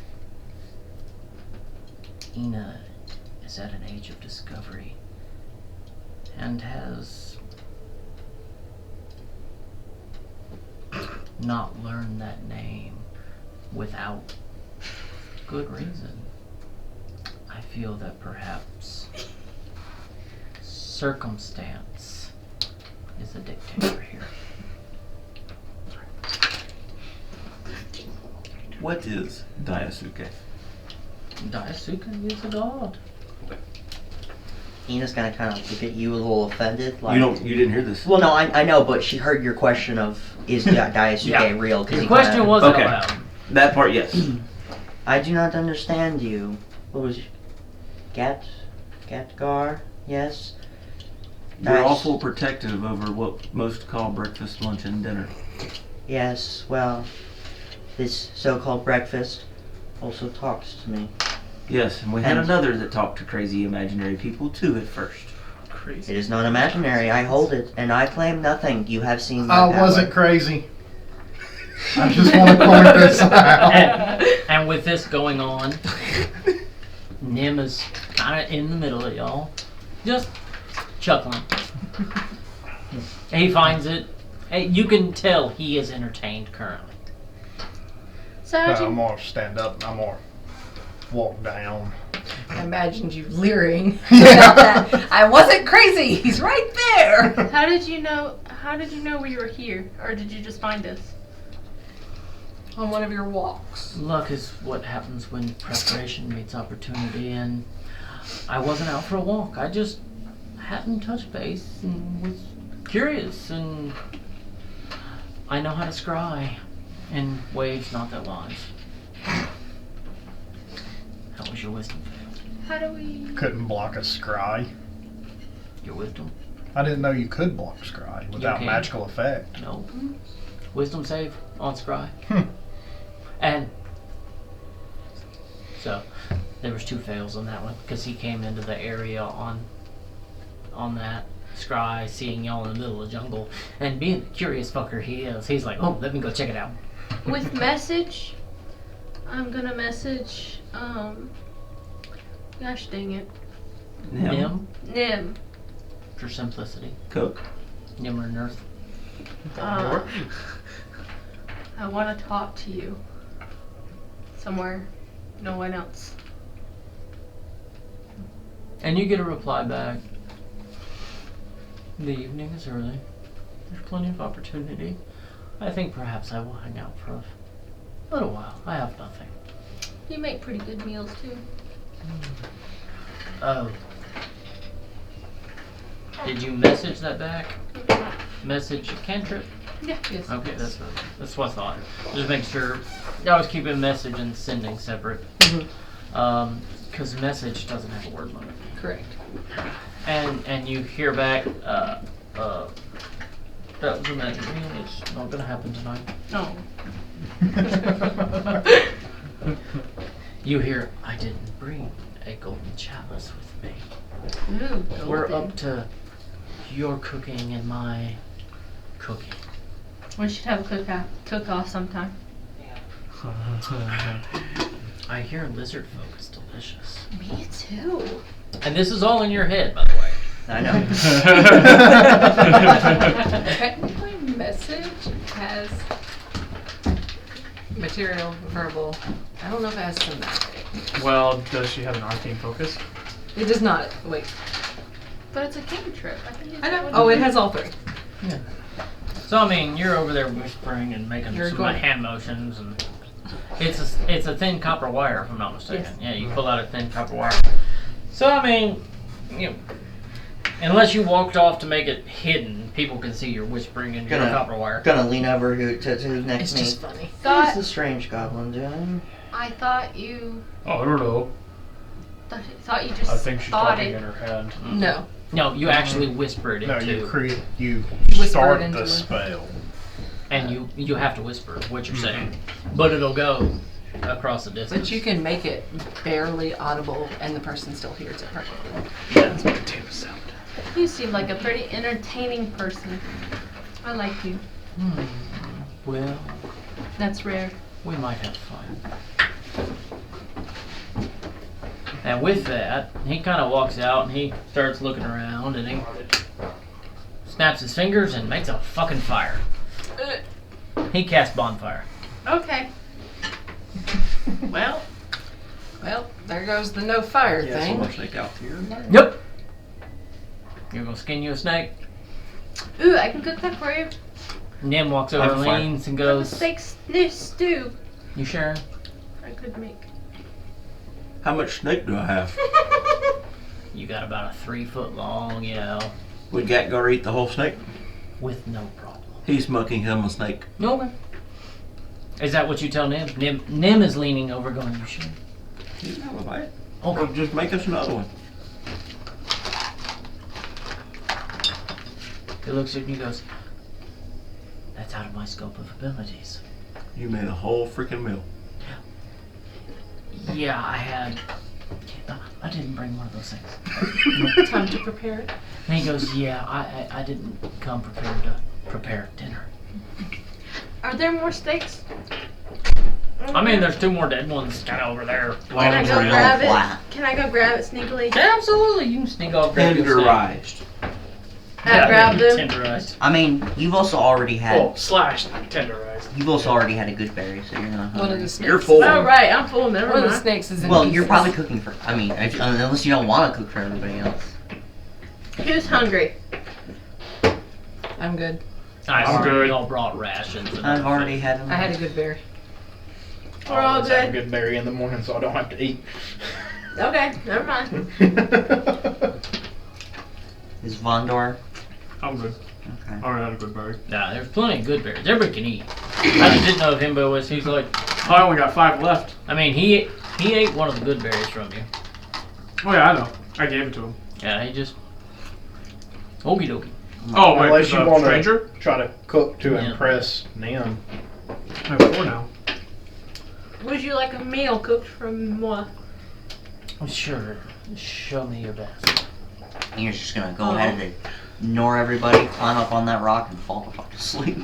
Ina is at an age of discovery and has not learned that name without good reason. I feel that perhaps circumstance is a dictator here. What is Daisuke? Daisuke is a god. Ina's gonna kind of look at you a little offended. Like, You didn't hear this. Well, no, I know, but she heard your question of is Daisuke Yeah. real? 'Cause Your he question kinda, wasn't Okay. allowed. That part, yes. I do not understand you. What was Gatgar? Yes. You're Nice. awful protective over what most call breakfast, lunch, and dinner. Yes. Well, this so-called breakfast also talks to me. Yes, and we had And- another that talked to crazy imaginary people too at first. Crazy. It is not imaginary. I hold it, and I claim nothing. You have seen I my power. wasn't crazy. I just want to point this out. And with this going on, Nim is kind of in the middle of y'all, just chuckling. He finds it. You can tell he is entertained currently. So how'd I'm you, gonna stand up and I'm gonna walk down. I imagined you leering Yeah. about that. I wasn't crazy. He's right there. how did you know we were here? Or did you just find us? On one of your walks. Luck is what happens when preparation meets opportunity, and I wasn't out for a walk. I just hadn't touched base and was curious, and I know how to scry in waves, not their lines. How was your wisdom fail? How do we... Couldn't block a scry. Your wisdom? I didn't know you could block scry without can. magical effect. No. Wisdom save on scry. Hmm. And so there was 2 fails on that one because he came into the area on that scry, seeing y'all in the middle of the jungle, and being the curious fucker he is, he's like, oh, let me go check it out. With message, I'm gonna message, gosh dang it. Nim, Nim. for simplicity. Coke. Nim or Nerth. I want to talk to you. Somewhere. No one else. And you get a reply back. The evening is early. There's plenty of opportunity. I think perhaps I will hang out for a little while. I have nothing. You make pretty good meals too. Oh. Did you message that back? Message a cantrip? Yeah. Yes. Okay, that's what I thought. Just make sure. I was keeping message and sending separate. Because message doesn't have a word limit. Correct. And you hear back, that was a magic meal. It's not gonna happen tonight. No. You hear, I didn't bring a golden chalice with me. Ooh, We're golden. up to your cooking and my cooking. We should have a cook-off sometime. I hear lizard folk is delicious. Me too. And this is all in your head, by the way. I know. Technically, message has material, verbal. I don't know if it has somatic. Well, does she have an arcane focus? It does not. Wait. But it's a cantrip. I can use I that know. one. Oh, it has all 3. Yeah. So I mean, you're over there whispering and making You're some going- hand motions, and it's a thin copper wire, if I'm not mistaken. Yes. Yeah, you pull out a thin copper wire. So I mean, you know, unless you walked off to make it hidden, people can see you're whispering into your copper wire. Gonna lean over to who's next It's to me. just funny. What's the strange goblin doing? I thought you... Oh, I don't know. thought you just I think she's thought talking it. in her head. No. No, you actually whisper it No, into, you Whisper start it into the it. spell. and you have to whisper what you're saying, but it'll go across the distance. But you can make it barely audible and the person still hears it perfectly. Yeah, it's a table sound. You seem like a pretty entertaining person. I like you. Well, That's rare. we might have fun. And with that, he kind of walks out and he starts looking around and he snaps his fingers and makes a fucking fire. He casts bonfire. Okay. Well, there goes the no fire Yeah, so thing. much snake out here. Yep. You're gonna skin you a snake? Ooh, I can cook that for you. Nim walks I over, have a fire. leans, and Have a goes, steak stew. "You sure?" I could make. How much snake do I have? You got about a 3 foot long, Would Gatgar eat the whole snake? with no problem. He's smoking him a snake. Okay. Is that what you tell Nim? Nim is leaning over, going, "You sure?" You can have a bite. Okay. Or just make us another one. He looks at you and he goes, "That's out of my scope of abilities." You made a whole freaking meal. Yeah, I didn't bring one of those things. Time to prepare it. And he goes, "Yeah, I didn't come prepared to prepare dinner." Are there more steaks? I mean, there's 2 more dead ones kind of over there. Can I go Real grab it? flat. Can I go grab it sneakily? Absolutely, you can sneak off, grab your snake. Tenderized. I grab them. Tenderized. I mean, you've also already had Oh, slash tenderized. you've also already had a good berry, so you're not One of hungry. the snakes. You're full. Oh, right, I'm full. Never One of the mind. snakes is in Well, pieces. you're probably cooking for. I mean, unless you don't want to cook for everybody else. Who's hungry? I'm good. I'm good. We all brought rations. And I've already had them. I had a good berry. We're all always have a good. good berry in the morning, so I don't have to eat. Okay, never mind. Is Vondor I'm good. okay? I already had a good berry. Nah, there's plenty of good berries. Everybody can eat. I just didn't know if him was. He's like, I only got 5 left. I mean, he ate one of the good berries from you. Oh yeah, I know. I gave it to him. Yeah, he just. Okie dokie. Oh, wait, Unless the you want stranger? to try to cook to Yeah. impress Nim. I have 4 now. Would you like a meal cooked from moi? Sure. Show me your best. And you're just gonna go ahead and ignore everybody, climb up on that rock, and fall the fuck asleep.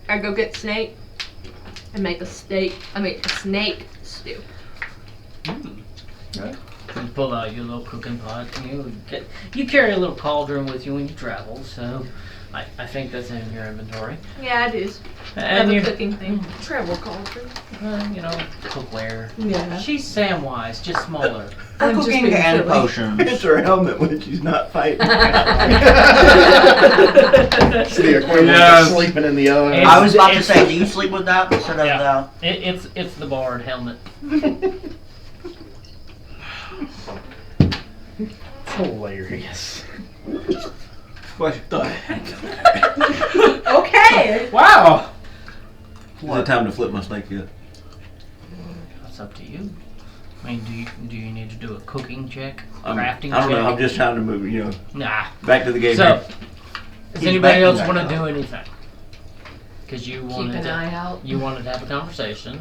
I go get snake and make a snake stew. You pull out your little cooking pot. You carry a little cauldron with you when you travel, so I think that's in your inventory. Yeah, it is. I have And a you, cooking thing. Travel cauldron. cookware. Yeah. She's Samwise, just smaller. I'm just Cooking being and silly. potions. It's her helmet when she's not fighting. It's the equivalent Yes. of sleeping in the oven. It's- I was about to say, do you sleep with that instead of Yeah. It's the bard helmet. Hilarious. What the heck? Okay. Wow! Is it time to flip my snake yet? That's up to you. I mean, do you need to do a cooking check, I crafting don't know. I'm check? just trying to move. You know, Nah. back to the game. So, here. does He's anybody backing else back want up. to do anything? Because you Keep wanted an to. eye out. You wanted to have a conversation.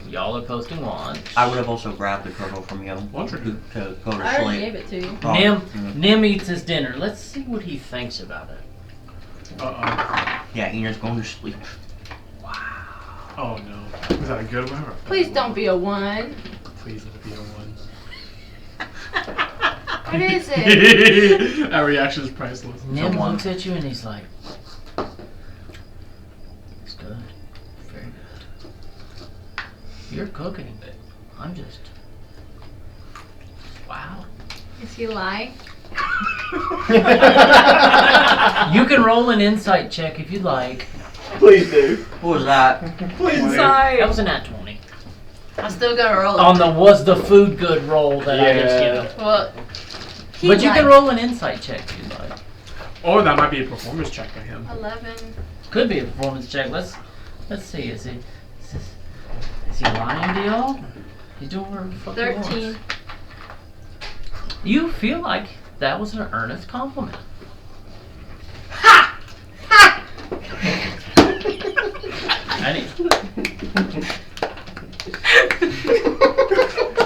Y'all are posting lunch. I would have also grabbed the turtle from you Lunch or to go to I already sleep. gave it to you. Oh, Nim, mm. Nim eats his dinner. Let's see what he thinks about it. Yeah, Enid's going to sleep. Oh no. Is that a good one? Please don't be a 1. Please let it be a 1. What is it? That reaction is priceless. Nim one. looks at you and he's like, "It's good, very good. You're cooking. I'm just, wow." Is he lying? You can roll an insight check if you'd like. Please do. What was that? Please do. That was a nat 20. I'm still gonna roll it. On the was the food good roll that I just Yeah. gave. Well, he But you can liked roll an insight check if you'd like. Oh, that might be a performance check by him. 11. Could be a performance check. Let's see. Is he lying to y'all? He's doing whatever the fuck he wants. 13. You feel like that was an earnest compliment. Ha! Ha!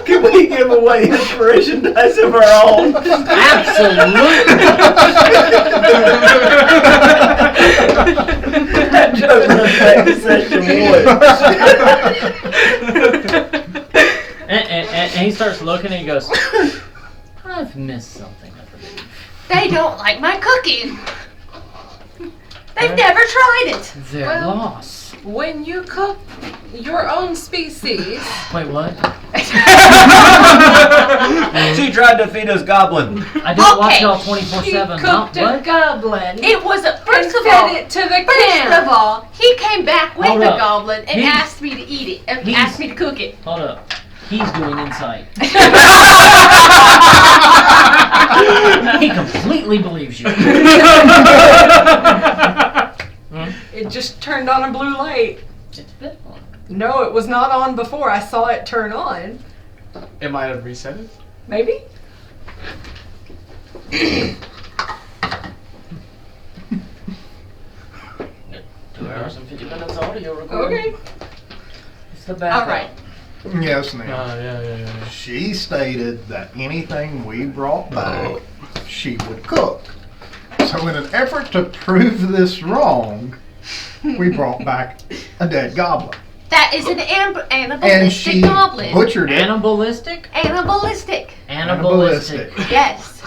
Can we give away inspiration dice of our own? That joke runs back to session 1. And he starts looking and he goes, I've missed something, I believe. They don't like my cooking. They've never tried it. They're Well- lost. When you cook your own species, Wait, what? She tried to feed us goblin. I didn't watch Okay. y'all she 24/7. cooked a What? goblin It was and first of fed all. it to the First camp. of all, he came back with Hold the up. goblin and He's- asked me to eat it. And he's- asked me to cook it. Hold up. He's doing insight. He completely believes you. It just turned on a blue light. It's been on. No, it was not on before. I saw it turn on. It might have reset it. Maybe? 2 hours and 50 minutes audio recording. Okay. It's the backup. All right. Yes, ma'am. Yeah. She stated that anything we brought back, she would cook. So in an effort to prove this wrong, we brought back a dead goblin. That is an And animalistic she goblin. butchered it. Animalistic? Animalistic. Animalistic. Yes.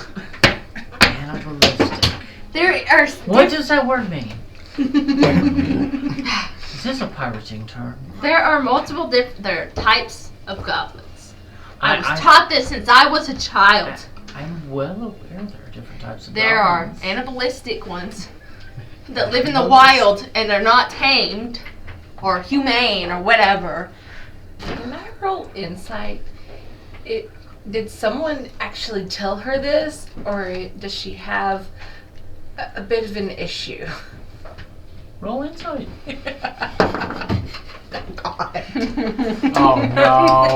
Animalistic. There are. What does that word mean? Is this a pirating term? There are multiple there are types of goblins. I was I- taught this since I was a child. I'm well aware there are different types of There are goblins. animalistic ones that live in the wild and are not tamed or humane or whatever. When I roll insight, did someone actually tell her this, or does she have a bit of an issue? Roll insight. Oh no.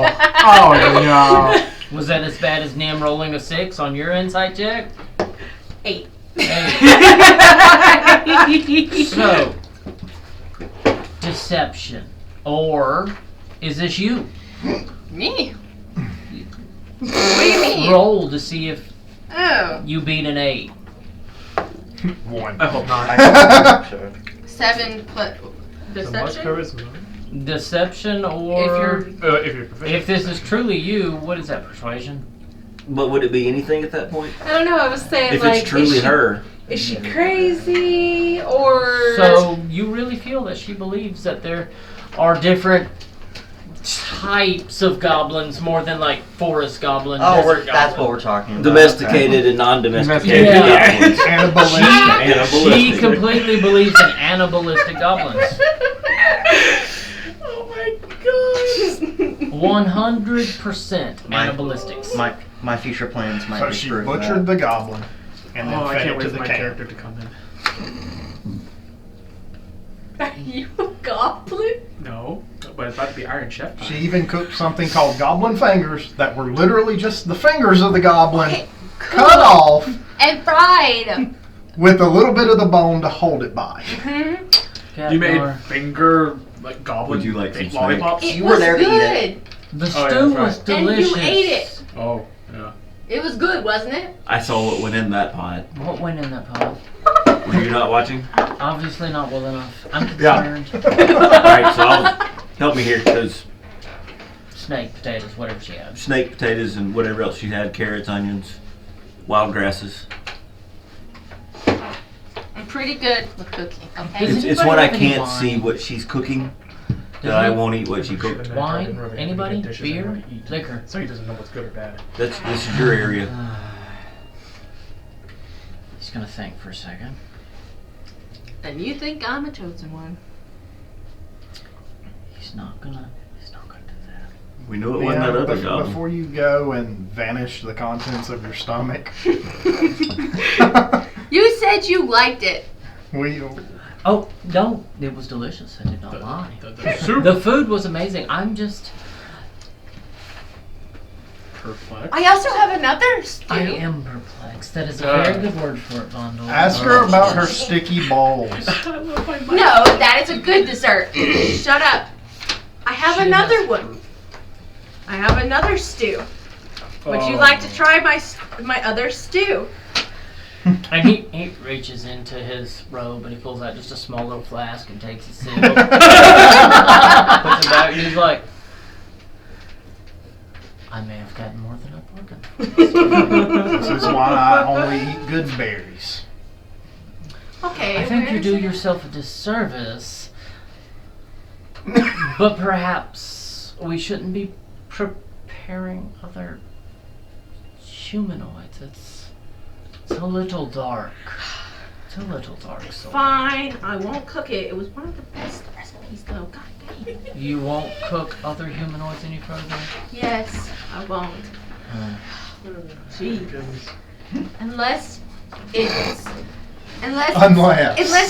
Oh no. Was that as bad as Nim rolling a 6 on your insight check? 8. So, deception. Or is this you? Me? What do you mean? Roll to see if Oh. you beat an 8. 1. I hope not. 7 plus So much deception? charisma. Deception or... If you're proficient. If this is truly you, what is that, persuasion? But would it be anything at that point? I don't know. I was saying, If like, it's truly her. Is she crazy, or So you really feel that she believes that there are different types of goblins more than like forest goblins. Oh, desert that's what goblins. we're talking about. Domesticated and non-domesticated Yeah. goblins. Animalistic. She completely believes in animalistic goblins. Oh my gosh! 100% animalistics. My future plans might So be she screwed butchered with the goblin and then Oh, I fed can't it wait to for the my camp. character to come in. Are you a goblin? No, but it's about to be Iron Chef time. She even cooked something called goblin fingers that were literally just the fingers of the goblin cut off And fried. with a little bit of the bone to hold it by. You made finger like goblin Would you like baked some snake? lollipops? It You was were there to eat good. it. The Oh, stew yeah, that's was right. delicious. And you ate it. Oh, yeah. It was good, wasn't it? I saw what went in that pot. What went in that pot? Were you not watching? Obviously not well enough. I'm Yeah. concerned. Alright, so help me here, because Snake, potatoes, whatever she had. snake potatoes and whatever else she had, carrots, onions, wild grasses. I'm pretty good with cooking, okay? Does It's anybody when I have any can't wine? see what she's cooking Does that I any- won't eat what she cooked. Wine? Really Anybody? good dishes Beer? and really eat. Liquor? So he doesn't know what's good or bad. This is your area. He's gonna think for a second. And you think I'm a chosen one. He's not gonna do that. We know it wasn't that other goblin. Before you go and vanish the contents of your stomach, You said you liked it. we Oh, no, it was delicious. I did not lie. The soup. The food was amazing. I'm just... perplexed. I also have another stew. I am perplexed. That is a very good word for it, Vondel. Ask her about her sticky balls. No, that is a good dessert. Shut up. I have another one. I have another stew. Would you like to try my other stew? And he reaches into his robe and he pulls out just a small little flask and takes a sip. Puts it back and he's like, I may have gotten more than I bargained for. This is why I only eat good berries. Okay. I think you where's do it? yourself a disservice, but perhaps we shouldn't be preparing other humanoids. It's a little dark. It's a little dark. So Fine, I won't cook it. It was one of the best recipes, though. God dang. you won't cook other humanoids any further? Yes, I won't. Gee. Unless it's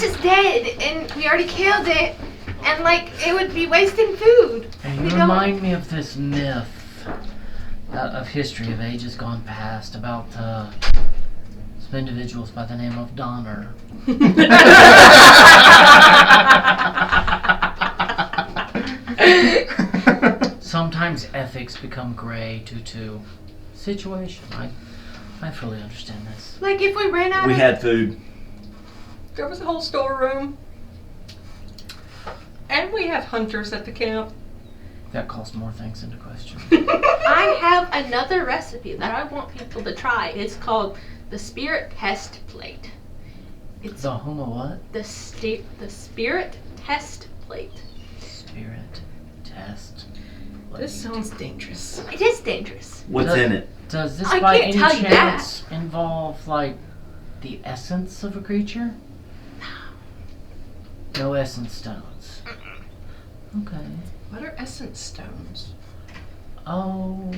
it's dead and we already killed it, and like it would be wasting food. And We you don't- remind me of this myth of history of ages gone past about some individuals by the name of Donner. Sometimes ethics become gray due to situation. I fully understand this. Like if we ran out We of had food. There was a whole storeroom. And we have hunters at the camp. That calls more things into question. I have another recipe that I want people to try. It's called the Spirit Test Plate. It's The homo what? the Spirit Test Plate. Spirit test. This sounds dangerous. It is dangerous. What's in it? Does this I by can't any tell you chance involve like the essence of a creature? No essence stones. Okay. What are essence stones? Oh,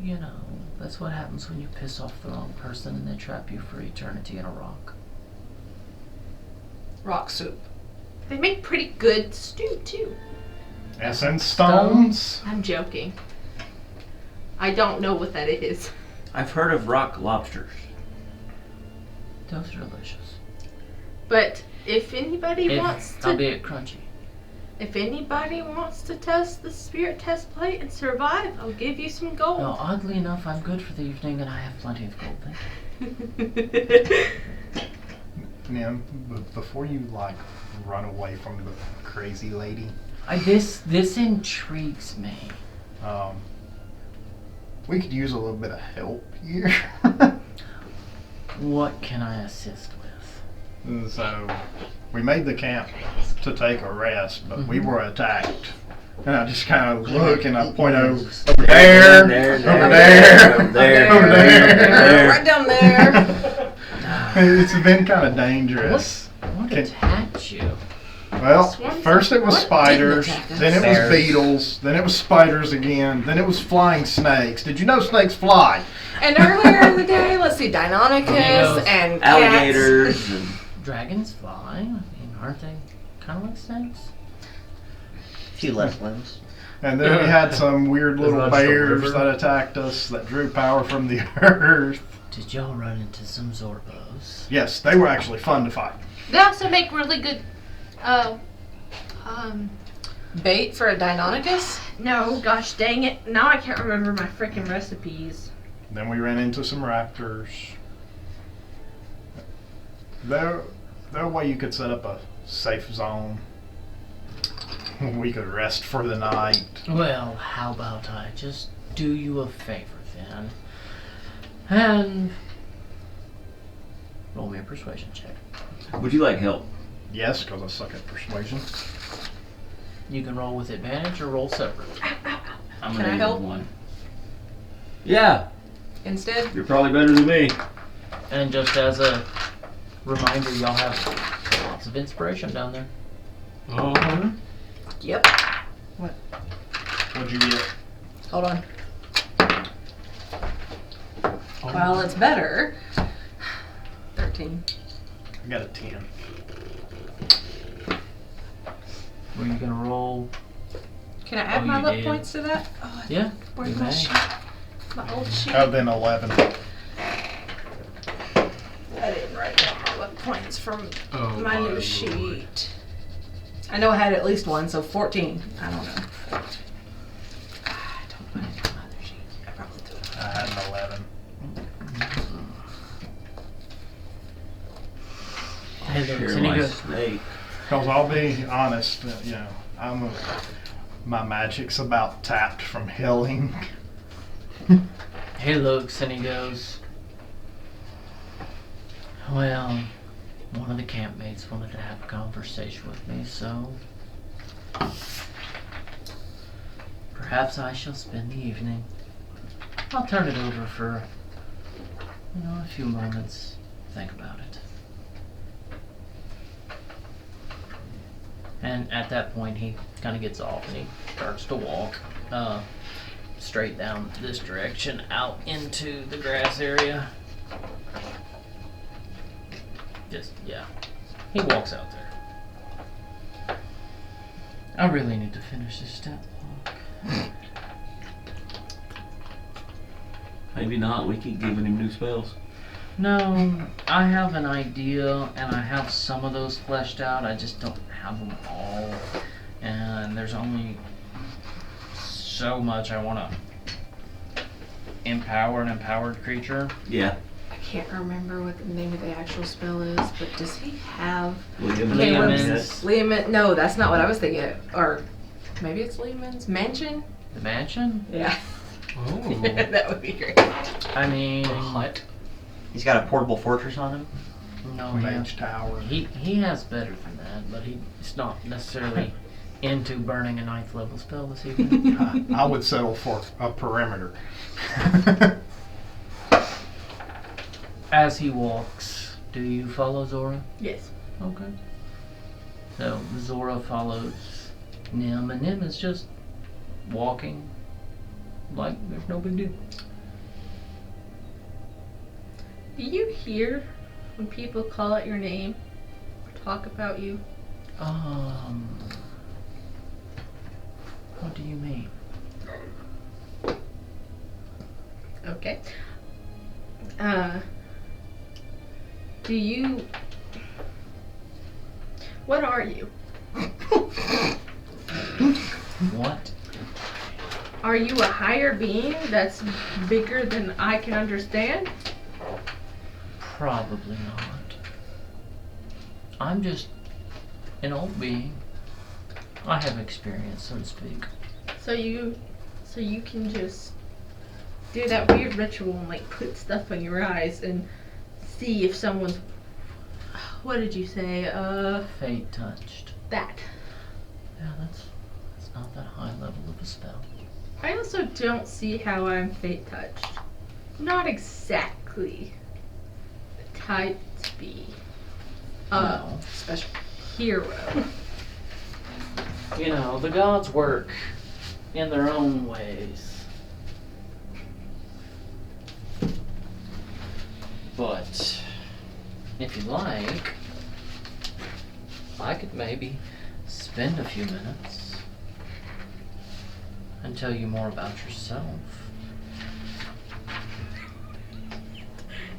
you know, that's what happens when you piss off the wrong person and they trap you for eternity in a rock. Rock soup. They make pretty good stew too. Essence stones? I'm joking. I don't know what that is. I've heard of rock lobsters. Those are delicious. But if anybody wants to Albeit crunchy. If anybody wants to test the Spirit Test Plate and survive, I'll give you some gold. No, oddly enough, I'm good for the evening and I have plenty of gold. Thank you. Man, before you like run away from the crazy lady, This intrigues me. we could use a little bit of help here. What can I assist with? And so we made the camp to take a rest, but we were attacked. And I just kind of look and I point over there, over there, over there. Right down there. It's been kind of dangerous. What attacked you? Well, first it was spiders, attack us? then it was beetles, then it was spiders again, then it was flying snakes. Did you know snakes fly? And earlier in the day, let's see, Deinonychus Mosquitoes. and cats. Alligators. And Dragons fly. I mean, aren't they kind of like snakes? Few less limbs. And then we had some weird little There's not still bears river. that attacked us that drew power from the earth. Did y'all run into some Zorbos? Yes, they were actually fun to fight. They also make really good Bait for a Deinonychus? No, gosh dang it. Now I can't remember my freaking recipes. Then we ran into some raptors. There a way you could set up a safe zone. We could rest for the night. Well, how about I just do you a favor then? And roll me a persuasion check. would you like help? Yes, because I suck at persuasion. You can roll with advantage or roll separate. I'm Can I gonna help? one. Yeah, Instead? you're probably better than me. And just as a reminder, y'all have lots of inspiration down there. Uh-huh. Yep. What'd you get? Hold on. Well, it's better. 13. I got a 10. Were you gonna roll? Can I add Oh, my you luck did. points to that? Oh, Yeah, where's you my may. sheet? my old sheet. Then 11. I didn't write down my luck points from Oh, my new Lord. sheet. I know I had at least one, so 14. I don't know. I don't put it in my other sheet. I probably threw it. I had an 11. Hey, look, Hear and he my goes, snake. Because I'll be honest, my magic's about tapped from healing. he looks and he goes, well, one of the campmates wanted to have a conversation with me, so perhaps I shall spend the evening. I'll turn it over for, a few moments. Think about it. And at that point, he kind of gets off and he starts to walk straight down this direction out into the grass area. He walks out there. I really need to finish this step log. Maybe not. We keep giving him new spells. No, I have an idea and I have some of those fleshed out. I just don't have them all. And there's only so much I want to empower an empowered creature. Yeah. I can't remember what the name of the actual spell is, but does he have Lehman's. Lehman? No, that's not what I was thinking. Or maybe it's Lehman's Mansion? The mansion? Yeah. Oh. That would be great. I mean, Hut. He's got a portable fortress on him. no, Mage tower. he has better than that, but he's not necessarily into burning a 9th level spell this evening. I would settle for a perimeter. As he walks, do you follow Zora? Yes. Okay. So Zora follows Nim, and Nim is just walking like there's no big deal. Do you hear when people call out your name or talk about you? What do you mean? Okay. Do you... What are you? What? Are you a higher being that's bigger than I can understand? Probably not. I'm just an old being. I have experience, so to speak. So you can just do that weird ritual and like put stuff in your eyes and see if someone's... What did you say? Fate touched. That. Yeah, that's not that high level of a spell. I also don't see how I'm fate touched. Not exactly the type to be a No. special hero. You know, the gods work in their own ways. But if you'd like, I could maybe spend a few minutes and tell you more about yourself.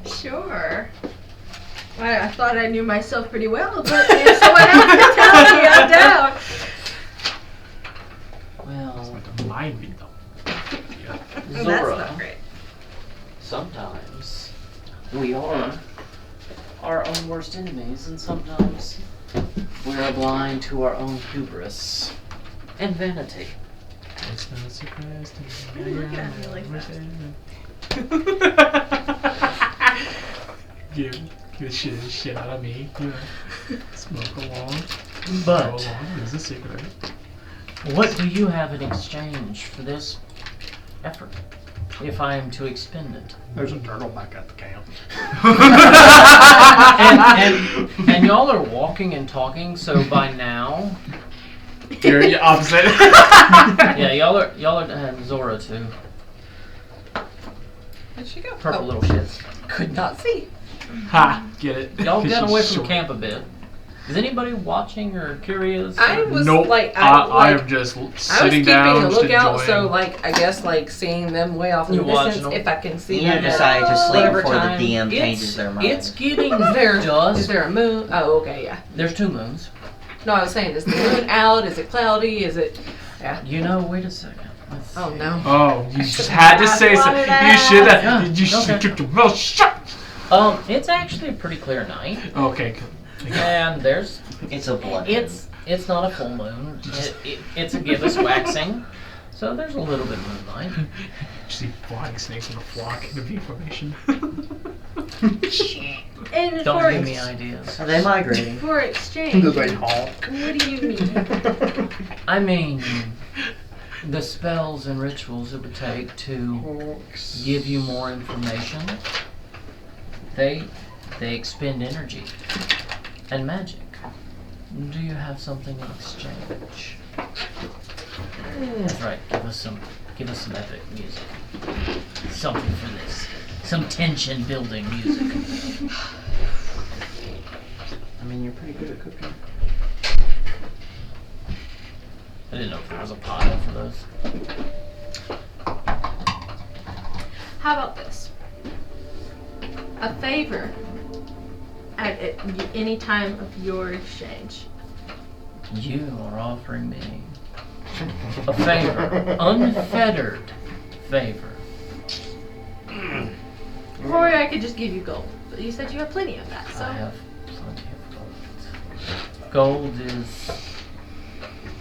Sure. I thought I knew myself pretty well, but if someone else can tell me, I'm down. Well, Like a mind read, though. Well, Zora, that's not great. sometimes we are our own worst enemies, and sometimes we are blind to our own hubris and vanity. It's no surprise to Don't look at me like Give the shit out of me. You know. Smoke along. Go But along. There's a cigarette. what do you have in exchange for this effort, if I am to expend it? There's a turtle back at the camp. and y'all are walking and talking, so by now, You're the opposite. yeah, y'all are and Zora too. Where'd she go? Purple Oh, little shits. could not see. Ha! Get it? Y'all 'Cause get she's away from short. camp a bit. Is anybody watching or curious? I was Nope. like, I am just I was sitting keeping down, a just lookout, enjoying. so like I guess like seeing them way off in You the watching distance, them? if I can see You them. decide to sleep whatever before time. the DM changes their mind. It's getting Is dusk. there a moon? Oh, okay, yeah. There's 2 moons. No, I was saying, is the moon out? Is it cloudy? Is it? Yeah. You know, wait a second. Let's Oh see. no. Oh, you just had to say something. You should have. You should Okay. keep your mouth shut. It's actually a pretty clear night, Okay. and there's It's a blood. it's not a full moon. It's a gibbous waxing, so there's a little bit of moonlight. You see flying snakes in a flock in a V formation. And Don't for give me ideas. Are they migrating? for exchange. Do they honk? What do you mean? I mean, the spells and rituals it would take to give you more information, they expend energy and magic. Do you have something in exchange? That's right. Give us some epic music. Something for this. Some tension building music. I mean, you're pretty good at cooking. I didn't know if there was a pile for those. How about this? A favor at any time of your exchange. You are offering me a favor, unfettered favor. Or I could just give you gold. But you said you have plenty of that, so. I have plenty of gold. Gold is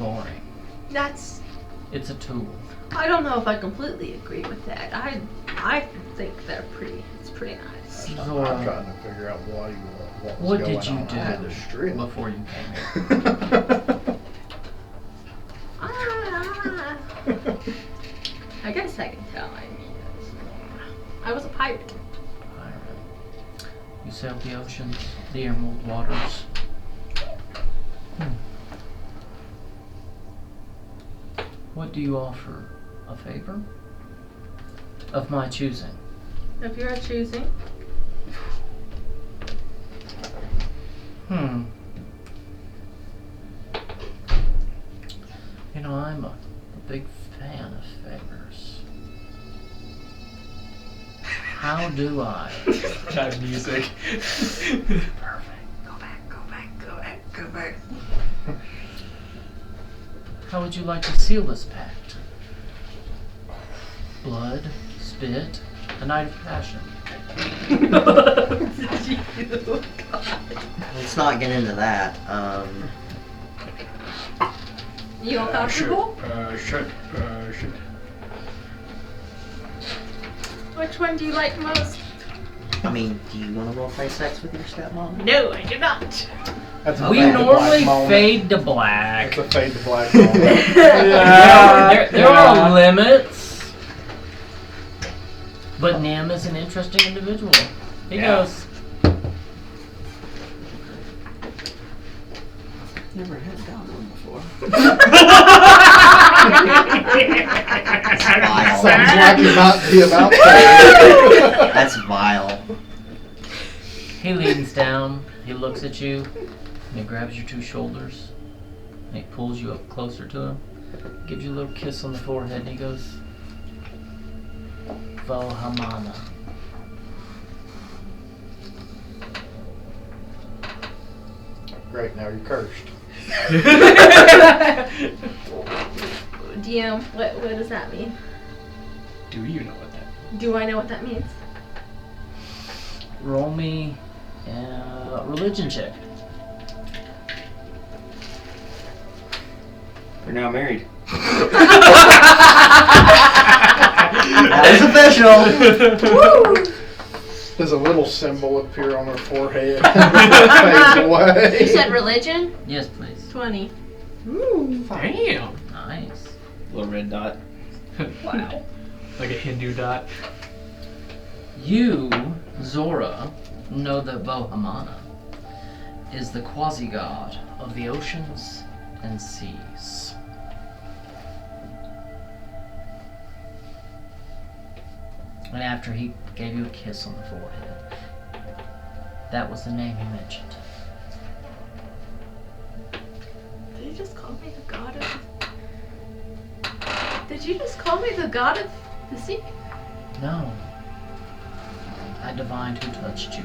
boring. That's. It's a tool. I don't know if I completely agree with that. I think it's pretty nice. I'm Zora, trying to figure out what was what going did you on behind the do strip. before you came here? I guess I can tell. I was a pirate. Pirate. You sailed the oceans, the emerald waters. What do you offer? A favor? Of my choosing. If you're choosing. You know, I'm a big fan of favors. How do I? That music. Perfect. Go back. How would you like to seal this pact? Blood, spit, a night of passion. Let's not get into that. You all comfortable? Should. Which one do you like most? I mean, do you want to roleplay sex with your stepmom? No, I do not. That's a We fade to black normally moment. fade to black. It's a fade to black moment. There are limits. But Nim is an interesting individual. He goes. Never had that one before. Sounds like you might be about to. That's vile. He leans down, he looks at you, and he grabs your 2 shoulders, and he pulls you up closer to him, gives you a little kiss on the forehead, and he goes, Vohamana. Great, now you're cursed. DM, what does that mean? Do you know what that? Do I know what that means? Roll me a religion check. We're now married. That is official. Does a little symbol appear on her forehead? Fades away. You said religion? Yes, please. 20. Damn. Nice. Little red dot. Wow. Like a Hindu dot. You, Zora, know that Vohamana is the quasi-god of the oceans and seas. And after he gave you a kiss on the forehead, that was the name he mentioned. call me the god of... Did you just call me the god of the sea? No. I divined who touched you.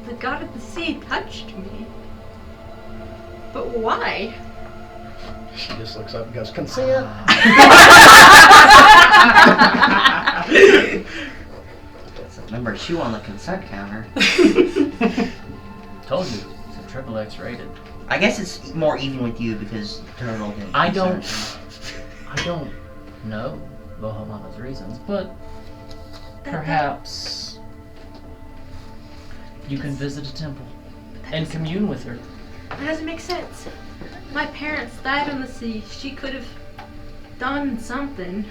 The god of the sea touched me. But why? She just looks up and goes, consent. Number 2 on the consent counter. Told you, it's a triple X rated. I guess it's more even with you because Turtle didn't. I consent. don't know Vohamana's reasons, but perhaps you can visit a temple and commune with her. That doesn't make sense. My parents died on the sea. She could have done something.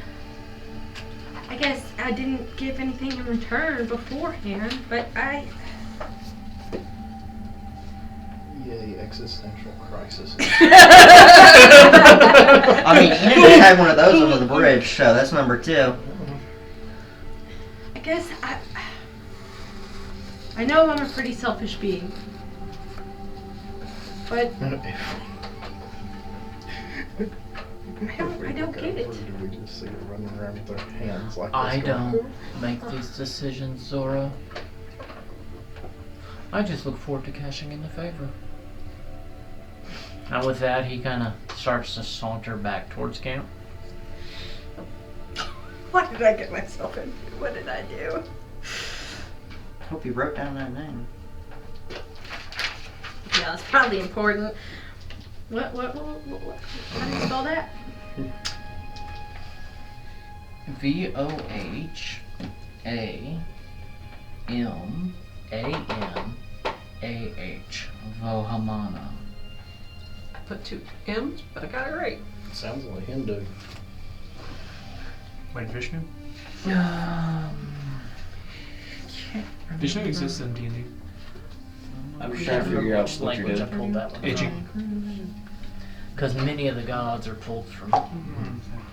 I guess I didn't give anything in return beforehand, but I... Yay, existential crisis. I mean, you just had one of those under the bridge, so that's number 2. I guess I know I'm a pretty selfish being. But I don't get it. Or do we just see her running around with her hands like this? I going, don't make these decisions, Zora. I just look forward to cashing in the favor. And with that, he kind of starts to saunter back towards camp. What did I get myself into? What did I do? Hope you wrote down that name. Yeah, it's probably important. What? How do you spell that? Vohamana. Vohamana. I put 2 M's, but I got it right. Sounds like Hindu. Like Vishnu? Can't Vishnu remember. exists in D&D. I'm just trying to figure out Which what you're language I doing. pulled that one Itchy. Because many of the gods are pulled from a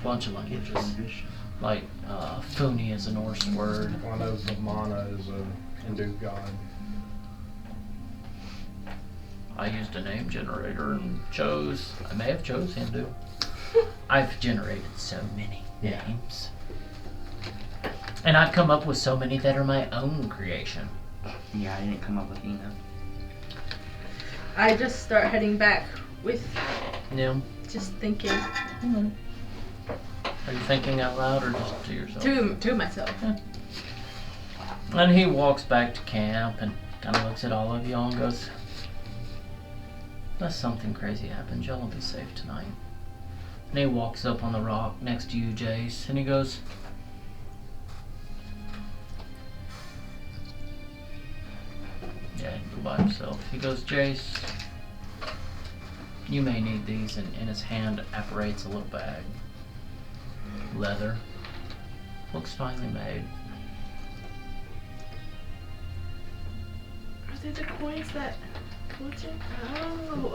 bunch of languages. Like Funi is a Norse word. Well, I know Vamana is a Hindu god. I used a name generator and I may have chose Hindu. I've generated so many names. And I've come up with so many that are my own creation. Yeah, I didn't come up with Ina. I just start heading back with Yeah. just thinking Are you thinking out loud or just to yourself? to myself. And he walks back to camp and kind of looks at all of y'all and goes, unless something crazy happens, y'all will be safe tonight. And he walks up on the rock next to you, Jace, and he goes, yeah, he go by himself. He goes, Jace, you may need these, and in his hand apparates a little bag. Leather. Looks finely made. Are they the coins that... What's it?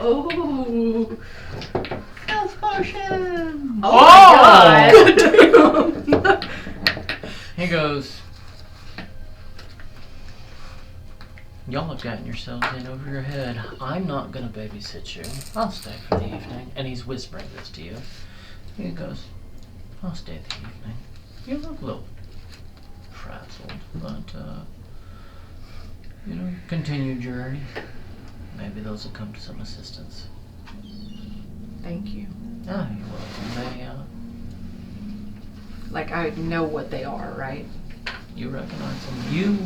Oh. Health potion! Oh my god! He goes, y'all have gotten yourselves in over your head. I'm not gonna babysit you. I'll stay for the evening. And he's whispering this to you. He goes, I'll stay the evening. You look a little frazzled, but, continue journey. Maybe those will come to some assistance. Thank you. Ah, you're welcome. Like, I know what they are, right? You recognize them. You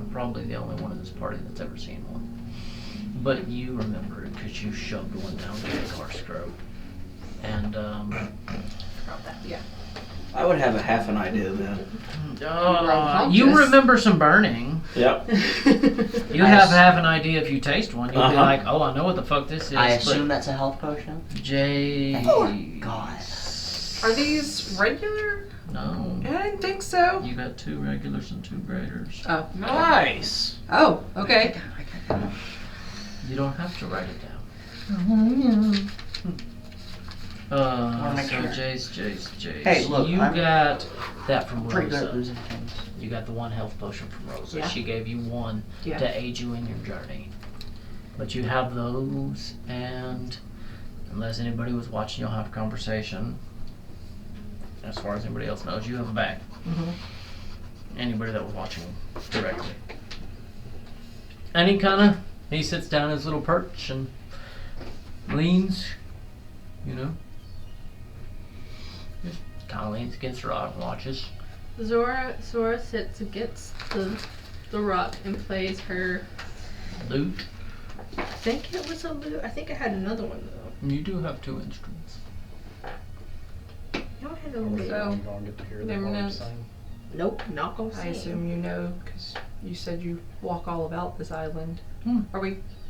are probably the only one in this party that's ever seen one. But you remember it because you shoved one down Gengar's throat. And, Yeah. I would have a half an idea then. you remember some burning. Yep. You have half an idea if you taste one. You'll be Uh-huh. like, oh, I know what the fuck this is. I assume that's a health potion? Jay. Oh, God. Are these regular? No. I didn't think so. You got 2 regulars and 2 graders. Oh. Nice. Oh, okay. You don't have to write it down. Wanna make So sure. Jace. Hey, look, you I'm got that from pretty good at Rosa. losing things. You got the 1 health potion from Rosa. Yeah. She gave you 1 Yeah. to aid you in your journey. But you have those, and unless anybody was watching, you'll have a conversation. As far as anybody else knows, you have a bag. Anybody that was watching directly. And he sits down in his little perch and leans, you know. Just kind of leans against the rock and watches. Zora sits against the rock and plays her. Lute. I think it was a lute. I think I had another one though. You do have 2 instruments. I don't have a Are we lute. So, gonna get to hear the never harp know. sing? Nope, not gonna I sing. assume you know because you said you walk all about this island.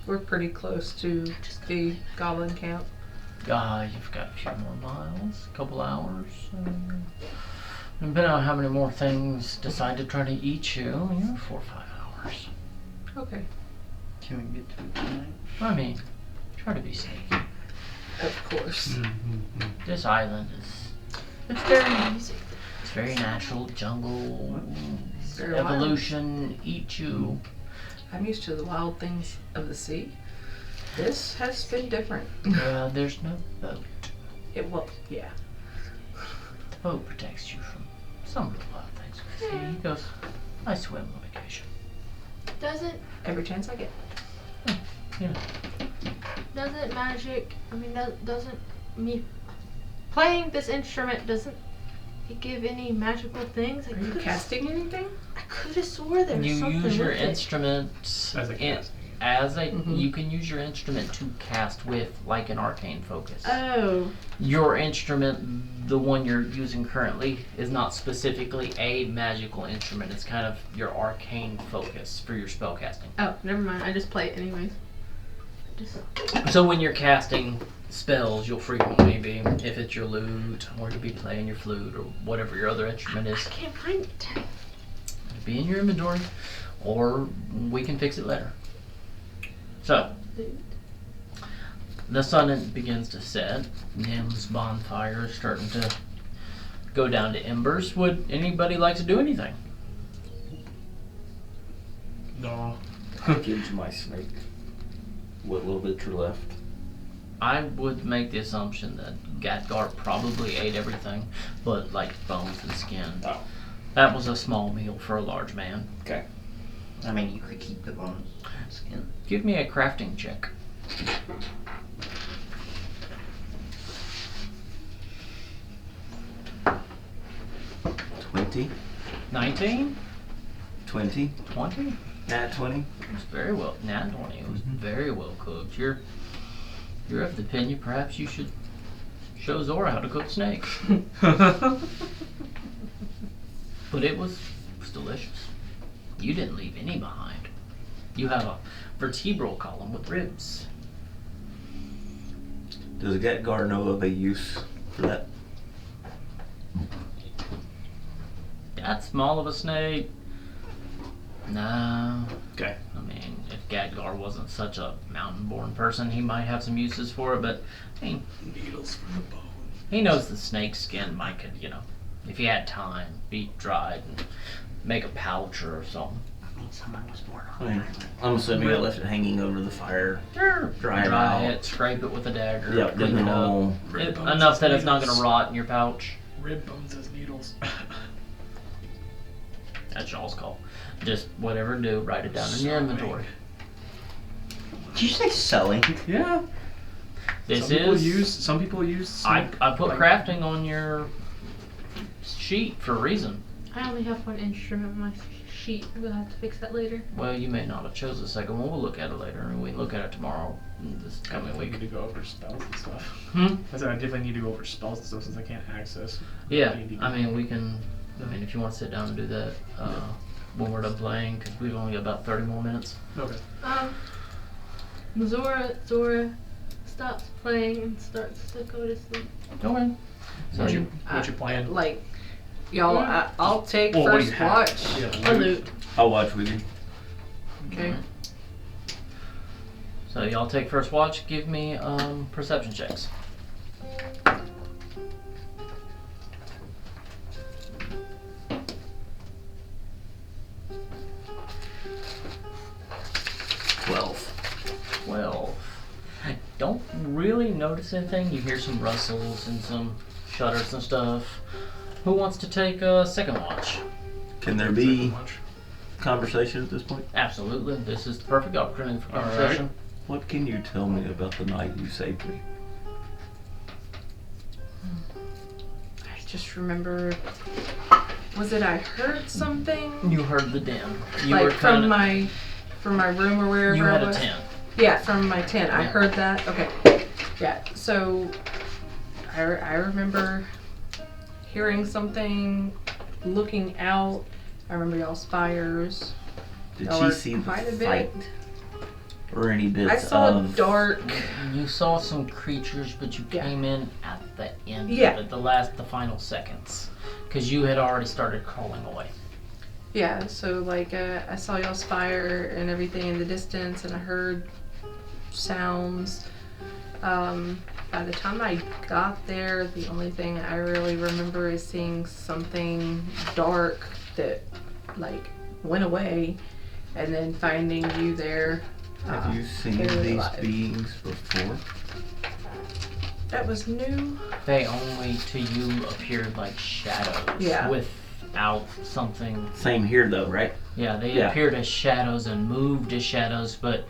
We're pretty close to the goblin camp. You've got a few more miles, a couple hours. Depending on how many more things decide to try to eat you, you're 4 or 5 hours. Okay. Can we get to it tonight? I mean, try to be sneaky. Of course. This island it's very easy. It's very natural, jungle, Very wild. evolution, eat you. I'm used to the wild things of the sea. This has been different. There's no boat. Yeah. The boat protects you from some of the wild things of the sea. He goes, I swim on vacation. Doesn't Every chance I get. doesn't magic? I mean, doesn't me playing this instrument doesn't it give any magical things? Are you casting anything? I could have swore there was You something use your with it. instrument As a you can use your instrument to cast with like an arcane focus. Oh. Your instrument, the one you're using currently, is not specifically a magical instrument. It's kind of your arcane focus for your spell casting. Oh, never mind. I just play it anyways. So when you're casting spells, you'll frequently be, if it's your lute, or you'll be playing your flute, or whatever your other instrument is, I can't find it. it'll be in your inventory, or we can fix it later. So, the sun begins to set. Nim's bonfire is starting to go down to embers. Would anybody like to do anything? No. Gives my snake what little bits are left. I would make the assumption that Gadgar probably ate everything, but like bones and skin. Oh. That was a small meal for a large man. Okay. I mean, you could keep the bones and skin. Give me a crafting check. 20. 19? 20. 20? Nat 20. It was very well. Nat 20. It was very well cooked. You're of the opinion perhaps you should show Zora how to cook snakes. But it was delicious. You didn't leave any behind. You have a vertebral column with ribs. Does Getgar know of a use for that? That small of a snake? No. Okay. I mean, if Gadgar wasn't such a mountain-born person, he might have some uses for it, but I mean, Needles for the bone. he knows the snake skin might could, if he had time, be dried and make a pouch or something. I mean, someone was born on I mean, an island. I'm assuming I left it hanging over the fire. Sure. Dry it Dry out. it, scrape it with a dagger, Yep, clean it up. no. Rib bones Enough as that it's not going to needles. rot in your pouch. Rib bones as needles. That's y'all's call. Just whatever do, write it down in your inventory. Did you say sewing? Yeah. This Some people use. I put like- crafting on your sheet for a reason. I only have one instrument on my sheet. We'll have to fix that later. Well, you may not have chose the second one. We'll look at it later, and we can look at it tomorrow, this coming We week. need to go over spells and stuff. Hmm? I said I definitely need to go over spells and stuff since I can't access. Yeah, D&D. I mean, we can. I mean, if you want to sit down and do that when we're done playing, because we've only got about 30 more minutes. Okay. Zora stops playing and starts to go to sleep. Okay. So What's you, your plan? Like, y'all, I'll take Well, what do first you have? watch. Yeah, A loot. I'll watch with you. Okay. So y'all take first watch. Give me perception checks. really notice anything. You hear some rustles and some shutters and stuff. Who wants to take a second watch? Can there be conversation at this point? Absolutely. This is the perfect opportunity for All conversation. right. What can you tell me about the night you saved me? I just remember. Was it I heard something? You heard the din. You Like were from kinda, my room or wherever You I had a was? tent. Yeah, from my tent. I Yeah. heard that. Okay. Yeah. So I remember hearing something, looking out. I remember y'all's fires. Did Y'all she were see the quite a bit. fight? Or any bits I saw of... dark. You saw some creatures, but you Yeah. came in at the end Yeah. of it, the final seconds. Because you had already started crawling away. Yeah, so like I saw y'all's fire and everything in the distance, and I heard sounds. By the time I got there, the only thing I really remember is seeing something dark that like went away, and then finding you there. Have you seen barely these alive. beings before? That was new. They only to you appeared like shadows. Yeah. Without something. Same here though, right? Yeah, they Yeah. appeared as shadows and moved as shadows, but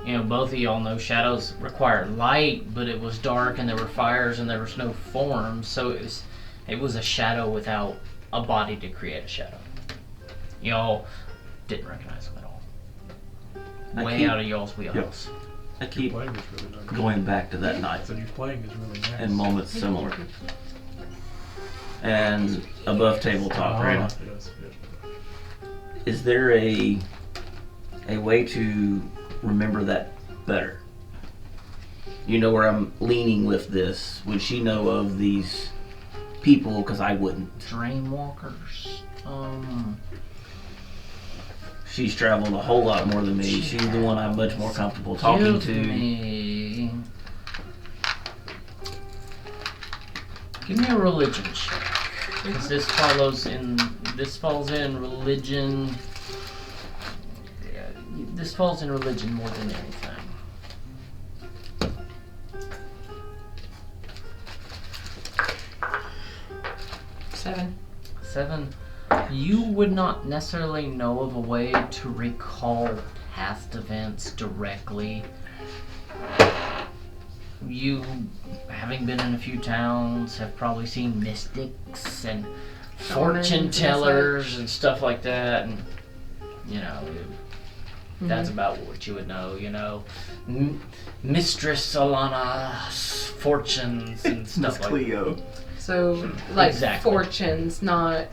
both of y'all know shadows require light, but it was dark and there were fires and there was no form, so it was a shadow without a body to create a shadow. Y'all didn't recognize them at all. Way out of y'all's wheelhouse. I keep Playing is really nice. going back to that night So you playing is really nice. in moments similar. And above table talk, right? Yes. Is there a way to remember that better? You know where I'm leaning with this. Would she know of these people? Because I wouldn't. Dreamwalkers. She's traveled a whole lot more than me. She's the one I'm much more comfortable talking Give to. Give me a religion check. Because this falls in religion. Yeah, this falls in religion more than anything. Seven. You would not necessarily know of a way to recall past events directly. You, having been in a few towns, have probably seen mystics and fortune tellers and stuff like that, and that's about what you would know. Mistress Alana's fortunes and stuff like that. So like Exactly. fortunes, not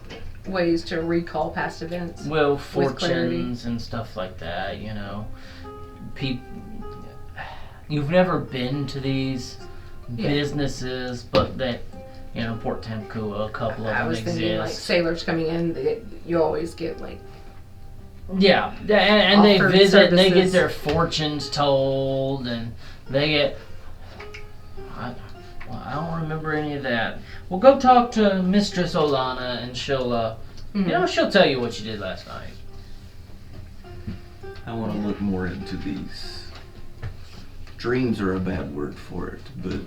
ways to recall past events. Well, with clarity. fortunes and stuff like that, You've never been to these businesses, but that, Port Tamkua, a couple of I them was exist. thinking like sailors coming in, you always get like Yeah, and they offered visit, and they get services. their fortunes told, and they get... I don't remember any of that. Well, go talk to Mistress Olana, and she'll, she'll tell you what you did last night. I want to look more into these. Dreams are a bad word for it, but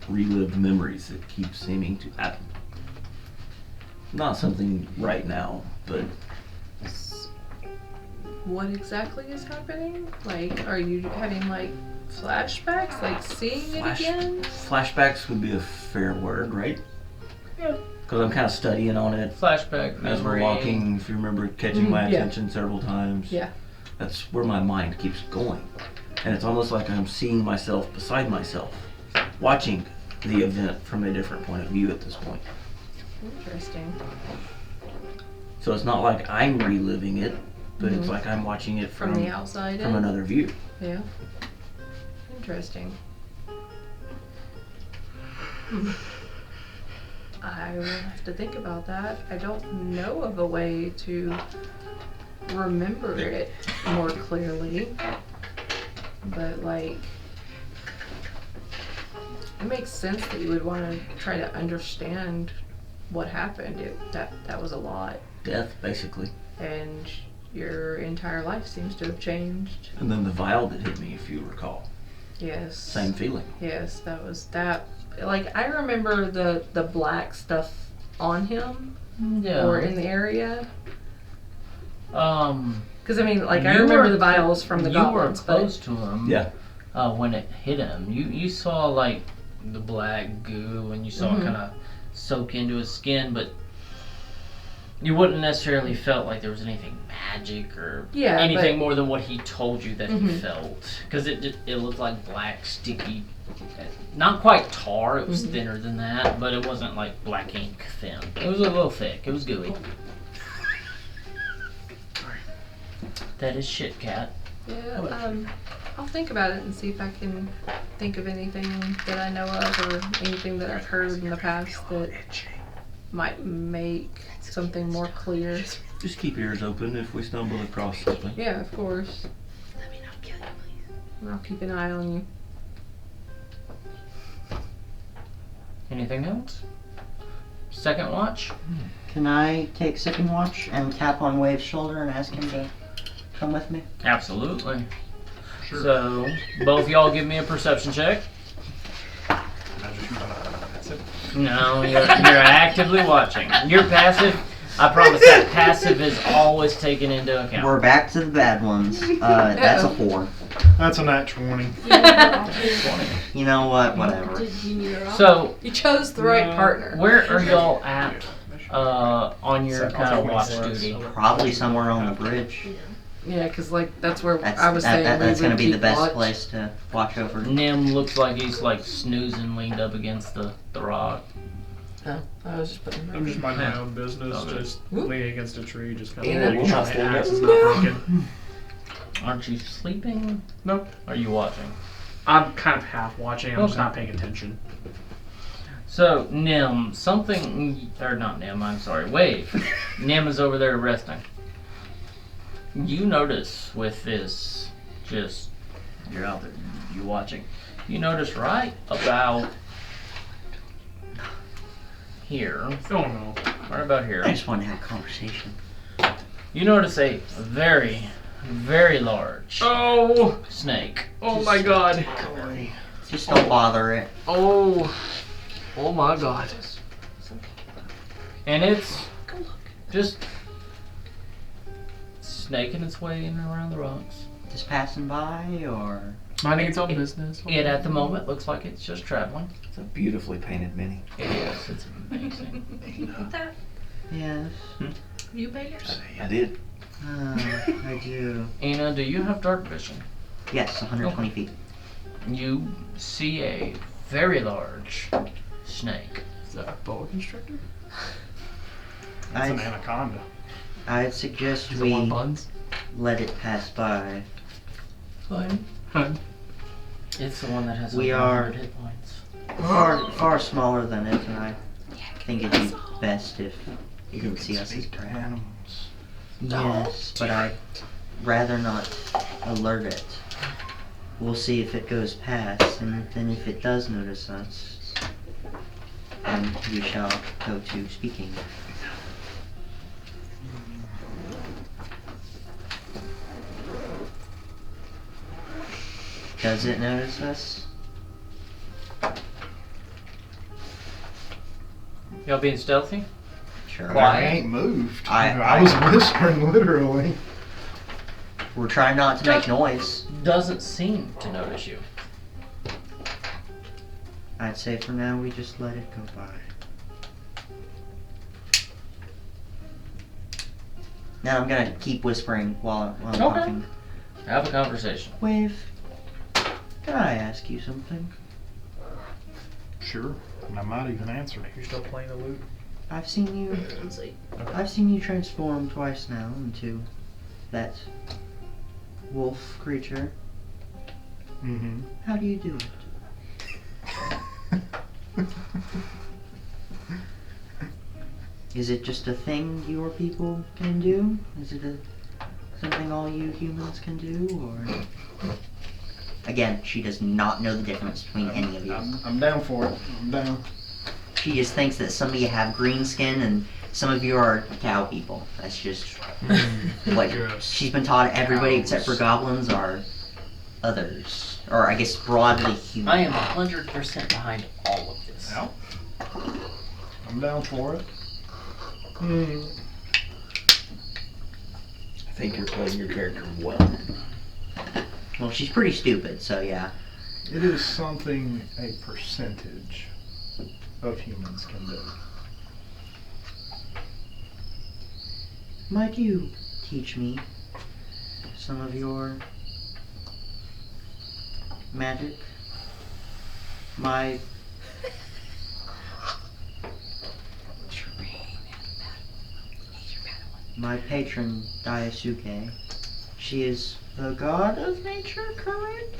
relived memories that keep seeming to happen. Not something right now, but what exactly is happening? Like, are you having like flashbacks, like seeing it again? flashbacks would be a fair word, right? Yeah. Because I'm kind of studying on it Flashback, as we're memory. walking. If you remember catching my yeah. attention several times, Yeah. that's where my mind keeps going. And it's almost like I'm seeing myself beside myself, watching the event from a different point of view at this point. Interesting. So it's not like I'm reliving it, but it's like I'm watching it From the outside from in? another view. Yeah. Interesting. I will have to think about that. I don't know of a way to remember it more clearly. But like, it makes sense that you would want to try to understand what happened. That was a lot. Death, basically. And your entire life seems to have changed. And then the vial that hit me, if you recall. Yes. Same feeling. Yes, that was that. Like, I remember the black stuff on him Yeah. or in the area. Um, Because, I mean, like, I You remember were- the vials from the you were goblins. close to him. Yeah. When it hit him, you saw like the black goo, and you saw it kind of soak into his skin, but you wouldn't necessarily felt like there was anything magic or Yeah, anything but- more than what he told you that he felt, because it looked like black, sticky, not quite tar. It was thinner than that, but it wasn't like black ink thin. It was a little thick. It was gooey. That is shit, cat. Yeah, I'll think about it and see if I can think of anything that I know of or anything that I've heard in the past that might make something more clear. Just keep ears open if we stumble across something. Yeah, of course. Let me not kill you, please. And I'll keep an eye on you. Anything else? Second watch? Can I take second watch and tap on Wave's shoulder and ask him to come with me? Absolutely. So, both y'all give me a perception check. No, you're actively watching. You're passive. I promise that passive is always taken into account. We're back to the bad ones. That's a 4. That's a nat 20. You know what? Whatever. So, You chose the right partner. where are y'all at on your kind of watch duty? Probably somewhere on the bridge. Yeah, because, like, that's where That's, I was saying that's we going would to be the keep best watch. place to watch over. Nim looks like he's like snoozing, leaned up against the rock. Oh, I was just putting I'm just minding my own business, Okay. just leaning against a tree, just kind Yeah, of making we're sure not my axe is still not broken. Aren't you sleeping? No, Or are you watching? I'm kind of half watching. I'm just Okay. not paying attention. So, Nim, something, or not Nim, I'm sorry, Wave. Nim is over there resting. You notice with this, just, you're out there, you watching. You notice right about here, Oh no. right about here, I just want to have a conversation. you notice a very, very large Oh! snake. Oh my god. Just don't bother it. Oh. Oh my god. And it's just snaking its way in and around the rocks. Just passing by, or Minding its own business. It at the moment looks like it's just traveling. It's a beautifully painted mini. It is. It's amazing. That yes, you pay yours. I did. I do. Ina, do you have dark vision? Yes, 120 feet. You see a very large snake. Is that a boa constrictor? That's an I anaconda. I'd suggest Does it want we buns? let it pass by. Fine. Huh. It's the one that has We over are- 100 hit points. Far smaller than it, and I think it'd be best if you can see us as Speak to prey. animals. Yes, but I'd rather not alert it. We'll see if it goes past, and then if it does notice us, then we shall go to speaking. Does it notice us? Y'all being stealthy? Sure. Why? I ain't moved. I- I was whispering literally. We're trying not to make noise. Doesn't seem to notice you. I'd say for now we just let it go by. Now I'm gonna keep whispering while I'm Okay. talking. Have a conversation. Wave, can I ask you something? Sure. And I might even answer. You're still playing the lute? I've seen you transform twice now into that wolf creature. Mm-hmm. How do you do it? Is it just a thing your people can do? Is it something all you humans can do, or? Again, she does not know the difference between any of you. I'm down for it. I'm down. She just thinks that some of you have green skin and some of you are cow people. That's just what Gross. she's been taught. Everybody except for goblins are others, or I guess broadly human. I am 100% behind all of this. Yeah. I'm down for it. I think you're playing your character well. Well, she's pretty stupid, so yeah. It is something a percentage of humans can do. Might you teach me some of your magic? My patron, Daisuke, she is the god of nature, correct?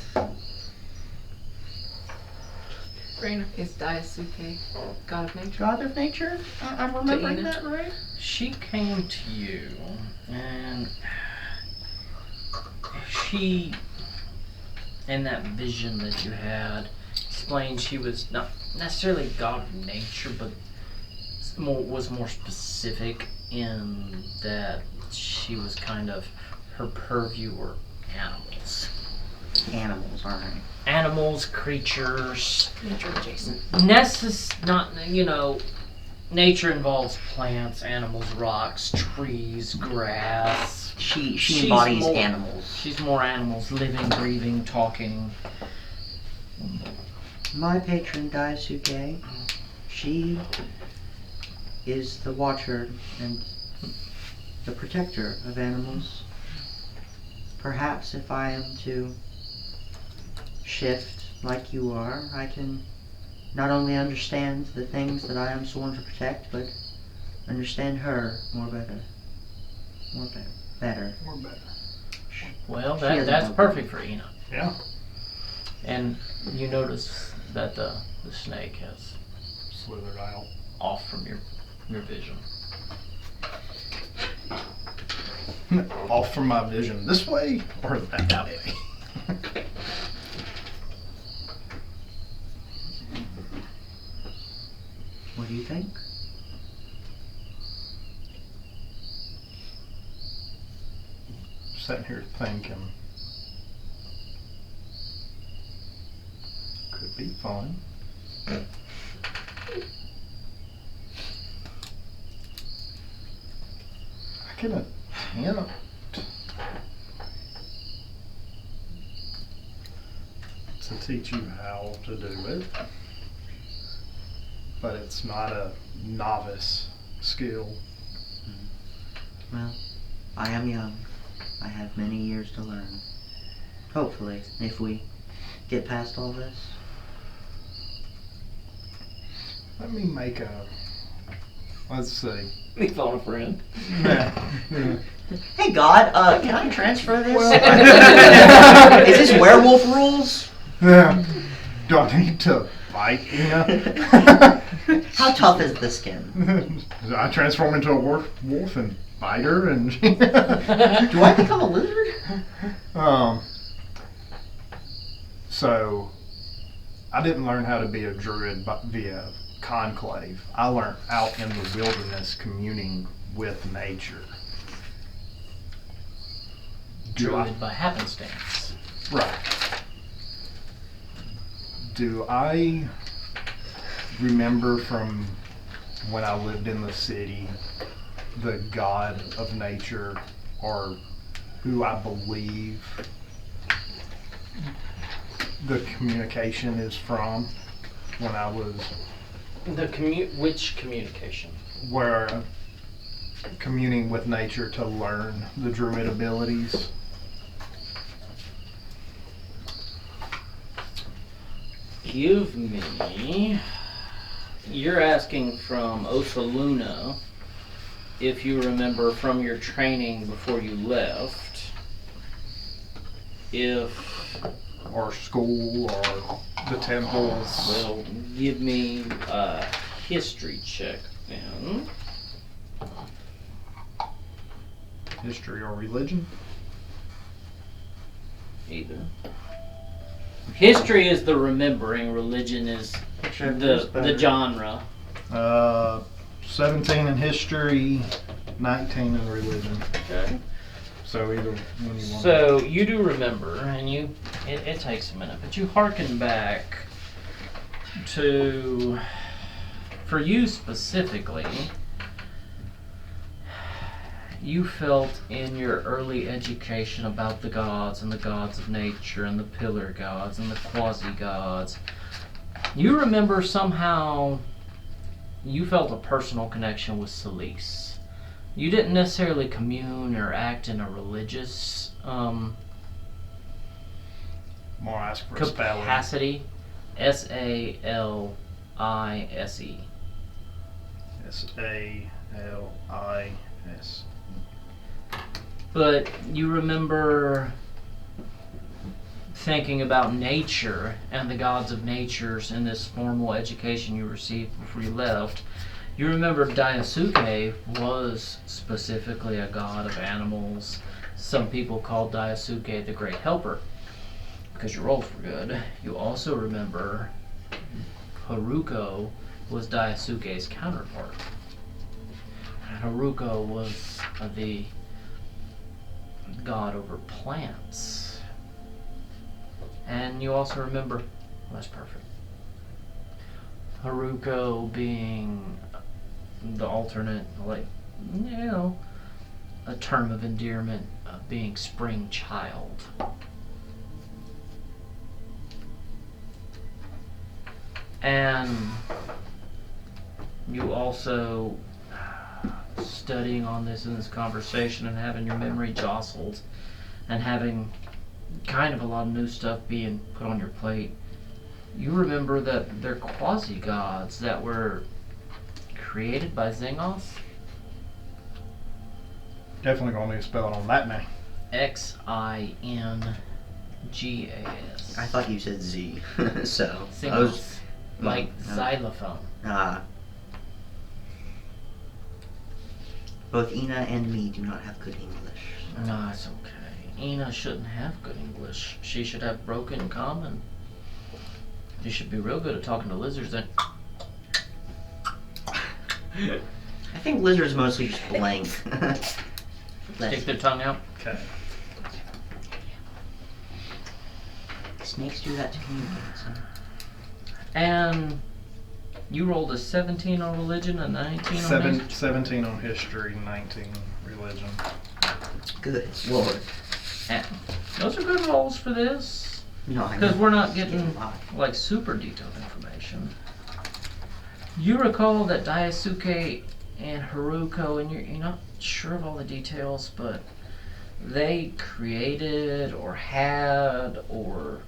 Raina is Daisuke, god of nature. God of nature? I'm remembering Ina. that right? She came to you, and she, in that vision that you had, explained she was not necessarily god of nature, but was more specific in that she was kind of, her purview were animals. Animals, alright. Animals, creatures. Nature adjacent. Nature involves plants, animals, rocks, trees, grass. She She's embodies more- animals. She's more animals, living, breathing, talking. My patron, Daisuke, she is the watcher and the protector of animals. Perhaps if I am to shift like you are, I can not only understand the things that I am sworn to protect, but understand her more better. Better. Well, She has that's a- perfect for Ina. Yeah. And you notice that the snake has Slithered out. off from your vision. Off from my vision. This way or that way? What do you think? Sitting here thinking. Could be fun. I can attempt to teach you how to do it, but it's not a novice skill. Well, I am young. I have many years to learn. Hopefully, if we get past all this. Let me make a. Let's see. Me phone a friend. Hey God, can I transfer this? Well- Is this werewolf rules? Yeah. Do I need to fight Ina? How tough is the skin? I transform into a wolf and bite her and. Do I become a lizard? So, I didn't learn how to be a druid via conclave. I learned out in the wilderness communing with nature. Druid by happenstance. Right. Do I remember from when I lived in the city the god of nature, or who I believe the communication is from when I was Which communication? where communing with nature to learn the druid abilities? Give me. You're asking from Osaluna, if you remember from your training before you left, if. Or school, or the temples? Well, give me a history check then. History or religion? Either. History is the remembering, religion is the genre. 17 in history, 19 in religion. Okay. So either when you want. So you do remember, and it takes a minute, but you hearken back to, for you specifically, you felt in your early education about the gods and the gods of nature and the pillar gods and the quasi-gods. You remember somehow you felt a personal connection with Celise. You didn't necessarily commune or act in a religious More ask for a spelling. capacity. S-A-L-I-S-E. S-A-L-I-S. But you remember thinking about nature and the gods of natures in this formal education you received before you left. You remember Daisuke was specifically a god of animals. Some people called Daisuke the Great Helper because your rolls were good. You also remember Haruko was Daisuke's counterpart. And Haruko was the god over plants. And you also remember, well, that's perfect, Haruko being the alternate, like, you know, a term of endearment of being spring child. And you also, studying on this in this conversation and having your memory jostled and having kind of a lot of new stuff being put on your plate, you remember that they're quasi-gods that were created by Xingos? Definitely gonna need a spelling on that name. X-I-N-G-A-S. I thought you said Z. So. I Xingos. was. Like xylophone. Both Ina and me do not have good English. No, it's okay. Ina shouldn't have good English. She should have broken common. You should be real good at talking to lizards then. I think lizards mostly just blank. Stick their tongue out. Okay. Snakes do that to communicate, so. And you rolled a 17 on religion, a 19 on nature. 17 on history, 19 religion. Good Lord. And those are good rolls for this. No, I Because know. we're not getting like super detailed information. You recall that Daisuke and Haruko, and you're not sure of all the details, but they created or had or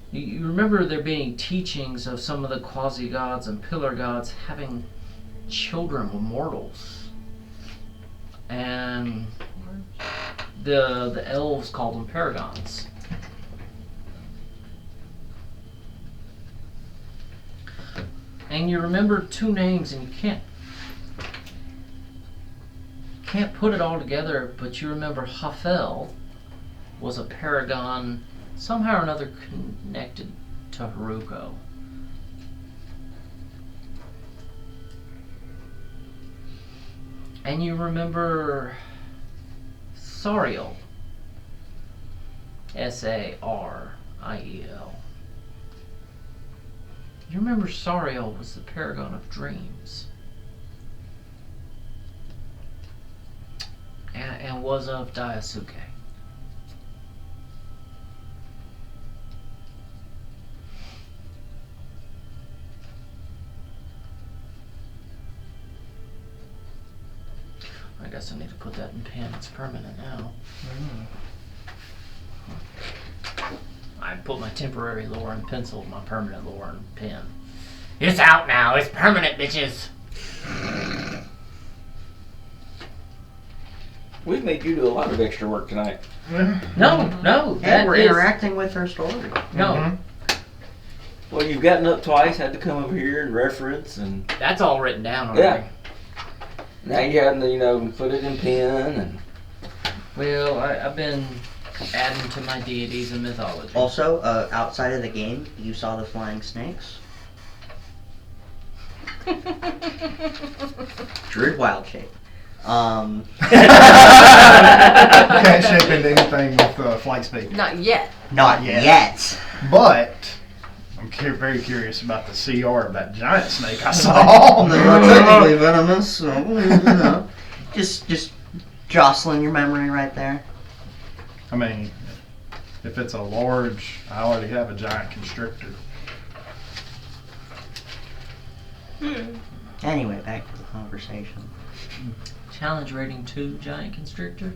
you remember there being teachings of some of the quasi-gods and pillar gods having children with mortals. And the elves called them paragons. And you remember two names, and you can't put it all together, but you remember Hafel was a paragon somehow or another connected to Haruko. And you remember Sariel. S-A-R-I-E-L. You remember Sariel was the paragon of dreams. And was of Daisuke. I guess I need to put that in pen. It's permanent now. I put my temporary lore in pencil, my permanent lore in pen. It's out now. It's permanent, bitches. We've made you do a lot of extra work tonight. No. And That we're is interacting with her story. no. Well, you've gotten up twice, had to come over here and reference, and That's all written down already. yeah. Now you had to, put it in pen and. Well, I've been adding to my deities and mythology. Also, outside of the game, you saw the flying snakes. Druid wild shape. Can't shape into anything with flight speed. Not yet. Not yet. But I'm very curious about the CR of that giant snake I saw. They are technically venomous, so you know. Just jostling your memory right there. I mean, if it's a large, I already have a giant constrictor. Anyway, back to the conversation. Challenge rating 2 giant constrictor.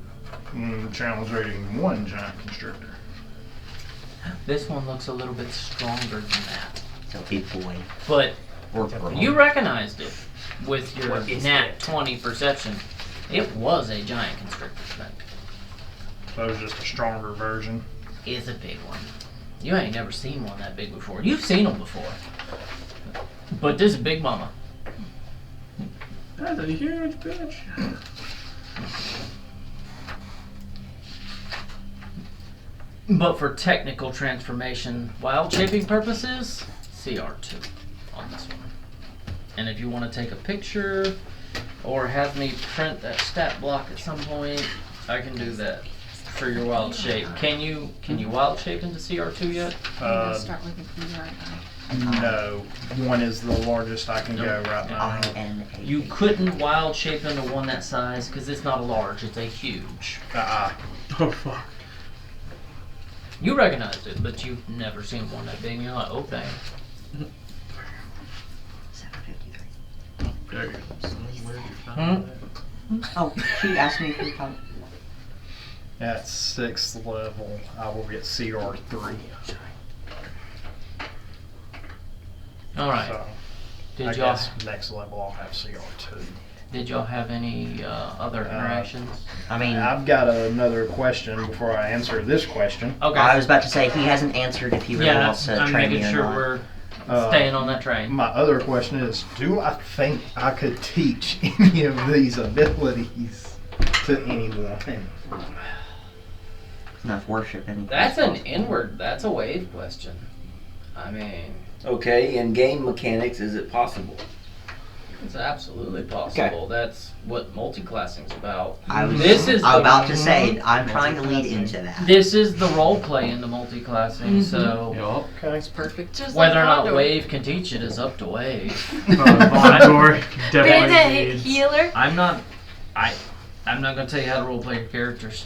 Challenge rating 1 giant constrictor. This one looks a little bit stronger than that. It's a big boy. But Or girl. you recognized it with your What is nat it? 20 perception. It was a giant constrictor snake. So it was just a stronger version. It's a big one. You ain't never seen one that big before. You've seen them before. But this is Big Mama. That's a huge bitch. But for technical transformation, wild shaping purposes, CR2 on this one. And if you want to take a picture or have me print that stat block at some point, I can do that for your wild shape. Can you wild shape into CR2 yet? Start looking for the right eye. No, 1 is the largest I can go right now. INA. You couldn't wild shape into one that size because it's not a large, it's a huge. Oh fuck. You recognized it, but you've never seen one that big. And you're like, okay. 753. There you go. Oh, she asked me if we talked. At 6th level, I will get CR3. All right. So, Did I y'all guess next level I'll have CR2. did y'all have any other interactions? I mean, I've got another question before I answer this question. Okay. I was about to say he hasn't answered if he really yeah, wants to I'm train making me or sure not. we're Uh, staying on that train. My other question is, do I think I could teach any of these abilities to anyone? Enough worship anything. That's an inward. That's a wave question. I mean, Okay, in game mechanics, is it possible? it's absolutely possible. That's what multi-classing's about. I was This is about the- to say, I'm trying to lead into that. This is the role play in the multi-classing. So Okay. It's perfect. Just whether or like not Condor. Wave can teach it is up to Wave. Vondor Being definitely a needs. healer. I'm not gonna tell you how to role play your characters.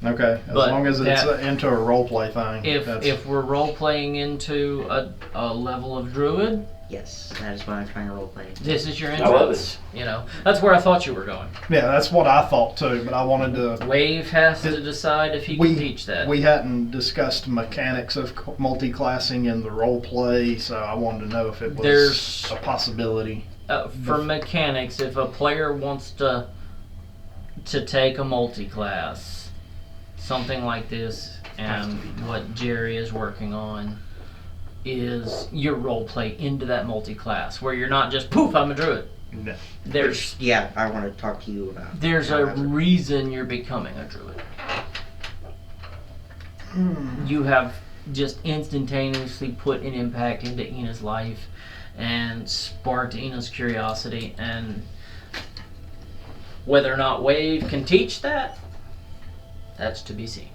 Okay, as But long as it's that- into a role play thing. that's- If we're role playing into a level of druid, Yes, that is what I'm trying to roleplay. this is your I love entrance. You know, that's where I thought you were going. yeah, that's what I thought too, but I wanted to. Wave has to decide if he can teach that. We hadn't discussed mechanics of multi-classing in the role play, so I wanted to know if it was There's- a possibility. For mechanics, if a player wants to take a multi-class, something like this, and what Jerry is working on is your role play into that multi-class, where you're not just poof, I'm a druid. No. There's Yeah, I want to talk to you about. there's a reason you're becoming a druid. You have just instantaneously put an impact into Ina's life and sparked Ina's curiosity, and whether or not Wave can teach that, that's to be seen.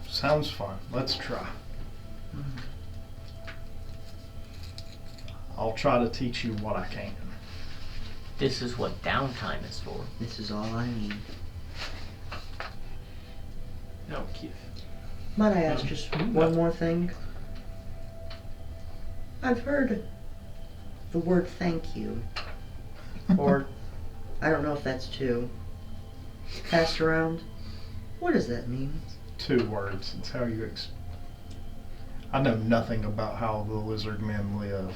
Sounds fun. Let's try. I'll try to teach you what I can. This is what downtime is for. This is all I need. No, Keith. Might I ask just one more thing? I've heard the word thank you, or I don't know if that's two, passed around. What does that mean? 2 words. It's how you I know nothing about how the lizard men live.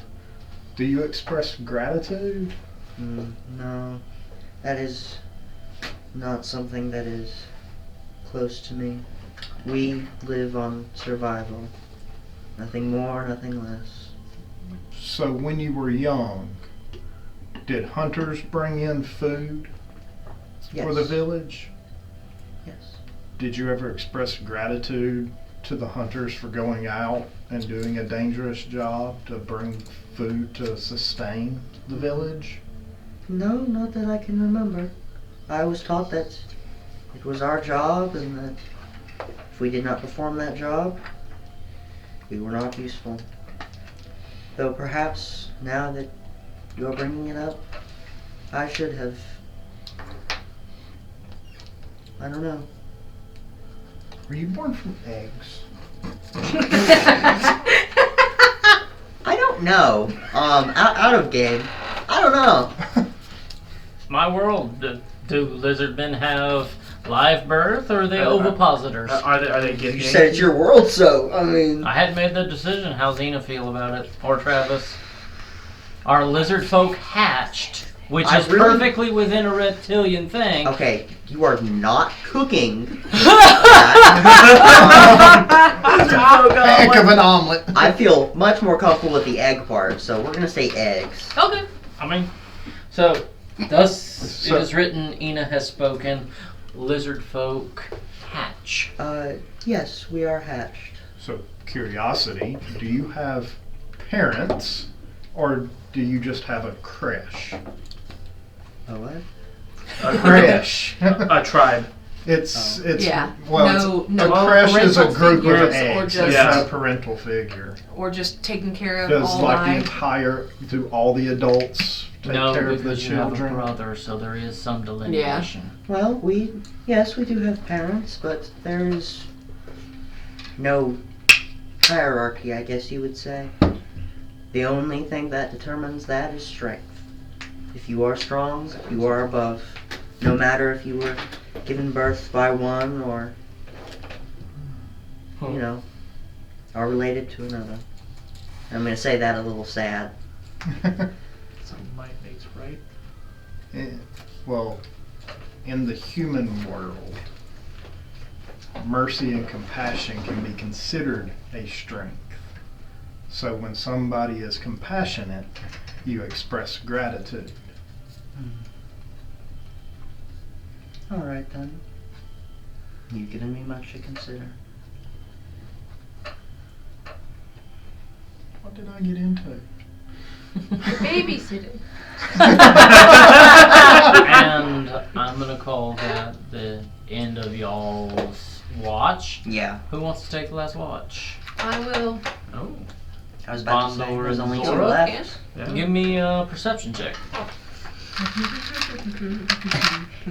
Do you express gratitude? No, that is not something that is close to me. We live on survival. Nothing more, nothing less. So when you were young, did hunters bring in food for the Yes. village? Yes. Did you ever express gratitude to the hunters for going out and doing a dangerous job to bring food to sustain the village? No, not that I can remember. I was taught that it was our job and that if we did not perform that job, we were not useful. Though perhaps now that you're bringing it up, I should have... I don't know. Were you born from eggs? I don't know. Out of game. I don't know. My world, do lizard men have live birth or are they ovipositors? Are they getting? You said it's your world, so I mean. I hadn't made the decision. How's Xena feel about it? Or Travis? Are lizard folk hatched? Which is perfectly within a reptilian thing. Okay, you are not cooking. Heck of an omelet. I feel much more comfortable with the egg part, so we're gonna say eggs. Okay. I mean, so thus it is written, Ina has spoken, lizard folk hatch. Yes, we are hatched. So, curiosity, do you have parents or do you just have a creche? A what? A creche. A tribe. It's Yeah. well, No a creche is a parental group of figures or eggs. just- It's Yeah. not a parental figure. Or just taking care of Does all like the my... entire, do all the adults take No, care of the because you have a children? brother, so there is some delineation. Well, yes, we do have parents, but there is no hierarchy, I guess you would say. The only thing that determines that is strength. If you are strong, you are above. No matter if you were given birth by one or, you know, are related to another. I'm going to say that a little sad. So might makes right. Well, in the human world, mercy and compassion can be considered a strength. So when somebody is compassionate, you express gratitude. All right, then. You've given me much to consider. What did I get into? Babysitting. And I'm gonna call that the end of y'all's watch. Yeah. Who wants to take the last watch? I will. Oh. I was about to say Bondor there's and only two Zora? left. Give me a perception check.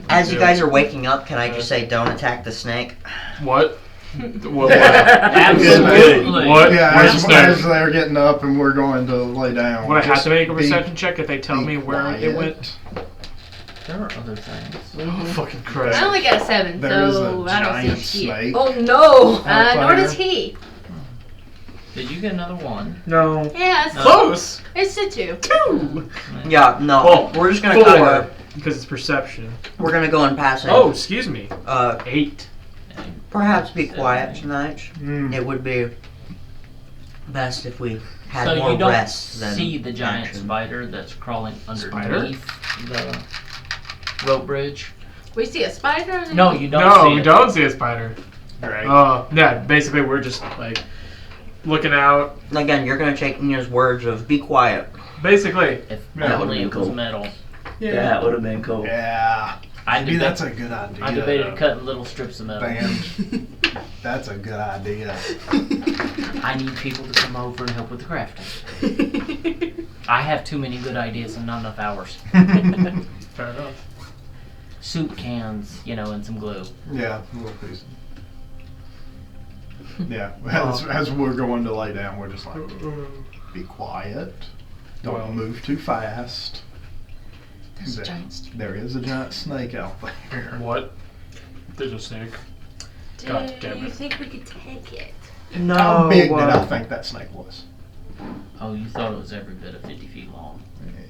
As you guys are waking up, can I just say don't attack the snake? What? Absolutely. What? Yeah, Where's as the snake? they're getting up and we're going to lay down. Would I have just to make a be- perception check if they tell be me where quiet. it went? There are other things. Oh, fucking I Christ. only got a 7, There is so a I don't giant see shit. snake. Oh no! Nor does he. Did you get another one? No. Yeah, it's, Close. it's a 2. 2. Yeah, no. Oh, we're just gonna kind of because it's perception. we're gonna go in passing. Oh, excuse me. 8. 8. Perhaps be quiet tonight. Mm. It would be best if we had So more you don't rest than see the giant action. spider that's crawling Spider? underneath the rope bridge? We see a spider? No, you don't No, see we it. don't see a spider. Right. Yeah, basically we're just like looking out. Again, you're gonna take Nina's words of be quiet. Basically. If That only would've it been was cool. metal. That would have been cool. Yeah. I Maybe deba- that's a good idea. I debated cutting little strips of metal. Band. That's a good idea. I need people to come over and help with the crafting. I have too many good ideas and not enough hours. Fair enough. Soup cans, and some glue. Yeah, a little piece. Yeah, as we're going to lay down, we're just like, be quiet. Don't move too fast. There's a giant snake. There is a giant snake out there. What? There's a snake. Do God damn you it. think we could take it? No. How big did I think that snake was? Oh, you thought it was every bit of 50 feet long.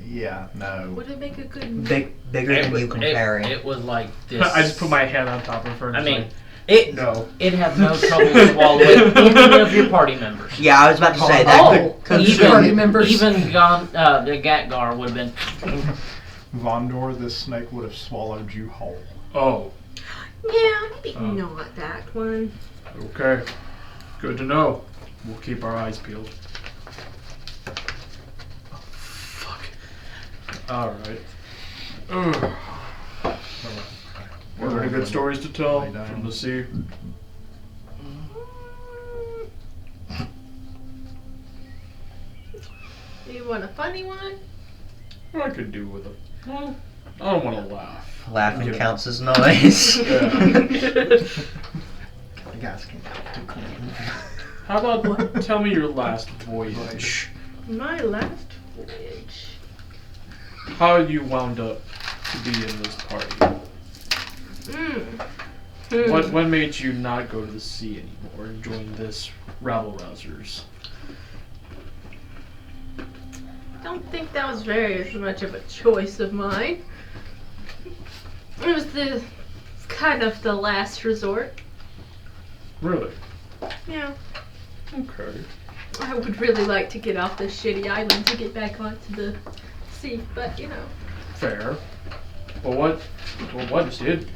Yeah, no. Would it make a good... Bigger than you can carry. It was like this. I just put my hand on top of her. And I just mean, like, it no. It had no trouble swallowing any of your party members. Yeah, I was about to say that. Oh, Party even members. the Gatgar would have been. Vondor, this snake would have swallowed you whole. Oh, Yeah, maybe not that one. okay. Good to know. We'll keep our eyes peeled. Oh, fuck. Alright. Were there any good stories to tell from the sea? Do you want a funny one? I could do with a. Well, I don't want to laugh. Laughing Get it. counts as noise. Yeah. The guys can too clean. How about tell me your last voyage? My last voyage. How you wound up to be in this party? What made you not go to the sea anymore and join this rabble rousers? Don't think that was very much of a choice of mine. It was the kind of the last resort. Really? Yeah. Okay. I would really like to get off this shitty island to get back onto the sea, but you know. Fair. But what did,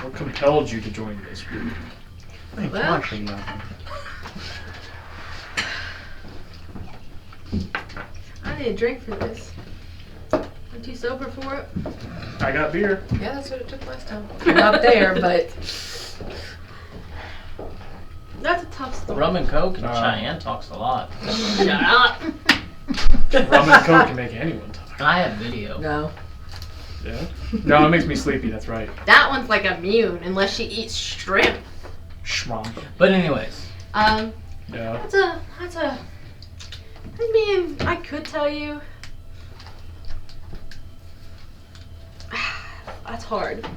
what compelled you to join this group? Well, I need a drink for this. I'm too sober for it. I got beer. Yeah, that's what it took last time. Not there, but That's a tough story. Rum and Coke and Cheyenne talks a lot. Shut up! Rum and Coke can make anyone talk. I have video. no. Yeah? No, it makes me sleepy, that's right. That one's like immune unless she eats shrimp. Schmomp. But anyways, Yeah. That's a, I mean, I could tell you. That's hard.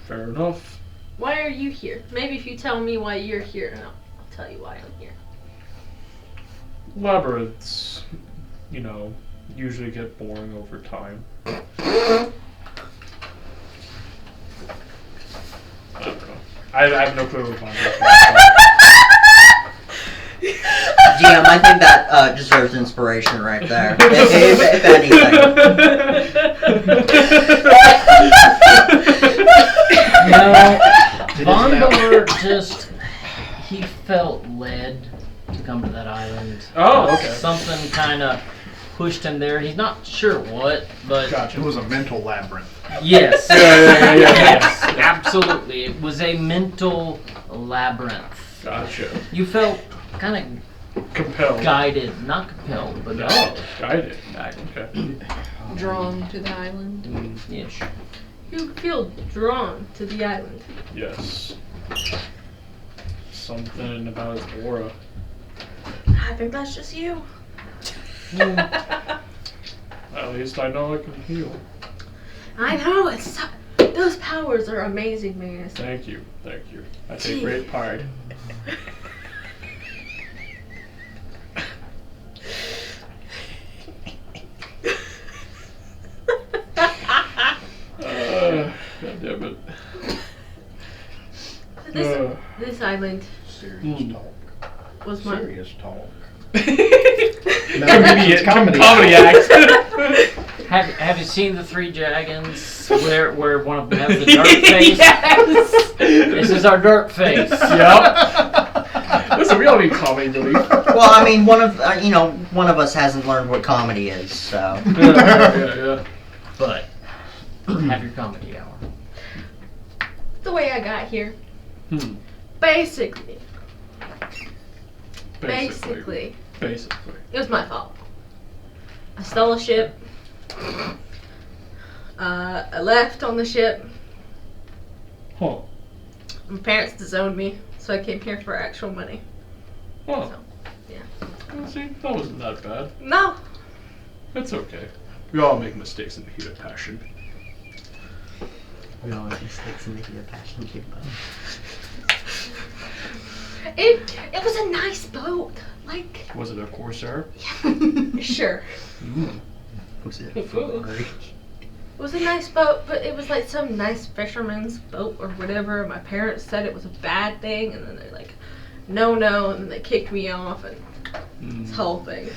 Fair enough. Why are you here? Maybe if you tell me why you're here, I'll tell you why I'm here. Labyrinths, usually get boring over time. I don't know. I have no clue about this. GM, I think that deserves inspiration right there. if anything. Vondor he felt led to come to that island. Oh, okay. Something kind of pushed him there. He's not sure what, but It was a mental labyrinth. yes. Yeah. Yes, absolutely. It was a mental labyrinth. Gotcha. You felt kind Compelled. of guided, not compelled, but No, guided. guided. Okay. Drawn to the island. Ish. You feel drawn to the island. Yes. Something about his aura. I think that's just you. At least I know I can heal. I know, those powers are amazing, man. Thank you. I take great pride. God damn it. This island Serious talk. was my... Serious talk. Comedy act. Have you seen the Three Dragons where one of them has the dark face? Yes! This is our dark face. Yep. Listen, we all need comedy relief. Well, I mean, one of us hasn't learned what comedy is, so. Yeah. But have your comedy hour. The way I got here. Basically. Basically. Basically. It was my fault. I stole a ship. I left on the ship. Huh. My parents disowned me, so I came here for actual money. Huh. So, yeah. Well, see, that wasn't that bad. No. It's okay. We all make mistakes in the heat of passion. We all make mistakes in the heat of passion, too. It was a nice boat. Like, Was it a Corsair? sure. Was it It was a nice boat, but it was like some nice fisherman's boat or whatever. My parents said it was a bad thing, and then they're like, no, and then they kicked me off, and this whole thing.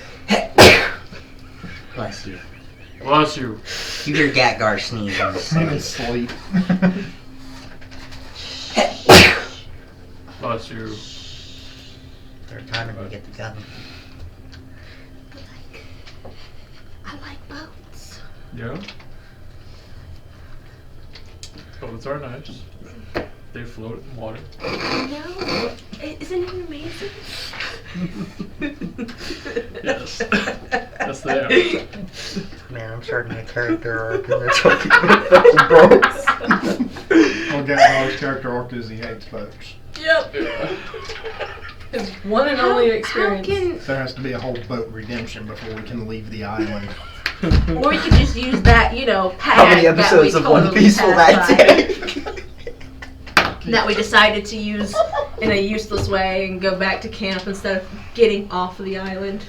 Bless you. Bless you. You hear Gatgar sneeze on the I'm in sleep. sleep. Bless you. Third time to get the gun. I like boats. Yeah? Boats are nice. They float in water. No, isn't it amazing? Yes. Yes, they are. Man, I'm starting a character arc and they're talking about fucking boats. I'll get Harlow's character arc is he hates boats. Yep. His one and only How experience. can, There has to be a whole boat redemption before we can leave the island. or we could just use that, pad How many episodes that of we One totally Piece will that passed by, take? that we decided to use in a useless way and go back to camp instead of getting off of the island.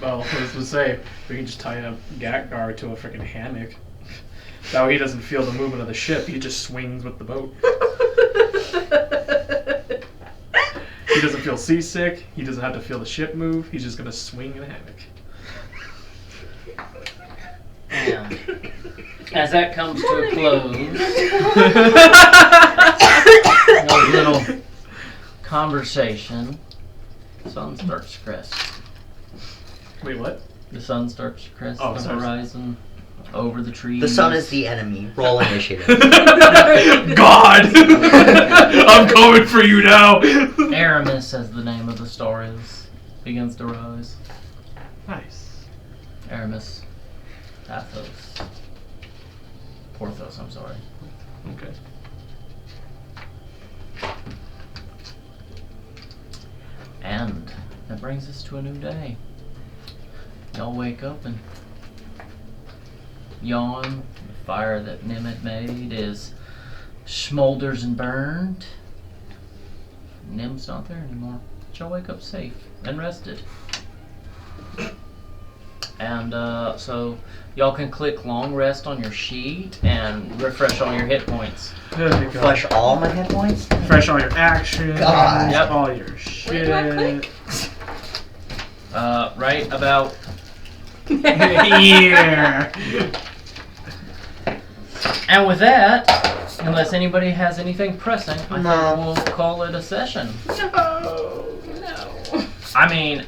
Well, I was gonna say, we can just tie a Gatgar to a freaking hammock. That way he doesn't feel the movement of the ship, he just swings with the boat. He doesn't feel seasick, he doesn't have to feel the ship move, he's just gonna swing in a hammock. And as that comes to a close, a little conversation, the sun starts to crest. Wait, what? The sun starts to crest Oh, the sorry. horizon over the trees. The sun is the enemy. Roll initiative. God! I'm coming for you now! Aramis, as the name of the star is, begins to rise. Nice. Aramis, Athos, Porthos, I'm sorry. Okay. And that brings us to a new day. Y'all wake up and yawn. The fire that Nim had made smolders and burned. Nim's not there anymore. But y'all wake up safe and rested. And so y'all can click long rest on your sheet and refresh all your hit points. There you go. Flush all my hit points? Fresh all your actions, God. Yep. all your shit. Where do I click? Right about Here. And with that, unless anybody has anything pressing, I No. think we'll call it a session. No. I mean,